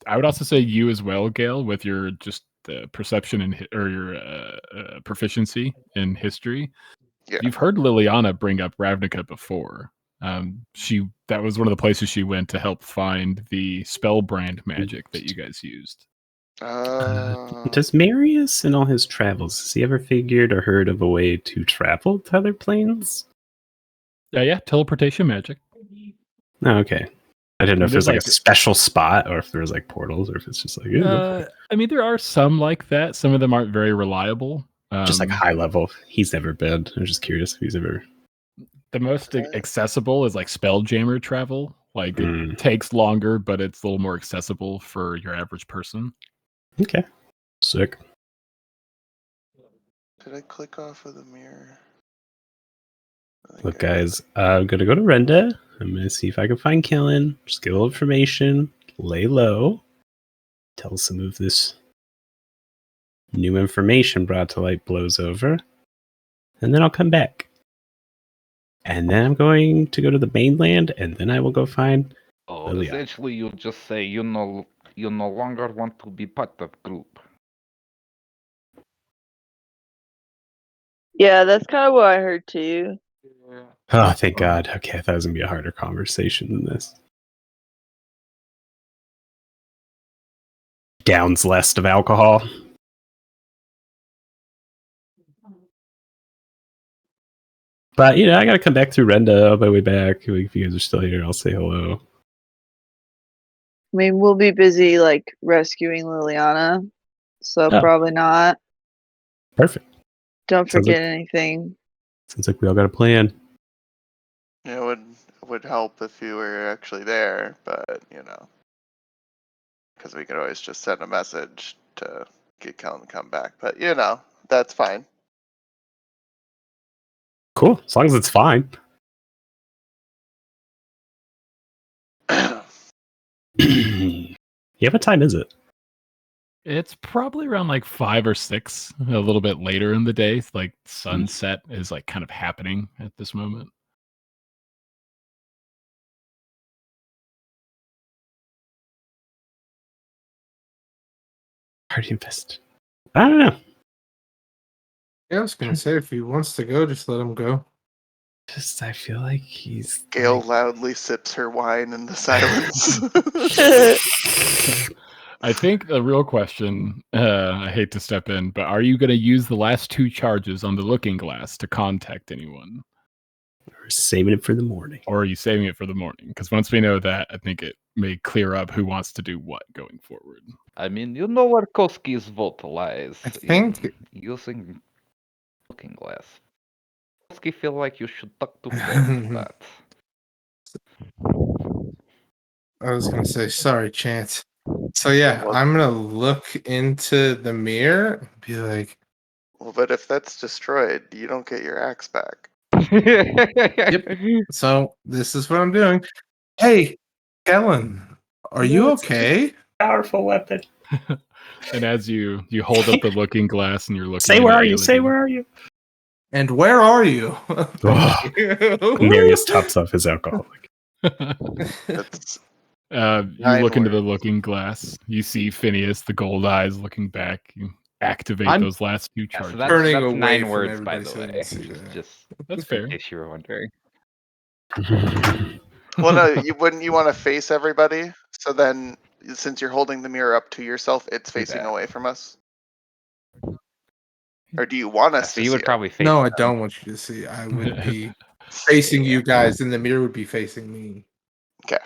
I would also say you as well, Gail, with your just perception or your proficiency in history. Yeah. You've heard Liliana bring up Ravnica before. That was one of the places she went to help find the spell brand magic that you guys used. Does Marius in all his travels, has he ever figured or heard of a way to travel to other planes? Yeah, teleportation magic. Oh, okay. I didn't know if There's there's like a special spot or if there's like portals or if it's just like, I mean, there are some like that. Some of them aren't very reliable. Just like high level. He's never been. I'm just curious if he's ever. The most accessible is like Spelljammer travel. Like it takes longer, but it's a little more accessible for your average person. Okay. Sick. Did I click off of the mirror? Look, guys, I'm going to go to Renda. I'm going to see if I can find Kellen. Just get a little information. Lay low. Till some of this new information brought to light blows over. And then I'll come back. And then I'm going to go to the mainland, and then I will go find Lilia. Essentially, you just say you no longer want to be part of group. Yeah, that's kind of what I heard too. Oh, thank God. Okay, I thought it was going to be a harder conversation than this. Downs less of alcohol. But, I got to come back through Renda on my way back. If you guys are still here, I'll say hello. I mean, we'll be busy, like, rescuing Liliana, so probably not. Perfect. Don't forget anything. Sounds like we all got a plan. Yeah, it would help if you were actually there, but, because we could always just send a message to get Kellen to come back. But, that's fine. Cool, as long as it's fine. Yeah, what time is it? It's probably around like 5 or 6, a little bit later in the day. Like sunset is like kind of happening at this moment. Party invest. I don't know. Yeah, I was gonna say if he wants to go, just let him go. Just I feel like he's. Gail loudly sips her wine in the silence. I think the real question, I hate to step in, but are you going to use the last 2 charges on the looking glass to contact anyone? Or saving it for the morning. Or are you saving it for the morning? Because once we know that, I think it may clear up who wants to do what going forward. I mean, you know where Koski's vote lies. I think using looking glass. Koski feel like you should talk to him about that. I was gonna say sorry, Chance. So yeah, I'm gonna look into the mirror and be like, well, but if that's destroyed, you don't get your axe back. Yep. So this is what I'm doing. Hey, Kellen, are you okay? Powerful weapon. And as you hold up the looking glass and you're looking, say where are you? Say where are you? And where are you? Marius tops off his alcoholic. You look into the looking glass. You see Phineas, the gold eyes, looking back. You activate those last 2 charges. So that's Turning away 9 from words, by everybody the so they way. don't see that. Just That's fair. in case you were wondering. Well, no, wouldn't you want to face everybody? So then, since you're holding the mirror up to yourself, it's facing away from us. Or do you want us So to you see would probably face No, them. I don't want you to see. I would be facing you guys, and the mirror would be facing me. Okay.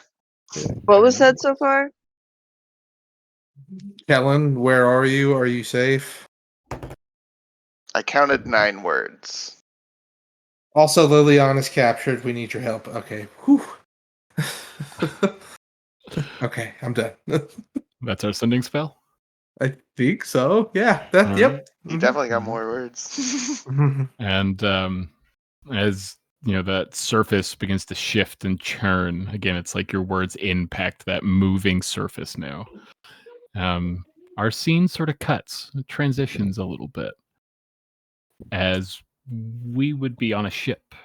What was said so far? Kellen, where are you? Are you safe? I counted 9 words. Also, Liliana's captured. We need your help. Okay. Whew. Okay, I'm done. That's our sending spell? I think so. Yeah. That. Yep. You definitely got more words. And as that surface begins to shift and churn again, it's like your words impact that moving surface now. Our scene sort of cuts, transitions a little bit, as we would be on a ship.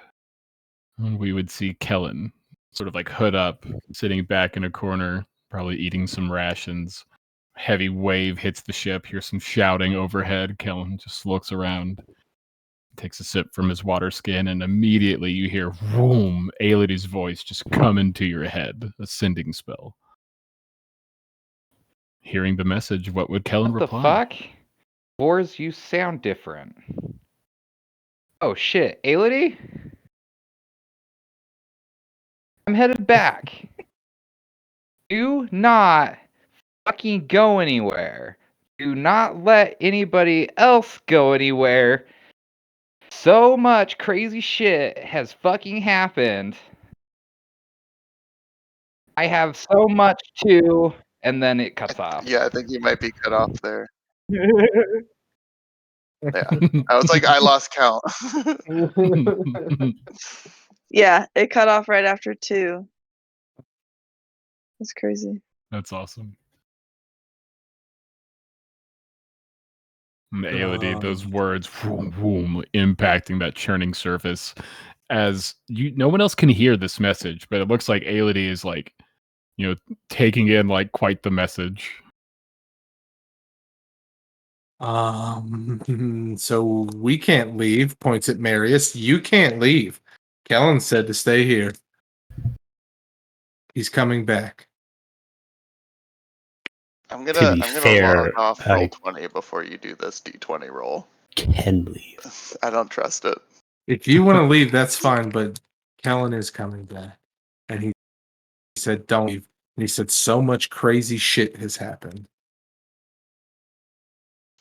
We would see Kellen sort of like hood up, sitting back in a corner, probably eating some rations. Heavy wave hits the ship. Here's some shouting overhead. Kellen just looks around, takes a sip from his water skin, and immediately you hear "Vroom!" Aelidy's voice just come into your head. A sending spell. hearing the message, what would Kellen What reply? the fuck? Boars, you sound different. Oh shit, Aelity? I'm headed back. Do not fucking go anywhere. Do not let anybody else go anywhere. So much crazy shit has fucking happened. I have so much too, and then it cuts off. Yeah, I think you might be cut off there. Yeah, I was like, I lost count. Yeah, it cut off right after 2. That's crazy. That's awesome. And Aelity, those words, vroom, vroom, impacting that churning surface. As no one else can hear this message, but it looks like Aelity is like, taking in like quite the message. So we can't leave. Points at Marius. You can't leave. Kellen said to stay here. He's coming back. I'm gonna fair, log off roll I 20 before you do this D20 roll. can leave. I don't trust it. If you want to leave, that's fine, but Kellen is coming back. And he said, don't leave. And he said, so much crazy shit has happened.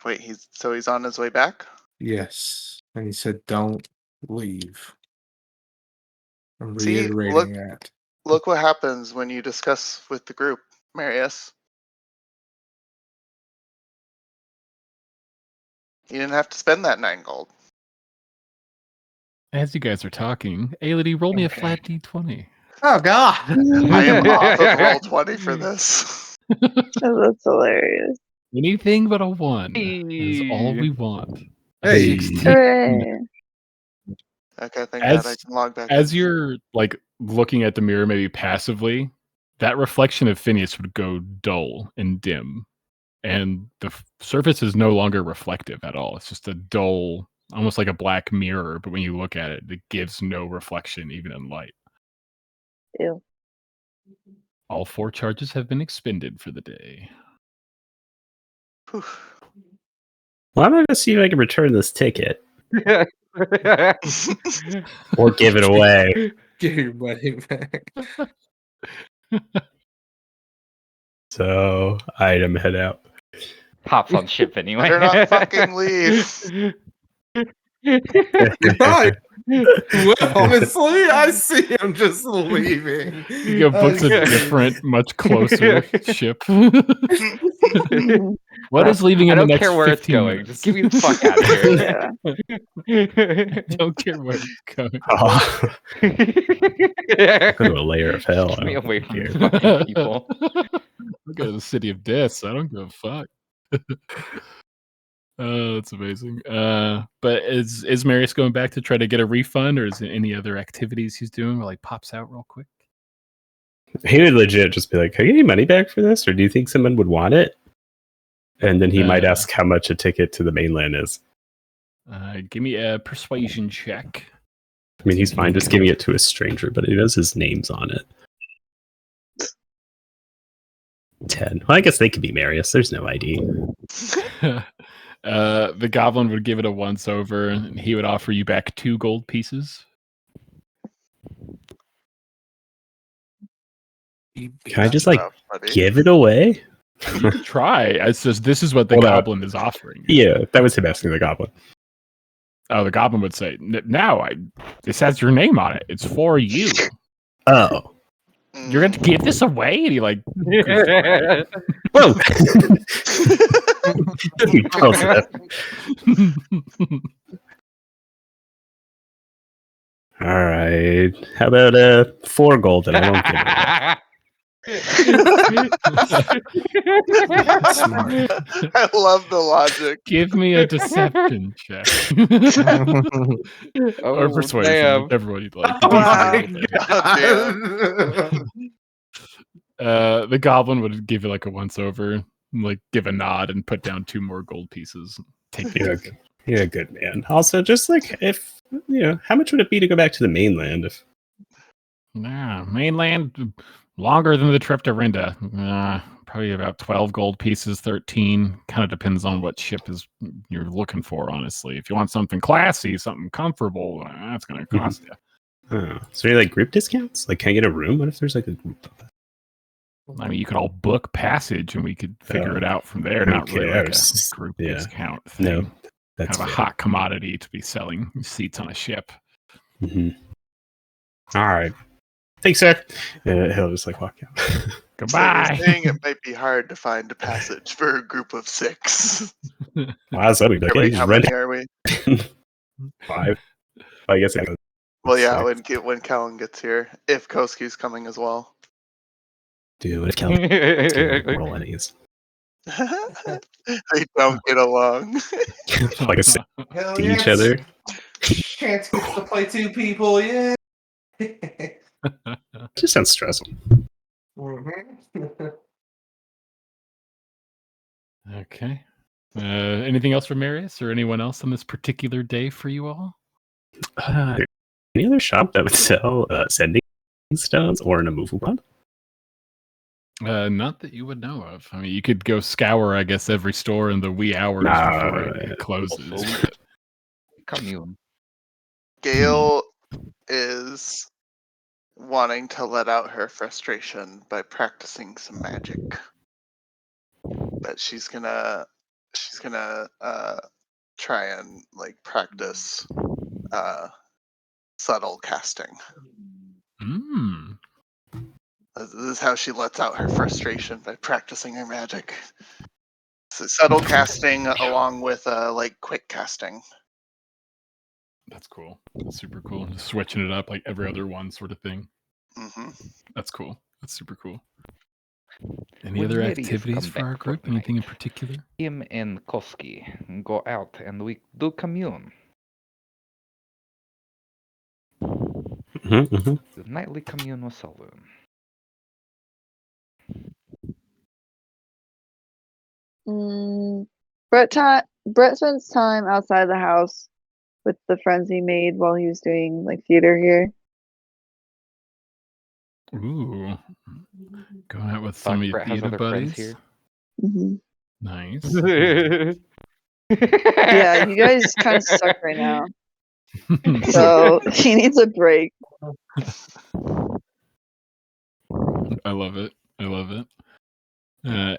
Wait, he's on his way back? Yes. And he said, don't leave. I'm See, reiterating that. Look what happens when you discuss with the group, Marius. You didn't have to spend that 9 gold. As you guys are talking, Aelity, roll me a flat D20. Oh, God. I am off of roll 20 for this. Oh, that's hilarious. Anything but a 1 is all we want. Hey. 16. Hooray. Okay, thank God I can log back As in. you're like looking at the mirror, maybe passively, that reflection of Phineas would go dull and dim, and the surface is no longer reflective at all. It's just a dull, almost like a black mirror. But when you look at it, it gives no reflection, even in light. Ew. All 4 charges have been expended for the day. Whew. Well, I'm gonna see if I can return this ticket or give it away. Give your money back. So, item head out. Hops on ship anyway. Better not fucking leave. Goodbye. Well, honestly, I see him just leaving. He books a different, much closer ship. What is leaving in the next 15 I don't care where it's going. minutes? Just give me the fuck out of here. I don't care where it's going. Oh, go to a layer of hell. Get me away from here. these fucking people. I'll go to the city of deaths. I don't give a fuck. Oh, that's amazing. But is Marius going back to try to get a refund, or is there any other activities he's doing where like pops out real quick? He would legit just be like, "Can I get any money back for this?" Or do you think someone would want it? And then he might ask how much a ticket to the mainland is. Give me a persuasion check. I mean, he's fine just giving it to a stranger, but it knows his name's on it. 10. Well, I guess they could be Marius. There's no ID. The goblin would give it a once over, and he would offer you back 2 gold pieces. Can I just give it away? You could try. It's just this is what the goblin is offering. Yeah, that was him asking the goblin. Oh, the goblin would say, "Now, this has your name on it. It's for you. Oh, you're going to give this away?" And he like, whoa! All right. How about 4 gold and I won't give it. Smart. I love the logic. Give me a deception check. Or persuasion, damn. whichever one you'd like. Oh my God. The goblin would give you like a once over, like give a nod and put down 2 more gold pieces. Take it. You're a good man. Also, just like if how much would it be to go back to the mainland? If Nah, mainland longer than the trip to Rinda. probably about 12 gold pieces, 13. Kind of depends on what ship you're looking for, honestly. If you want something classy, something comfortable, that's going to cost you. Oh, so any like group discounts? Like, can I get a room? What if there's like a group of us? I mean, you could all book passage and we could figure it out from there. Not really like a group discount thing. No, that's kind of a hot commodity to be selling seats on a ship. Mm-hmm. All right. Thanks, sir. He'll just like walk out. Goodbye. So you're saying it might be hard to find a passage for a group of 6. Wow, so we'd be like, How many are we? 5. I guess. Well, yeah, when Callan gets here, if Koski's coming as well. Dude, if Callan roll enemies. They don't get along. Like see each other. Chance gets to play 2 people, yeah. Just sounds stressful. Okay. Anything else for Marius or anyone else on this particular day for you all? Any other shop that would sell sending stones or an immovable pod? Not that you would know of. I mean, you could go scour, I guess, every store in the wee hours before it closes. Commune. Gale is wanting to let out her frustration by practicing some magic. But she's gonna try and like practice subtle casting. This is how she lets out her frustration, by practicing her magic. So subtle casting along with like quick casting. That's cool. That's super cool. Just switching it up like every other one sort of thing. Mm-hmm. That's cool. That's super cool. Any other activities for our group? Anything in particular? Him and Koski go out and we do commune. The nightly commune with Saloon. Brett spends time outside the house with the friends he made while he was doing like theater here. Ooh, going out with some of your theater buddies. Here. Mm-hmm. Nice. Yeah, you guys kind of suck right now, so he needs a break. I love it. I love it.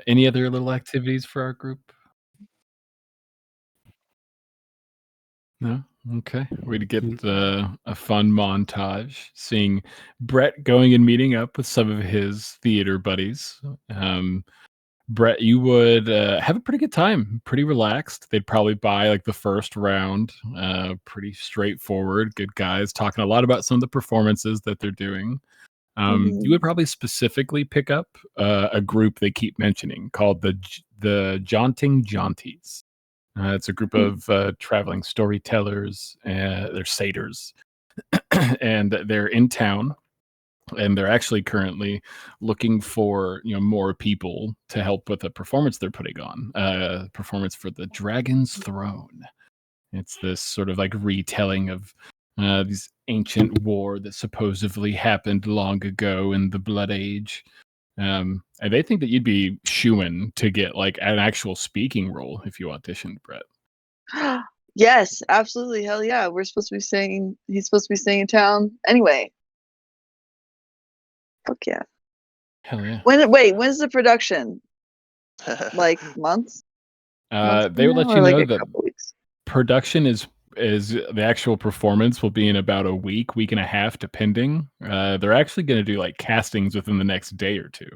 Any other little activities for our group? No? Okay. We'd get a fun montage seeing Brett going and meeting up with some of his theater buddies. Brett, you would have a pretty good time, pretty relaxed. They'd probably buy like the first round, pretty straightforward, good guys talking a lot about some of the performances that they're doing. You would probably specifically pick up a group they keep mentioning called the Jaunting Jaunties. It's a group of traveling storytellers. They're satyrs, and they're in town. And they're actually currently looking for more people to help with a performance they're putting on. Performance for the Dragon's Throne. It's this sort of like retelling of this ancient war that supposedly happened long ago in the Blood Age. And they think that you'd be shoo-in to get like an actual speaking role if you auditioned, Brett. Yes, absolutely. Hell yeah. He's supposed to be staying in town anyway. Fuck yeah. Hell yeah. When's the production? Like months? They would let you know that production is the actual performance will be in about a week and a half, depending. They're actually going to do like castings within the next day or two.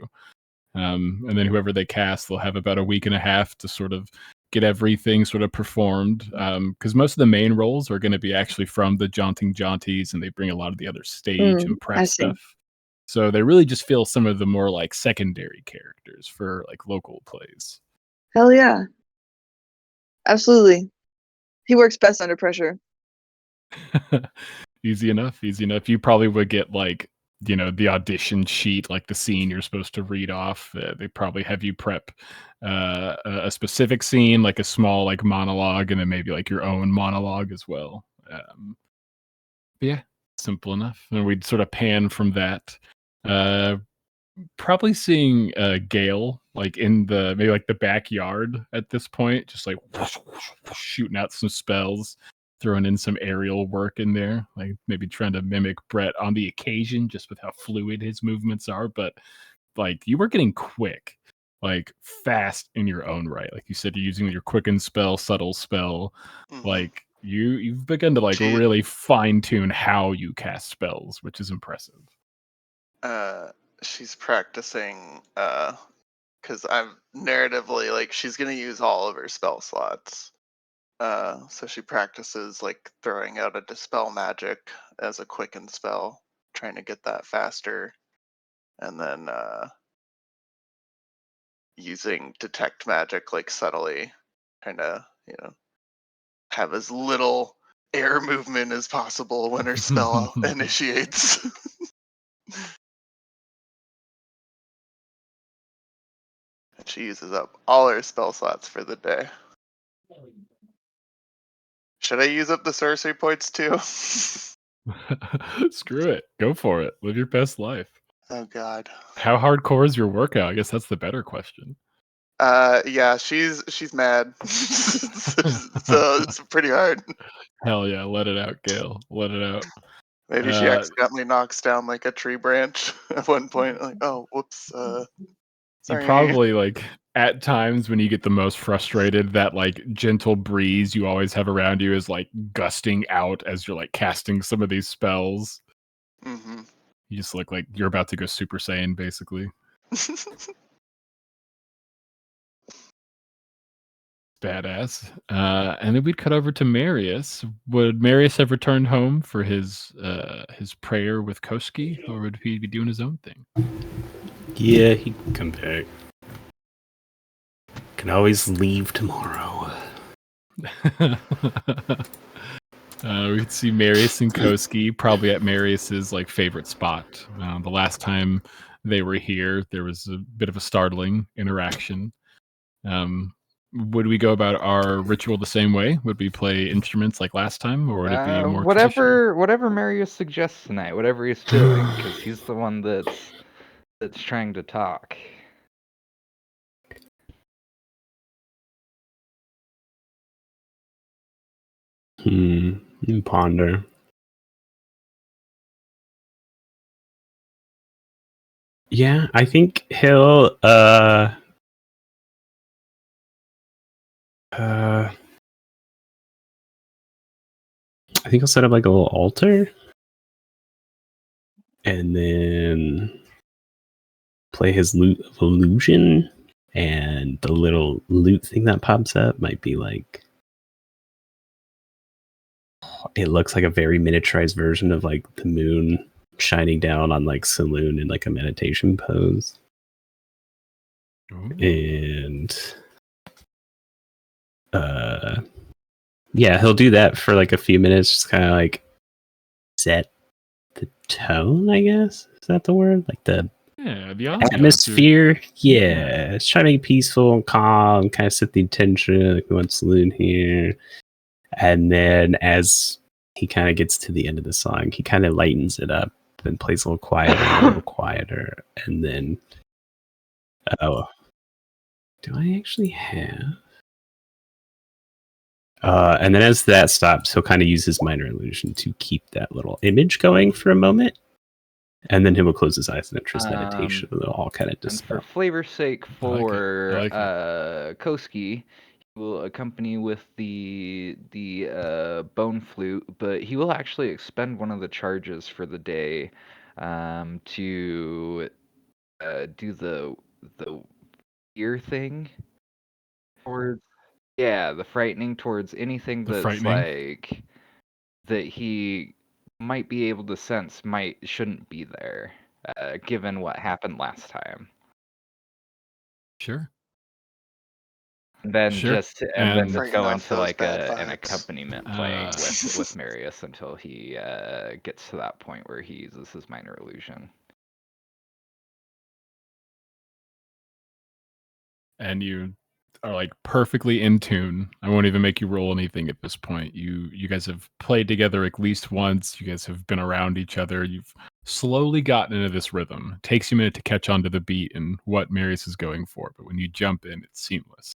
And then whoever they cast, they'll have about a week and a half to sort of get everything sort of performed. Because most of the main roles are going to be actually from the Jaunting Jaunties, and they bring a lot of the other stage and prep stuff. So they really just fill some of the more like secondary characters for like local plays. Hell yeah. Absolutely. He works best under pressure. Easy enough. You probably would get like, the audition sheet, like the scene you're supposed to read off. They probably have you prep a specific scene, like a small like monologue, and then maybe like your own monologue as well. Yeah, simple enough. And we'd sort of pan from that. Probably seeing Gale like in the maybe like the backyard at this point, just like shooting out some spells, throwing in some aerial work in there, like maybe trying to mimic Brett on the occasion, just with how fluid his movements are. But like you were getting quick, like fast in your own right. Like you said, you're using your quicken spell, subtle spell. Like you've begun to like really fine tune how you cast spells, which is impressive. She's practicing because I'm narratively like she's gonna use all of her spell slots. So she practices like throwing out a dispel magic as a quicken spell, trying to get that faster, and then using detect magic like subtly, trying to have as little air movement as possible when her spell initiates. And she uses up all her spell slots for the day. Should I use up the sorcery points too? Screw it. Go for it. Live your best life. Oh god. How hardcore is your workout? I guess that's the better question. Yeah, she's mad. So it's pretty hard. Hell yeah, let it out, Gale. Let it out. Maybe she accidentally knocks down like a tree branch at one point. Like, oh, whoops. You Sorry. probably like at times when you get the most frustrated, that like gentle breeze you always have around you is like gusting out as you're like casting some of these spells. Mm-hmm. You just look like you're about to go Super Saiyan, basically. Badass. And then we'd cut over to Marius. Would Marius have returned home for his prayer with Koski, or would he be doing his own thing? Yeah, he'd come back. Can always leave tomorrow. We'd see Marius and Koski probably at Marius's like favorite spot. The last time they were here, there was a bit of a startling interaction. Would we go about our ritual the same way? Would we play instruments like last time, or would it be more traditional? Whatever Marius suggests tonight, whatever he's feeling, because he's the one that's trying to talk. Ponder. Yeah, I think he'll I think I'll set up like a little altar and then play his loot of illusion, and the little loot thing that pops up might be like, it looks like a very miniaturized version of like the moon shining down on like Saloon in like a meditation pose. Ooh. And yeah, he'll do that for like a few minutes, just kind of like set the tone, I guess. Is that the word? Like the atmosphere. Yeah, it's trying to make it peaceful and calm, kind of set the intention, like we want Saloon here. And then as he kind of gets to the end of the song, he kind of lightens it up and plays a little quieter, a little quieter. And then, oh, do I actually have? And then as that stops, he'll kind of use his minor illusion to keep that little image going for a moment. And then he will close his eyes and enter his meditation, and they'll all kind of dispel. And for flavor's sake, for Koski, he will accompany with the bone flute, but he will actually expend one of the charges for the day to do the ear thing towards the frightening towards anything that's like that he might be able to sense shouldn't be there, given what happened last time. Sure. And then then go into like an accompaniment playing with Marius until he gets to that point where he uses his minor illusion. And you are like perfectly in tune. I won't even make you roll anything at this point. You guys have played together at least once. You guys have been around each other. You've slowly gotten into this rhythm. It takes you a minute to catch on to the beat and what Marius is going for, but when you jump in, it's seamless.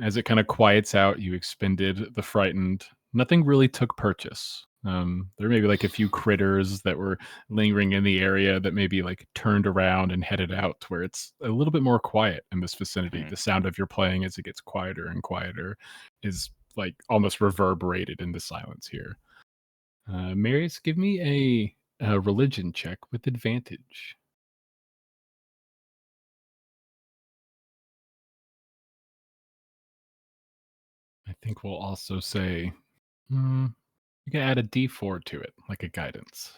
As it kind of quiets out, you expended the frightened. Nothing really took purchase. There may be like a few critters that were lingering in the area that maybe like turned around and headed out to where it's a little bit more quiet in this vicinity. The sound of your playing as it gets quieter and quieter is like almost reverberated in the silence here. Marius, give me a religion check with advantage. I think we'll also say you can add a D4 to it, like a guidance.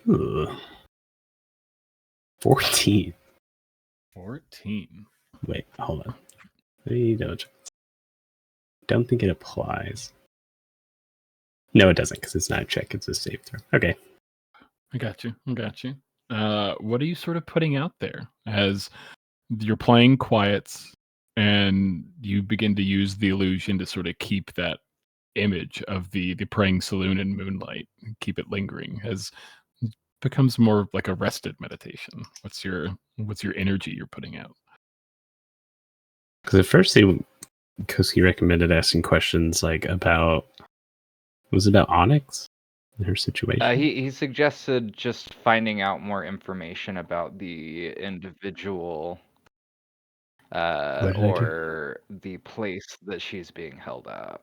Ooh. 14. 14. Wait, hold on. Don't think it applies. No, it doesn't, because it's not a check, it's a save throw. Okay. I got you. What are you sort of putting out there as you're playing quiets and you begin to use the illusion to sort of keep that image of the praying saloon in moonlight, keep it lingering as it becomes more like a rested meditation? What's your energy you're putting out? Because at first Koski recommended asking questions like about Onyx and her situation. He suggested just finding out more information about the individual or the place that she's being held at.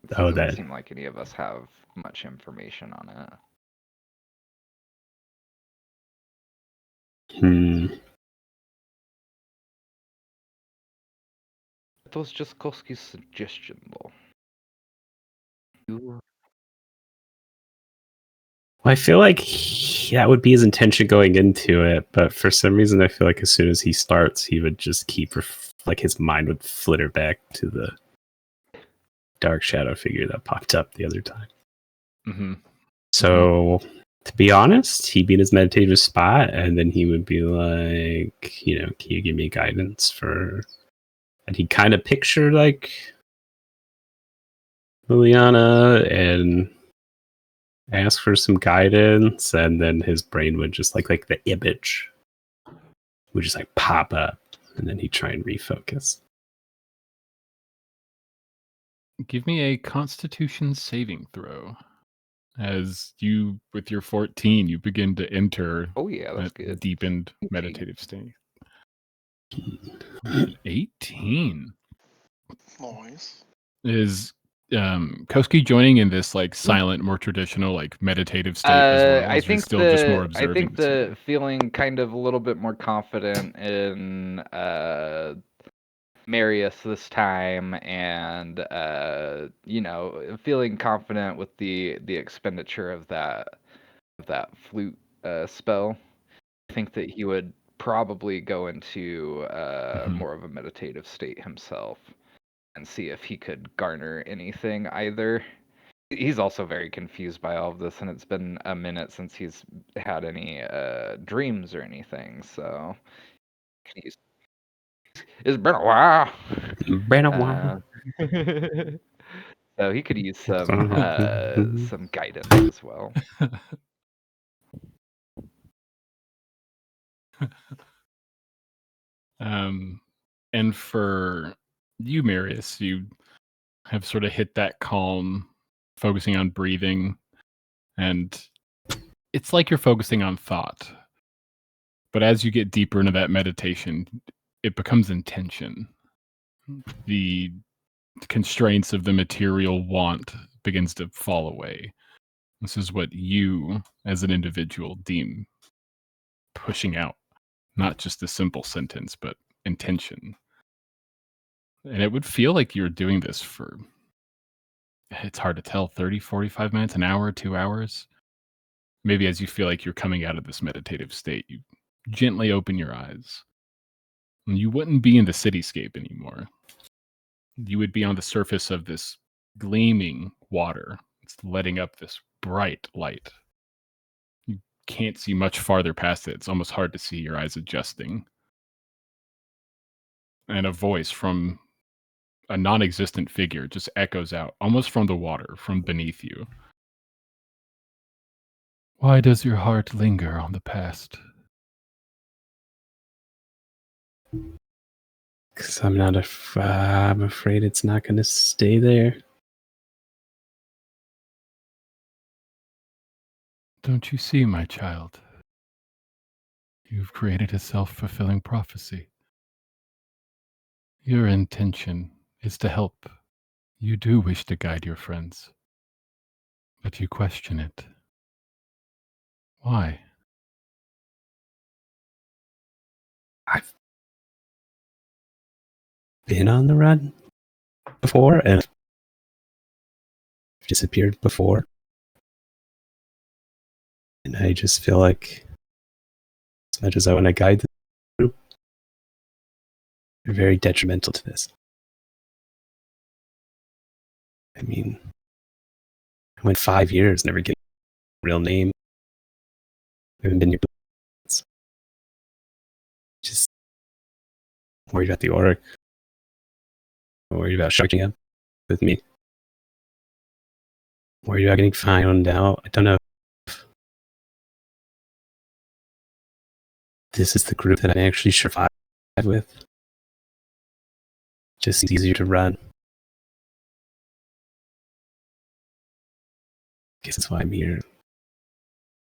It doesn't seem like any of us have much information on it. It was just Koski's suggestion, though. Well, I feel like that would be his intention going into it, but for some reason, I feel like as soon as he starts, he would just keep like his mind would flitter back to the dark shadow figure that popped up the other time. Mm-hmm. So, to be honest, he'd be in his meditative spot, and then he would be like, can you give me guidance for... And he kind of pictured, like, Liliana and ask for some guidance, and then his brain would just, like the image would just, like, pop up, and then he'd try and refocus. Give me a Constitution saving throw. As you, with your 14, you begin to enter that's good. deepened meditative state. 18. Nice. Is Koski joining in this like silent, more traditional, like meditative state as well? I think still just more observing. I think the feeling kind of a little bit more confident in Marius this time, and feeling confident with the expenditure of that flute spell. I think that he would probably go into more of a meditative state himself and see if he could garner anything either. He's also very confused by all of this, and it's been a minute since he's had any dreams or anything, so it's been a while. So he could use some guidance as well. And for you, Marius, you have sort of hit that calm, focusing on breathing, and it's like you're focusing on thought. But as you get deeper into that meditation, it becomes intention. The constraints of the material want begins to fall away. This is what you, as an individual, deem pushing out. Not just a simple sentence, but intention. And it would feel like you're doing this for, it's hard to tell, 30, 45 minutes, an hour, 2 hours. Maybe as you feel like you're coming out of this meditative state, you gently open your eyes. And you wouldn't be in the cityscape anymore. You would be on the surface of this gleaming water. It's letting up this bright light. You can't see much farther past it. It's almost hard to see, your eyes adjusting. And a voice from a non-existent figure just echoes out, almost from the water, from beneath you. Why does your heart linger on the past? Because I'm not I'm afraid it's not going to stay there. Don't you see, my child? You've created a self-fulfilling prophecy. Your intention is to help. You do wish to guide your friends, but you question it. Why? I've been on the run before and disappeared before. And I just feel like as much as I want to guide the group, they're very detrimental to this. I mean, I went 5 years, never getting a real name. I haven't been here. Just worried about the orc. Worried about sharking up with me. Worried about getting found out. I don't know if this is the group that I actually survive with. Just easier to run. Guess that's why I'm here.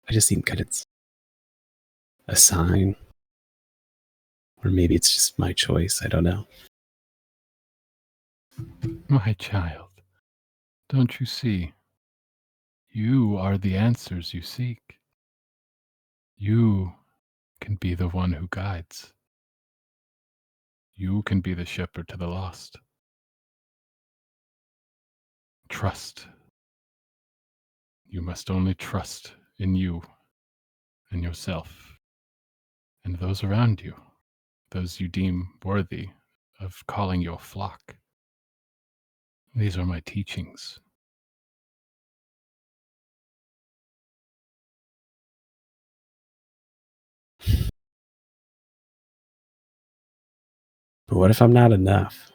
I just think that it's a sign. Or maybe it's just my choice. I don't know. My child, don't you see? You are the answers you seek. You can be the one who guides. You can be the shepherd to the lost. Trust. You must only trust in you and yourself and those around you, those you deem worthy of calling your flock. These are my teachings. But what if I'm not enough?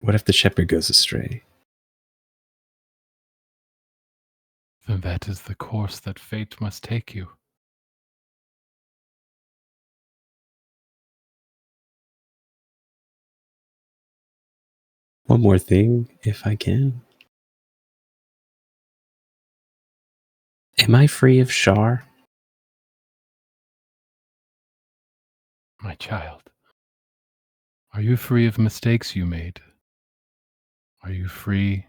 What if the shepherd goes astray? Then that is the course that fate must take you. One more thing, if I can. Am I free of Shar? My child, are you free of mistakes you made? Are you free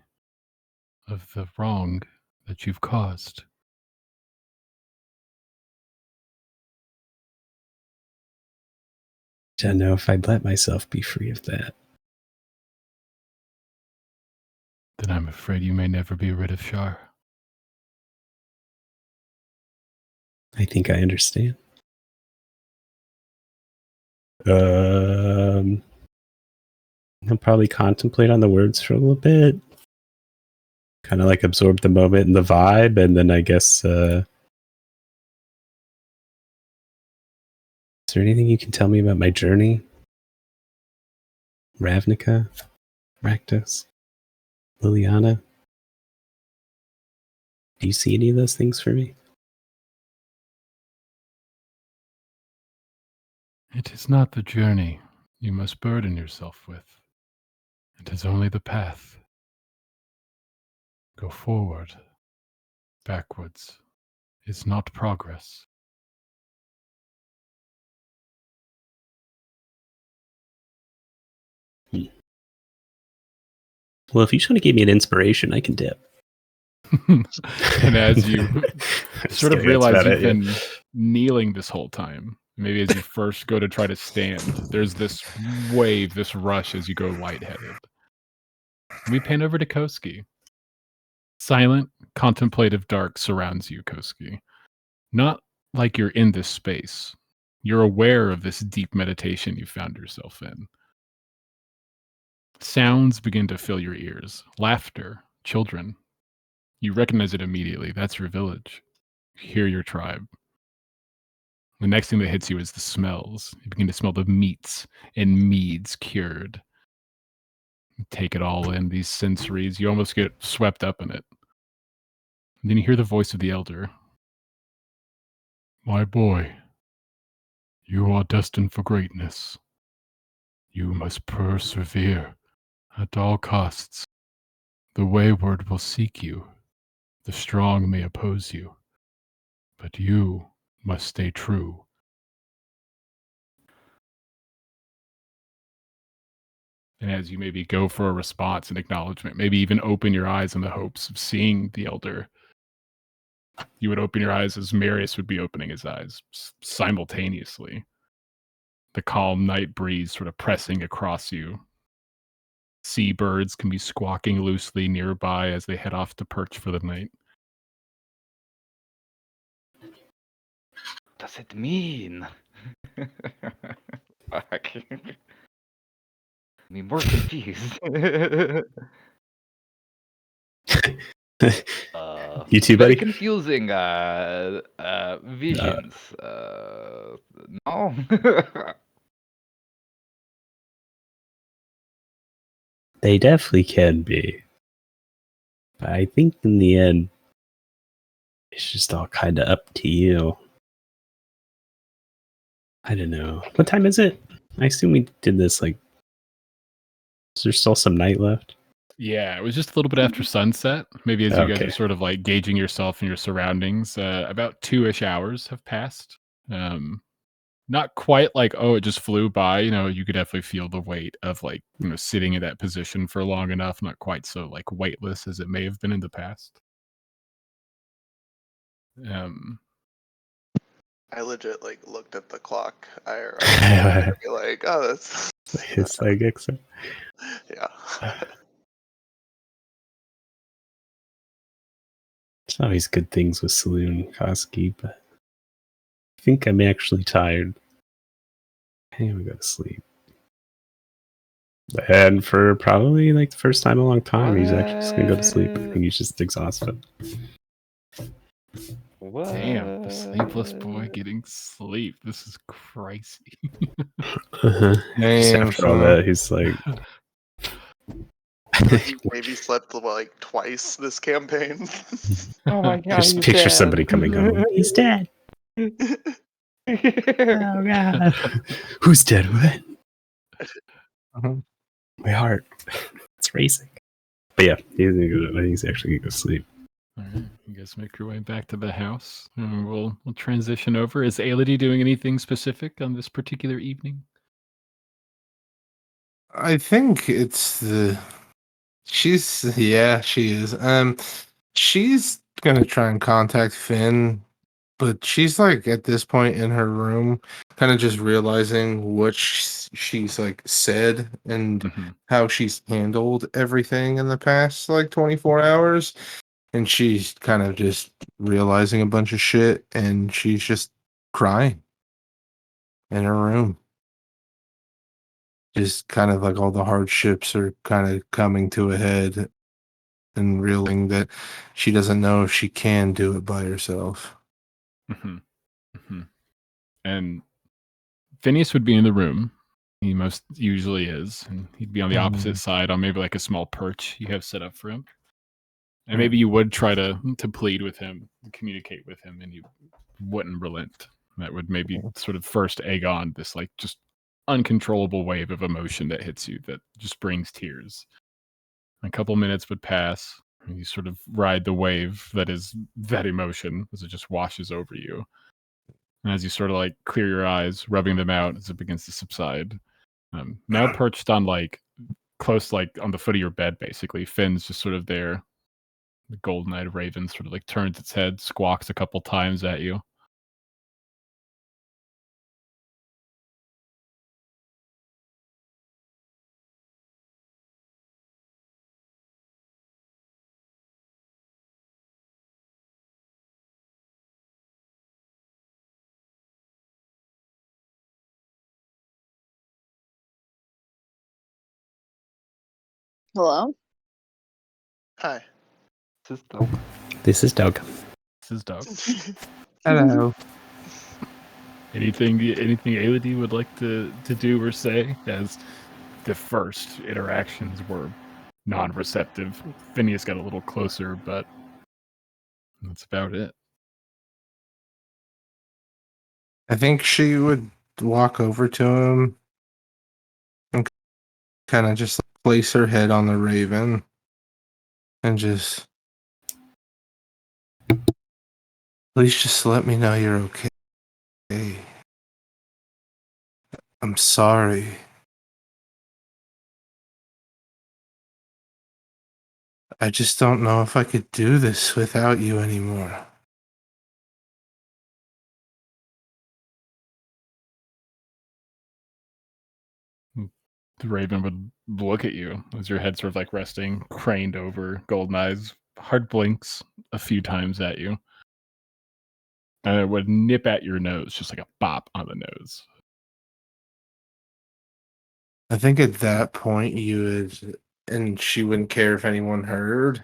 of the wrong that you've caused? I don't know if I'd let myself be free of that. Then I'm afraid you may never be rid of Shar. I think I understand. I'll probably contemplate on the words for a little bit. Kind of like absorb the moment and the vibe, and then I guess is there anything you can tell me about my journey? Ravnica? Rakdos? Liliana? Do you see any of those things for me? It is not the journey you must burden yourself with. It is only the path. Go forward. Backwards is not progress. Well, if you just want to give me an inspiration, I can dip. And as you sort of realize you've been yeah. kneeling this whole time, maybe as you first go to try to stand, there's this wave, this rush as you go lightheaded. We pan over to Koski. Silent, contemplative dark surrounds you, Koski. Not like you're in this space. You're aware of this deep meditation you found yourself in. Sounds begin to fill your ears. Laughter, children. You recognize it immediately. That's your village. You hear your tribe. The next thing that hits you is the smells. You begin to smell the meats and meads cured. You take it all in, these sensories. You almost get swept up in it. And then you hear the voice of the elder. My boy, you are destined for greatness. You must persevere at all costs. The wayward will seek you. The strong may oppose you. But you must stay true. And as you maybe go for a response and acknowledgement, maybe even open your eyes in the hopes of seeing the elder, you would open your eyes as Marius would be opening his eyes simultaneously. The calm night breeze sort of pressing across you. Seabirds can be squawking loosely nearby as they head off to perch for the night. What does it mean? Fuck. Me more confused. You too, Very buddy? confusing visions. No. They definitely can be. But I think in the end, it's just all kind of up to you. I don't know. What time is it? I assume we did this, like... Is there still some night left? Yeah, it was just a little bit after sunset. Maybe as you guys Okay. are sort of like gauging yourself and your surroundings, about 2-ish hours have passed. Not quite like, oh, it just flew by. You know, you could definitely feel the weight of like, you know, sitting in that position for long enough. Not quite so like weightless as it may have been in the past. I legit like looked at the clock. I'd be like, oh, that's It's like excellent. yeah. It's always good things with Saloon Koski, but I think I'm actually tired. I think I'm gonna go to sleep. And for probably like the first time in a long time, he's actually just gonna go to sleep. I think he's just exhausted. What? Damn, the sleepless boy getting sleep. This is crazy. Just after all that, he's like, Maybe slept like twice this campaign. Oh my god. just he's picture dead. somebody coming home. He's dead. Oh god. Who's dead? What? My heart. It's racing. But yeah, he's actually gonna go to sleep. All right, you guys make your way back to the house. And we'll transition over. Is Aelity doing anything specific on this particular evening? I think it's the she is. She's gonna try and contact Finn, but she's like at this point in her room, kind of just realizing what she's like said and how she's handled everything in the past like 24 hours. And she's kind of just realizing a bunch of shit, and she's just crying in her room. Just kind of like all the hardships are kind of coming to a head and realizing that she doesn't know if she can do it by herself. And Phineas would be in the room. He most usually is. And he'd be on the opposite side on maybe like a small perch you have set up for him. And maybe you would try to plead with him, communicate with him, and you wouldn't relent. That would maybe sort of first egg on this like just uncontrollable wave of emotion that hits you that just brings tears. A couple minutes would pass, and you sort of ride the wave that is that emotion as it just washes over you. And as you sort of like clear your eyes, rubbing them out as it begins to subside. Now perched on like close, like on the foot of your bed, basically. Finn's just sort of there. The golden-eyed raven sort of like turns its head, squawks a couple times at you. Hello? Hi. This is Doug. This is Doug. This is Doug. Hello. Anything Aelity would like to do or say, as the first interactions were non-receptive. Phineas got a little closer, but That's about it. I think she would walk over to him and kind of just place her head on the raven and just, please just let me know you're okay. I'm sorry. I just don't know if I could do this without you anymore. The raven would look at you as your head sort of like resting, craned over, golden eyes, hard blinks a few times at you. And it would nip at your nose, just like a bop on the nose. I think at that point you would, and she wouldn't care if anyone heard.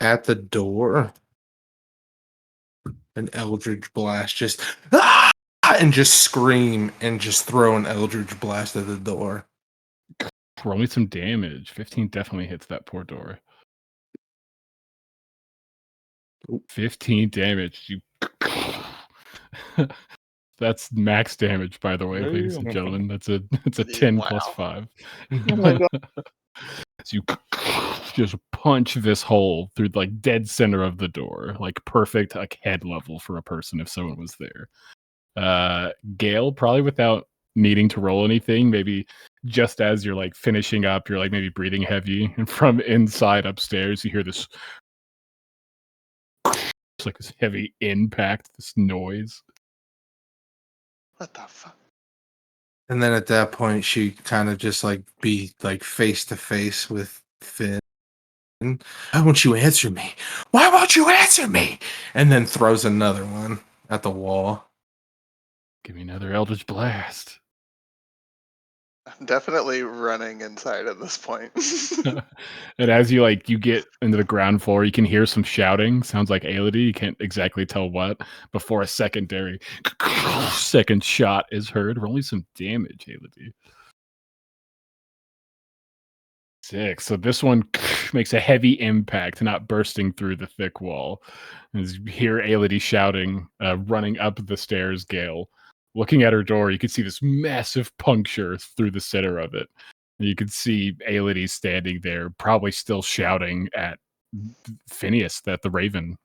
At the door, an eldritch blast just and just scream and just throw an eldritch blast at the door. Roll me some damage. 15 definitely hits that poor door. 15 damage. You. That's max damage, by the way, ladies and gentlemen. That's a 10 Wow. plus 5. Oh my god. So you just punch this hole through like dead center of the door, like perfect, like head level for a person if someone was there. Gale, probably without needing to roll anything, maybe just as you're like finishing up, you're like maybe breathing heavy, and from inside upstairs you hear this like this heavy impact, this noise. What the fuck? And then at that point, she kind of just like be like face to face with Finn. Why won't you answer me? Why won't you answer me? And then throws another one at the wall. Give me another Eldritch Blast. I'm definitely running inside at this point. And as you get into the ground floor, you can hear some shouting. Sounds like Aelity. You can't exactly tell what. Before a secondary second shot is heard. Roll me some damage, Aelity. 6. So this one makes a heavy impact, not bursting through the thick wall. As you hear Aelity shouting, running up the stairs, Gale. Looking at her door, you can see this massive puncture through the center of it. And you can see Aelity standing there, probably still shouting at Phineas, that the Raven.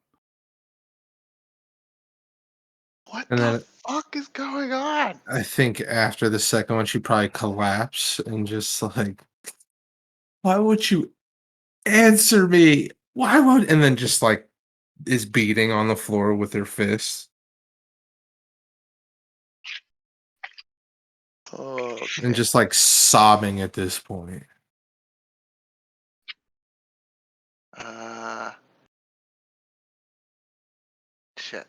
What And the then fuck is going on? I think after the second one, she probably collapse and just like, why would you answer me? Why would? And then just like is beating on the floor with her fists Okay. and just like sobbing at this point. Shit.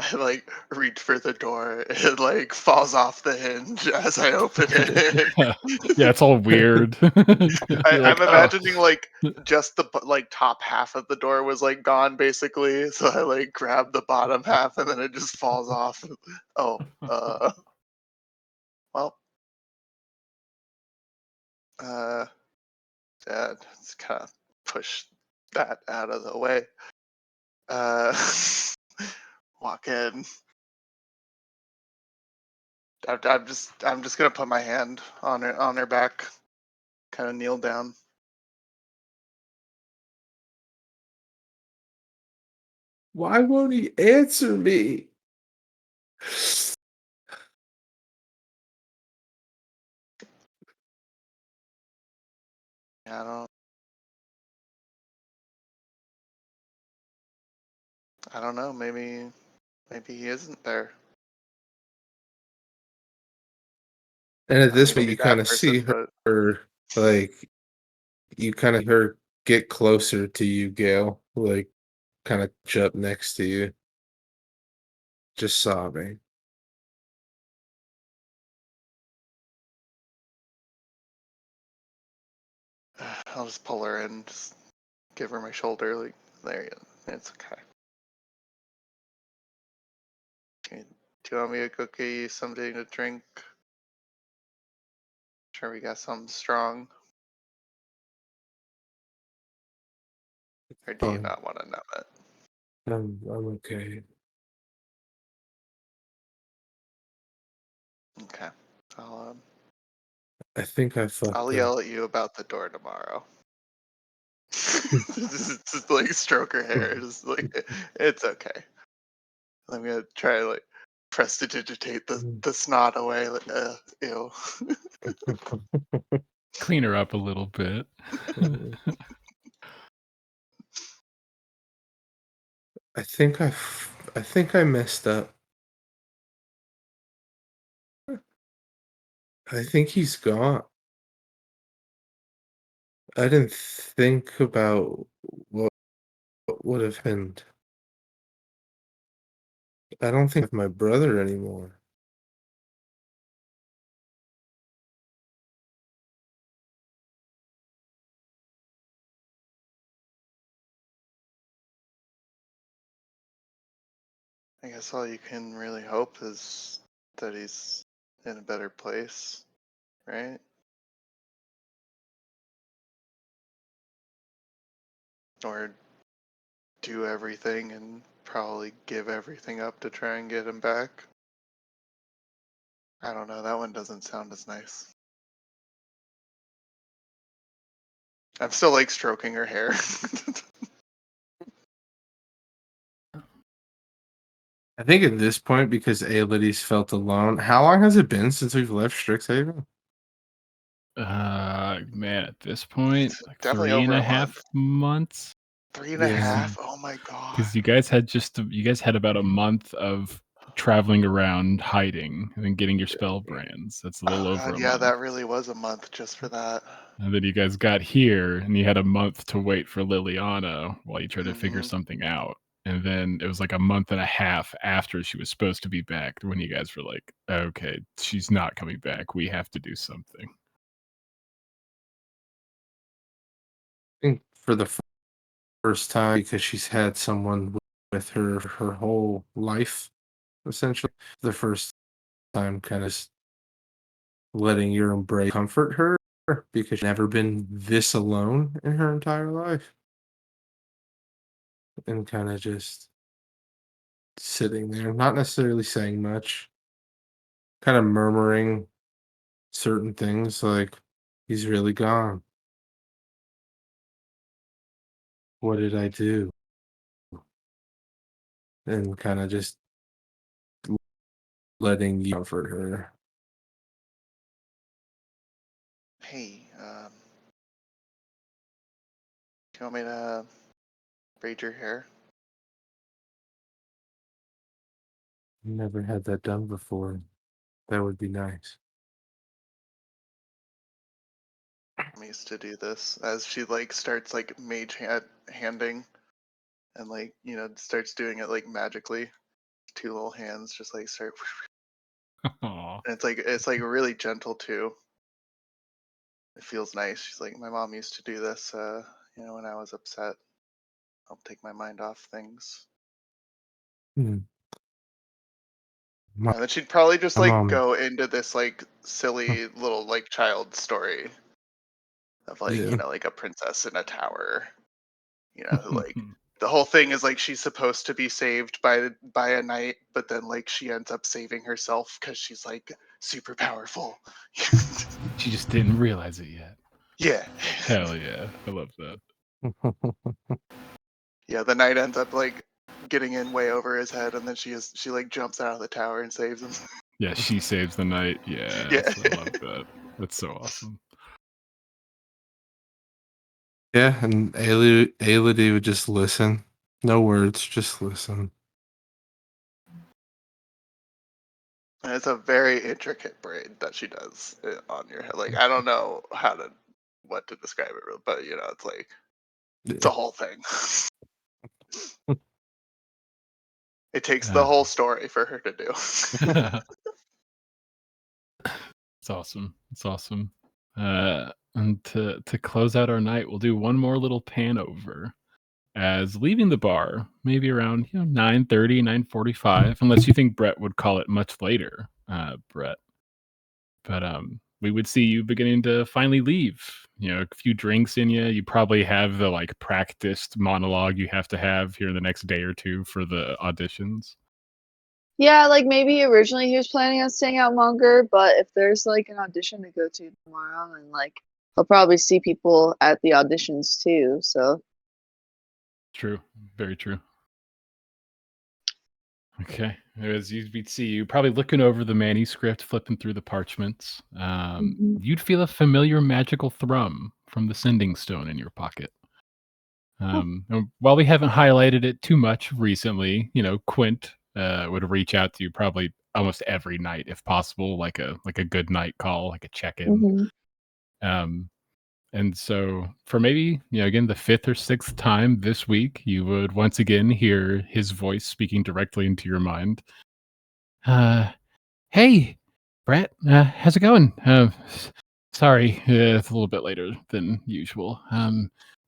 I like reach for the door. It like falls off the hinge as I open it. Yeah, it's all weird. You're like, I'm imagining like just the like top half of the door was like gone basically. So I like grab the bottom half and then it just falls off. Oh, well, yeah, just kind of push that out of the way. Walk in. I'm just gonna put my hand on her back, kind of kneel down. Why won't he answer me? Yeah, I don't know. Maybe he isn't there. And at I this don't point, mean to you be that kind of see person, but her like, you kind of her get closer to you, Gail, like kind of jump next to you, just sobbing. I'll just pull her in, just give her my shoulder. Like, there you go. It's okay. Do you want me to go get you something to drink? sure we got something strong. Or do you Fine. not want to know it? I'm okay. Okay. I think I fucked I'll up. yell at you about the door tomorrow. just like stroke her hair. Just like it's okay. I'm gonna try to like prestidigitate the snot away. Like, ew. Clean her up a little bit. I think I messed up. I think he's gone. I didn't think about what would have happened. I don't think I'm my brother anymore. I guess all you can really hope is that he's in a better place, right? Or do everything and probably give everything up to try and get him back. I don't know, that one doesn't sound as nice. I'm still like stroking her hair. I think at this point, because Aelides felt alone. How long has it been since we've left Strixhaven? Man, at this point, like Definitely 3 and over a a half month. months. 3.5? Yeah. Oh my god. Because you guys had about a month of traveling around hiding and then getting your spell brands. That's a little over God, a yeah, month. that really was a month just for that. And then you guys got here and you had a month to wait for Liliana while you tried to figure Mhm. something out. And then it was like a month and a half after she was supposed to be back when you guys were like, okay, she's not coming back. We have to do something. I think for the first time, because she's had someone with her whole life, essentially. The first time, kind of letting your embrace comfort her because she's never been this alone in her entire life, and kind of just sitting there, not necessarily saying much, kind of murmuring certain things like, "He's really gone. What did I do?" And kind of just letting you comfort her. Hey, do you want me to braid your hair? Never had that done before. That would be nice. I used to do this as she like starts like handing and like starts doing it like magically. Two little hands just like start. Aw. And it's like really gentle too. It feels nice. She's like, my mom used to do this, when I was upset. Help take my mind off things. Hmm. And then she'd probably just My like mom, go into this like silly little like child story of like, yeah. like a princess in a tower. Who like the whole thing is like she's supposed to be saved by a knight, but then like she ends up saving herself because she's like super powerful. She just didn't realize it yet. Yeah. Hell yeah. I love that. Yeah, the knight ends up like getting in way over his head, and then she like jumps out of the tower and saves him. Yeah, she saves the night. Yes, Yeah. I love that. That's so awesome. Yeah, and Aelity would just listen. No words, just listen. And it's a very intricate braid that she does on your head. Like I don't know what to describe it, really, but it's like it's a whole thing. It takes the whole story for her to do. It's awesome. It's awesome. And to close out our night, we'll do one more little pan over as leaving the bar, maybe around 9:30, 9:45, unless you think Brett would call it much later, Brett. But we would see you beginning to finally leave. You know, a few drinks in you. You probably have the like practiced monologue you have to have here in the next day or two for the auditions. Yeah, like maybe originally he was planning on staying out longer, but if there's like an audition to go to tomorrow, and like he'll probably see people at the auditions too. So True, very true. Okay, as we'd see you probably looking over the manuscript, flipping through the parchments. You'd feel a familiar magical thrum from the sending stone in your pocket. And while we haven't highlighted it too much recently, you know, Quint would reach out to you probably almost every night if possible, like a good night call, like a check-in. Um, and so for maybe, you know, again, the 5th or 6th time this week, you would once again hear his voice speaking directly into your mind. Hey, Brett, how's it going? Sorry, it's a little bit later than usual.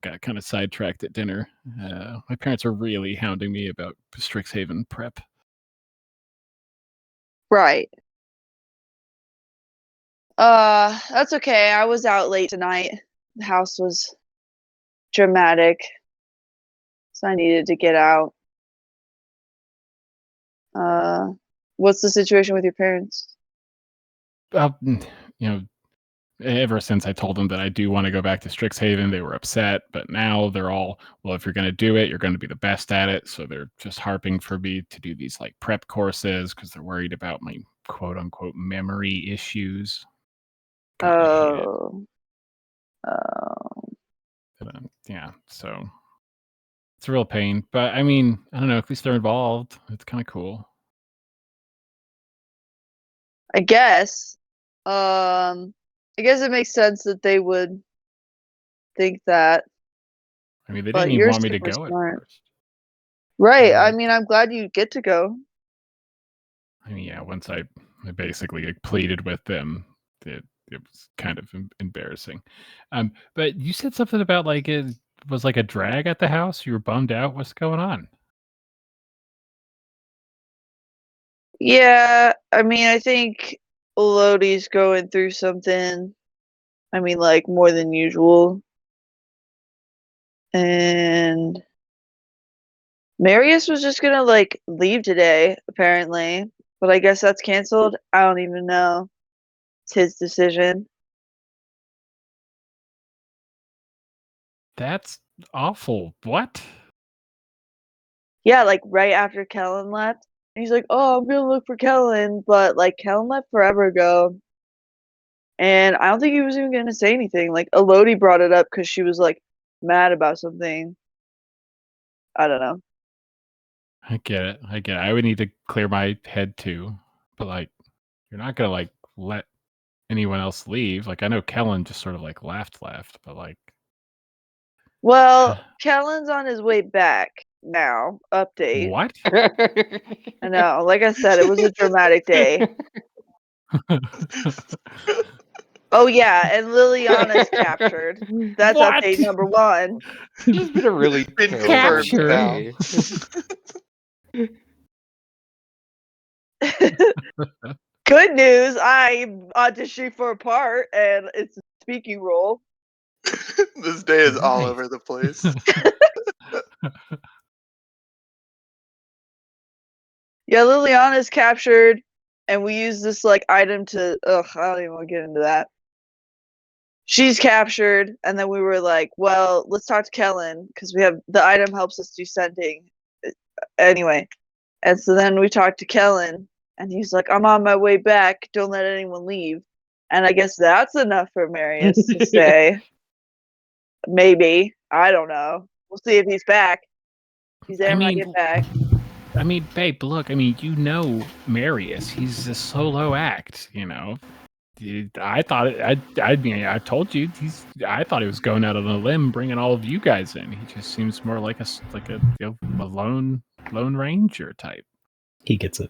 Got kind of sidetracked at dinner. My parents are really hounding me about Strixhaven prep. right. That's okay. I was out late tonight. The house was dramatic, so I needed to get out. What's the situation with your parents? You know, ever since I told them that I do want to go back to Strixhaven, they were upset. But now they're all, well, if you're going to do it, you're going to be the best at it. So they're just harping for me to do these like prep courses because they're worried about my quote unquote memory issues. God, I hate it. Yeah, so it's a real pain. But I mean, I don't know, at least they're involved. It's kind of cool. I guess. I guess it makes sense that they would think that. I mean, they But didn't even you're want me to super go smart. at first. Right. I Like, mean, I'm glad you get to go. I mean, yeah, once I basically like, pleaded with them, it was kind of embarrassing. But you said something about like it was like a drag at the house. You were bummed out. What's going on? Yeah, I mean, I think Elodie's going through something. I mean, like more than usual. And Marius was just gonna like leave today, apparently. But I guess that's canceled. I don't even know. It's his decision. That's awful. What? Yeah, like right after Kellen left. And he's like, oh, I'm gonna look for Kellen. But like Kellen left forever ago. And I don't think he was even gonna say anything. Like Elodie brought it up because she was like mad about something. I don't know. I get it. I get it. I would need to clear my head too. But like, you're not gonna like let anyone else leave. Like, I know Kellen just sort of like laughed, but like, Well, Kellen's on his way back now. Update. what? I know. Like I said, it was a dramatic day. Oh yeah, and Liliana's captured. That's What? update number 1. It's just been a really Been terrible confirmed day. Good news, I'm auditioning for a part, and it's a speaking role. This day is all Nice. over the place. Yeah, Liliana's captured, and we use this like item to. Ugh, I don't even want to get into that. She's captured, and then we were like, well, let's talk to Kellen because we have the item helps us do sending. Anyway, and so then we talked to Kellen, and he's like, I'm on my way back. Don't let anyone leave. And I guess that's enough for Marius to say. Maybe. I don't know. We'll see if he's back. He's there when I get back. I mean, babe, look, I mean, you know Marius. He's a solo act, you know. I thought I mean, I told you, I thought he was going out on a limb, bringing all of you guys in. He just seems more like a you know, a lone ranger type. He gets it.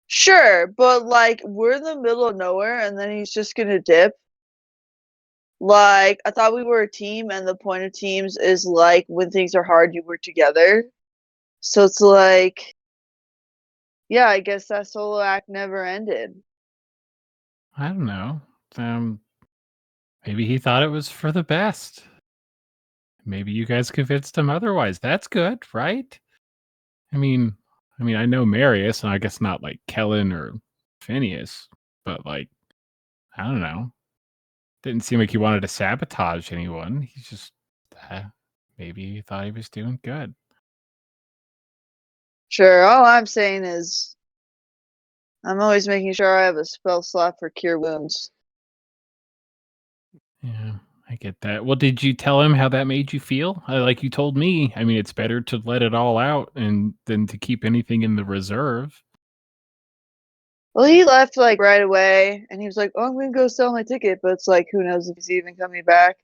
Sure, but like we're in the middle of nowhere, and then he's just gonna dip. Like I thought we were a team, and the point of teams is like when things are hard, you work together. So it's like, yeah, I guess that solo act never ended. I don't know. Maybe he thought it was for the best. Maybe you guys convinced him otherwise. That's good, right? I mean, I know Marius, and I guess not like Kellen or Phineas, but like, I don't know. Didn't seem like he wanted to sabotage anyone. He's just maybe he thought he was doing good. Sure, all I'm saying is I'm always making sure I have a spell slot for cure wounds. Yeah, I get that. Well, did you tell him how that made you feel? Like you told me. I mean, it's better to let it all out and than to keep anything in the reserve. Well, he left like right away, and he was like, "Oh, I'm gonna go sell my ticket," but it's like, who knows if he's even coming back.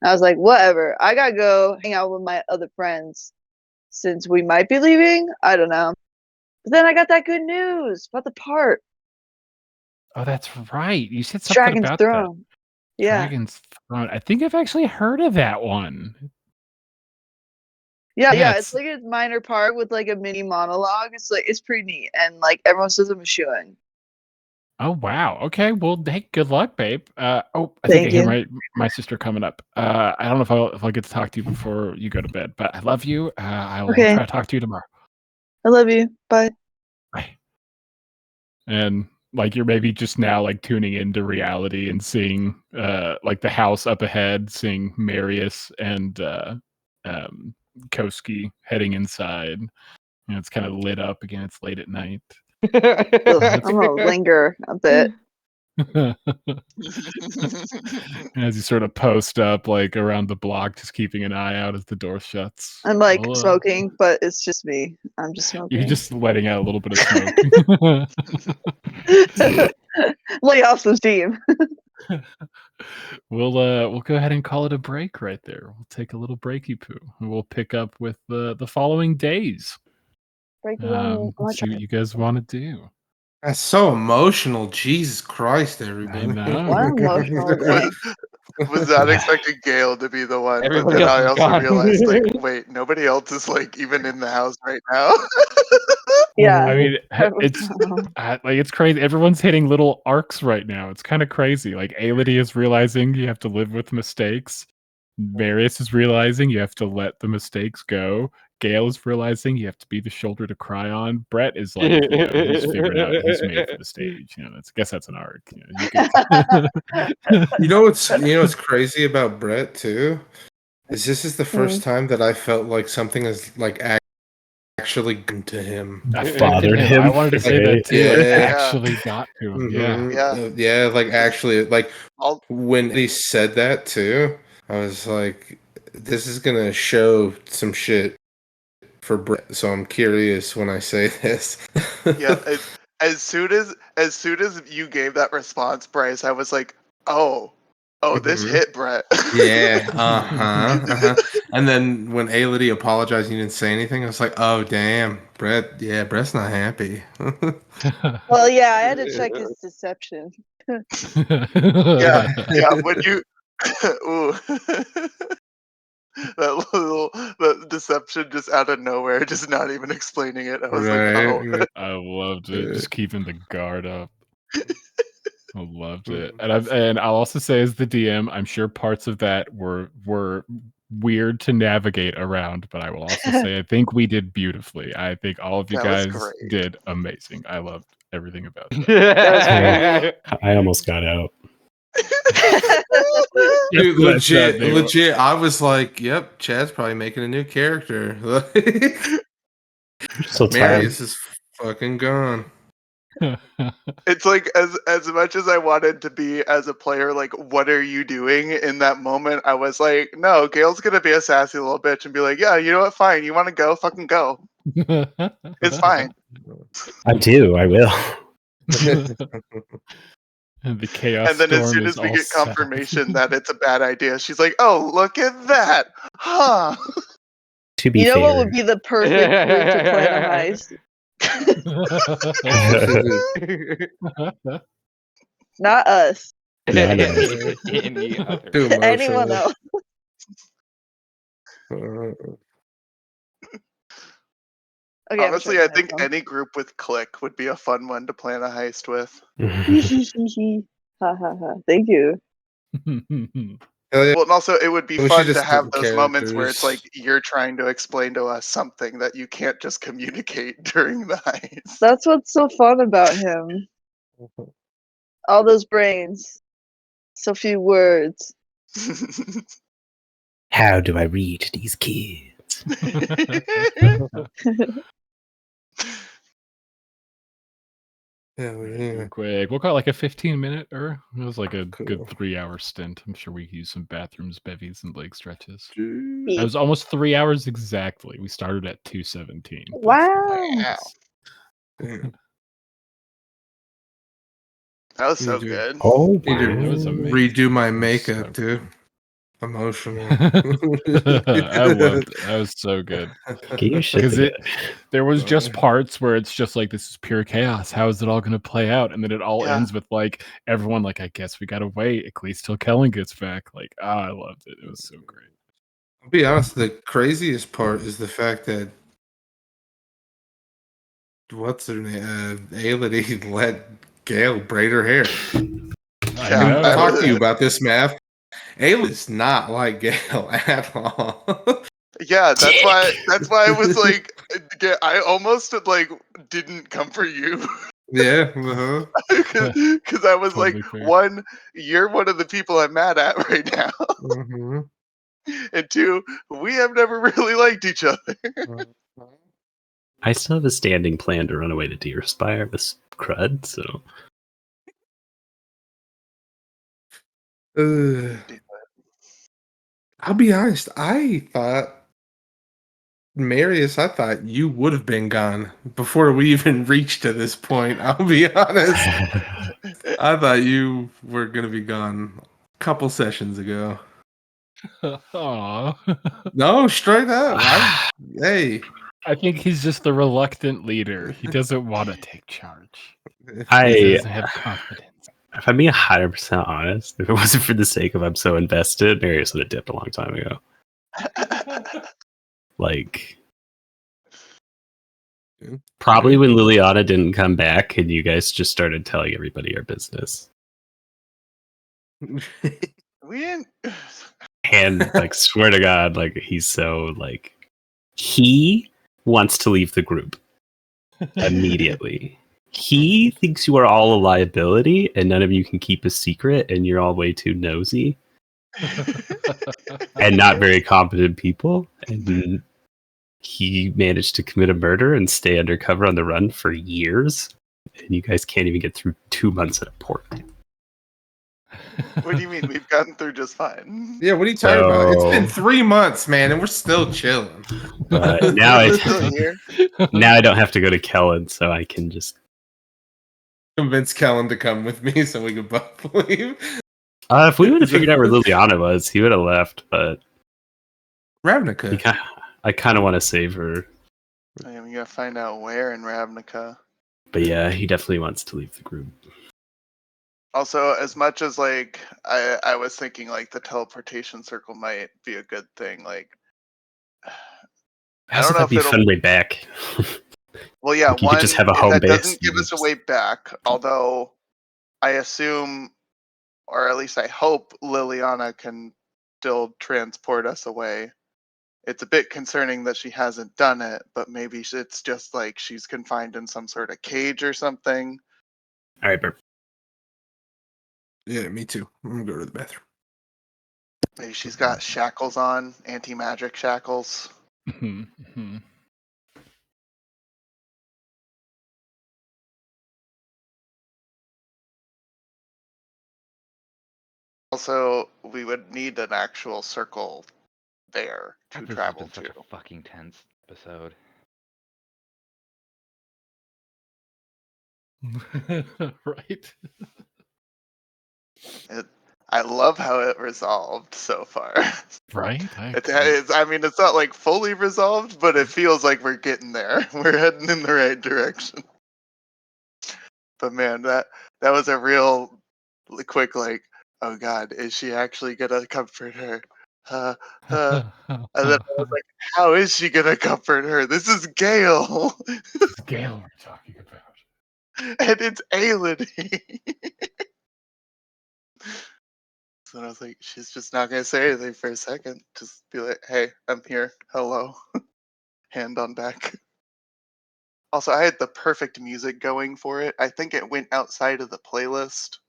And I was like, "Whatever, I gotta go hang out with my other friends since we might be leaving. I don't know." But then I got that good news about the part. Oh, that's right. You said It's something Dragon's about that. Throne. Yeah. Dragon's Throne. I think I've actually heard of that one. Yeah, it's like a minor part with like a mini monologue. It's pretty neat, and like everyone says I'm a shoo-in. Oh wow. Okay. Well, hey, good luck, babe. I think I Thank hear you. my sister coming up. I don't know if I'll get to talk to you before you go to bed, but I love you. I'll Okay. try to talk to you tomorrow. I love you. Bye. Bye. And like you're maybe just now like tuning into reality and seeing like the house up ahead, seeing Marius and Koski heading inside. You know, it's kind of lit up again. It's late at night. I'm gonna linger a bit. As you sort of post up like around the block, just keeping an eye out as the door shuts. I'm like smoking, but it's just me. I'm just smoking. You're just letting out a little bit of smoke. Lay off some steam. We'll go ahead and call it a break right there. We'll take a little breaky poo, and we'll pick up with the following days. See what you guys want to do. That's so emotional. Jesus Christ, everybody. I know. What emotional day. Was not expecting Gail to be the one, Everybody but then else I is also gone. realized, like, wait, nobody else is like even in the house right now. Yeah. I mean, it's like it's crazy. Everyone's hitting little arcs right now. It's kind of crazy. Like Aelity is realizing you have to live with mistakes. Marius is realizing you have to let the mistakes go. Gale is realizing you have to be the shoulder to cry on. Brett is like, he's figured out he's made for the stage. I guess that's an arc. You know what's crazy about Brett too? Is this is the first time that I felt like something is like actually good to him. I fathered him. I wanted to say that too. Yeah. It actually got to him. Yeah, like actually, like when he said that too, I was like, this is gonna show some shit for Brett. So I'm curious when I say this. Yeah, as soon as you gave that response, Bryce, I was like, oh, this hit Brett. Yeah, And then when Aelity apologized, and you didn't say anything. I was like, oh damn, Brett. Yeah, Brett's not happy. Well, yeah, I had to check his deception. yeah, when you, ooh, that deception just out of nowhere, just not even explaining it. I was like, oh. I loved it. Just keeping the guard up. I loved it. And I'll also say as the DM, I'm sure parts of that were weird to navigate around, but I will also say I think we did beautifully. I think all of you That was guys great. did amazing. I loved everything about that. I almost got out. Dude, legit. I was like, "Yep, Chad's probably making a new character." So Marius is fucking gone. It's like as much as I wanted to be as a player, like, what are you doing in that moment? I was like, no, Gail's gonna be a sassy little bitch and be like, yeah, you know what? Fine, you want to go? Fucking go. It's fine. I do. I will. And the chaos and then as storm soon is as we all get set. confirmation that it's a bad idea, she's like, oh, look at that. Huh. To be You know fair, what would be the perfect group to plan a heist? Not us. Not Any other. Too Anyone emotional. else. Okay, honestly, I think any group with Click would be a fun one to plan a heist with. Ha ha ha. Thank you. Hell yeah. Well, and also it would be We should fun to just have put those moments where it's characters. like you're trying to explain to us something that you can't just communicate during the heist. That's what's so fun about him. All those brains. So few words. How do I reach these kids? Hell yeah. Quick. We'll call it like a 15-minute, or it was like a Cool. good 3-hour stint. I'm sure we could use some bathrooms, bevies, and leg stretches. Jeez. That was almost 3 hours exactly. We started at 2:17. Wow. Damn. That was so You do. good. Oh, Need to It was amazing. redo my It was makeup so too. Emotional. I loved it. That was so good. Get your shit Because together. there was just parts where it's just like, this is pure chaos. How is it all going to play out? And then it all Yeah. ends with like everyone like, I guess we got to wait at least till Kellen gets back. Like, I loved it. It was so great. I'll be honest, the craziest part is the fact that what's her name? Aelity let Gail braid her hair. I Yeah, know. I talked was- to you about this, Mav. Aelity is not like Gail at all. Yeah, that's why I was like, I almost like didn't comfort you Yeah. Uh-huh. because I was Totally like, fair. one, you're one of the people I'm mad at right now, Mm-hmm. and two, we have never really liked each other. I still have a standing plan to run away to Deerspire with Crud, so I'll be honest. I thought, Marius, I thought you would have been gone before we even reached to this point. I'll be honest. I thought you were going to be gone a couple sessions ago. Aw. No, straight up. Hey. I think he's just the reluctant leader. He doesn't want to take charge. He I, doesn't have confidence. if I'm being 100% honest, if it wasn't for the sake of I'm so invested, Marius would have dipped a long time ago. Like, probably when Liliana didn't come back and you guys just started telling everybody your business. We didn't. And, like, swear to God, like, he's so, like, he wants to leave the group immediately. He thinks you are all a liability and none of you can keep a secret and you're all way too nosy and not very competent people. And he managed to commit a murder and stay undercover on the run for years. And you guys can't even get through 2 months at a port. What do you mean? We've gotten through just fine. Yeah, what are you talking about? It's been So- 3 months, man, and we're still chilling. But now We're still here. now I don't have to go to Kellen, so I can just. Convince Kellen to come with me so we could both leave. If we would have figured out where Liliana was, he would have left. But Ravnica. I kind of want to save her. I mean, we gotta find out where in Ravnica. But yeah, he definitely wants to leave the group. Also, as much as like I was thinking like the teleportation circle might be a good thing, like How's don't know that if be a it'll- fun way back? well, yeah, Like, you one could just have a home that base doesn't give and us a just- way back. Although I assume, or at least I hope, Liliana can still transport us away. It's a bit concerning that she hasn't done it, but maybe it's just like she's confined in some sort of cage or something. All right, Burp. Yeah, me too. I'm gonna go to the bathroom. Maybe she's got shackles on, anti-magic shackles. Also, we would need an actual circle there to This has travel been such to. a fucking tense episode. Right? I love how it resolved so far. Right? I mean, it's not like fully resolved, but it feels like we're getting there. We're heading in the right direction. But man, that was a real quick like, oh God, is she actually gonna comfort her? And then I was like, how is she gonna comfort her? This is Gale, It's Gale we're talking about. and it's Aelity. So I was like, she's just not gonna say anything for a second. Just be like, hey, I'm here. Hello. Hand on back. Also, I had the perfect music going for it. I think it went outside of the playlist.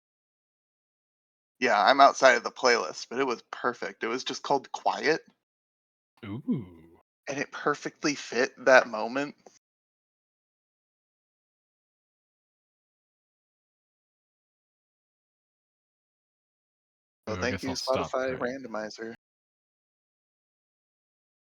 Yeah, I'm outside of the playlist, but it was perfect. It was just called Quiet, Ooh. and it perfectly fit that moment. So Ooh, I thank guess you, I'll stop Spotify there. Randomizer.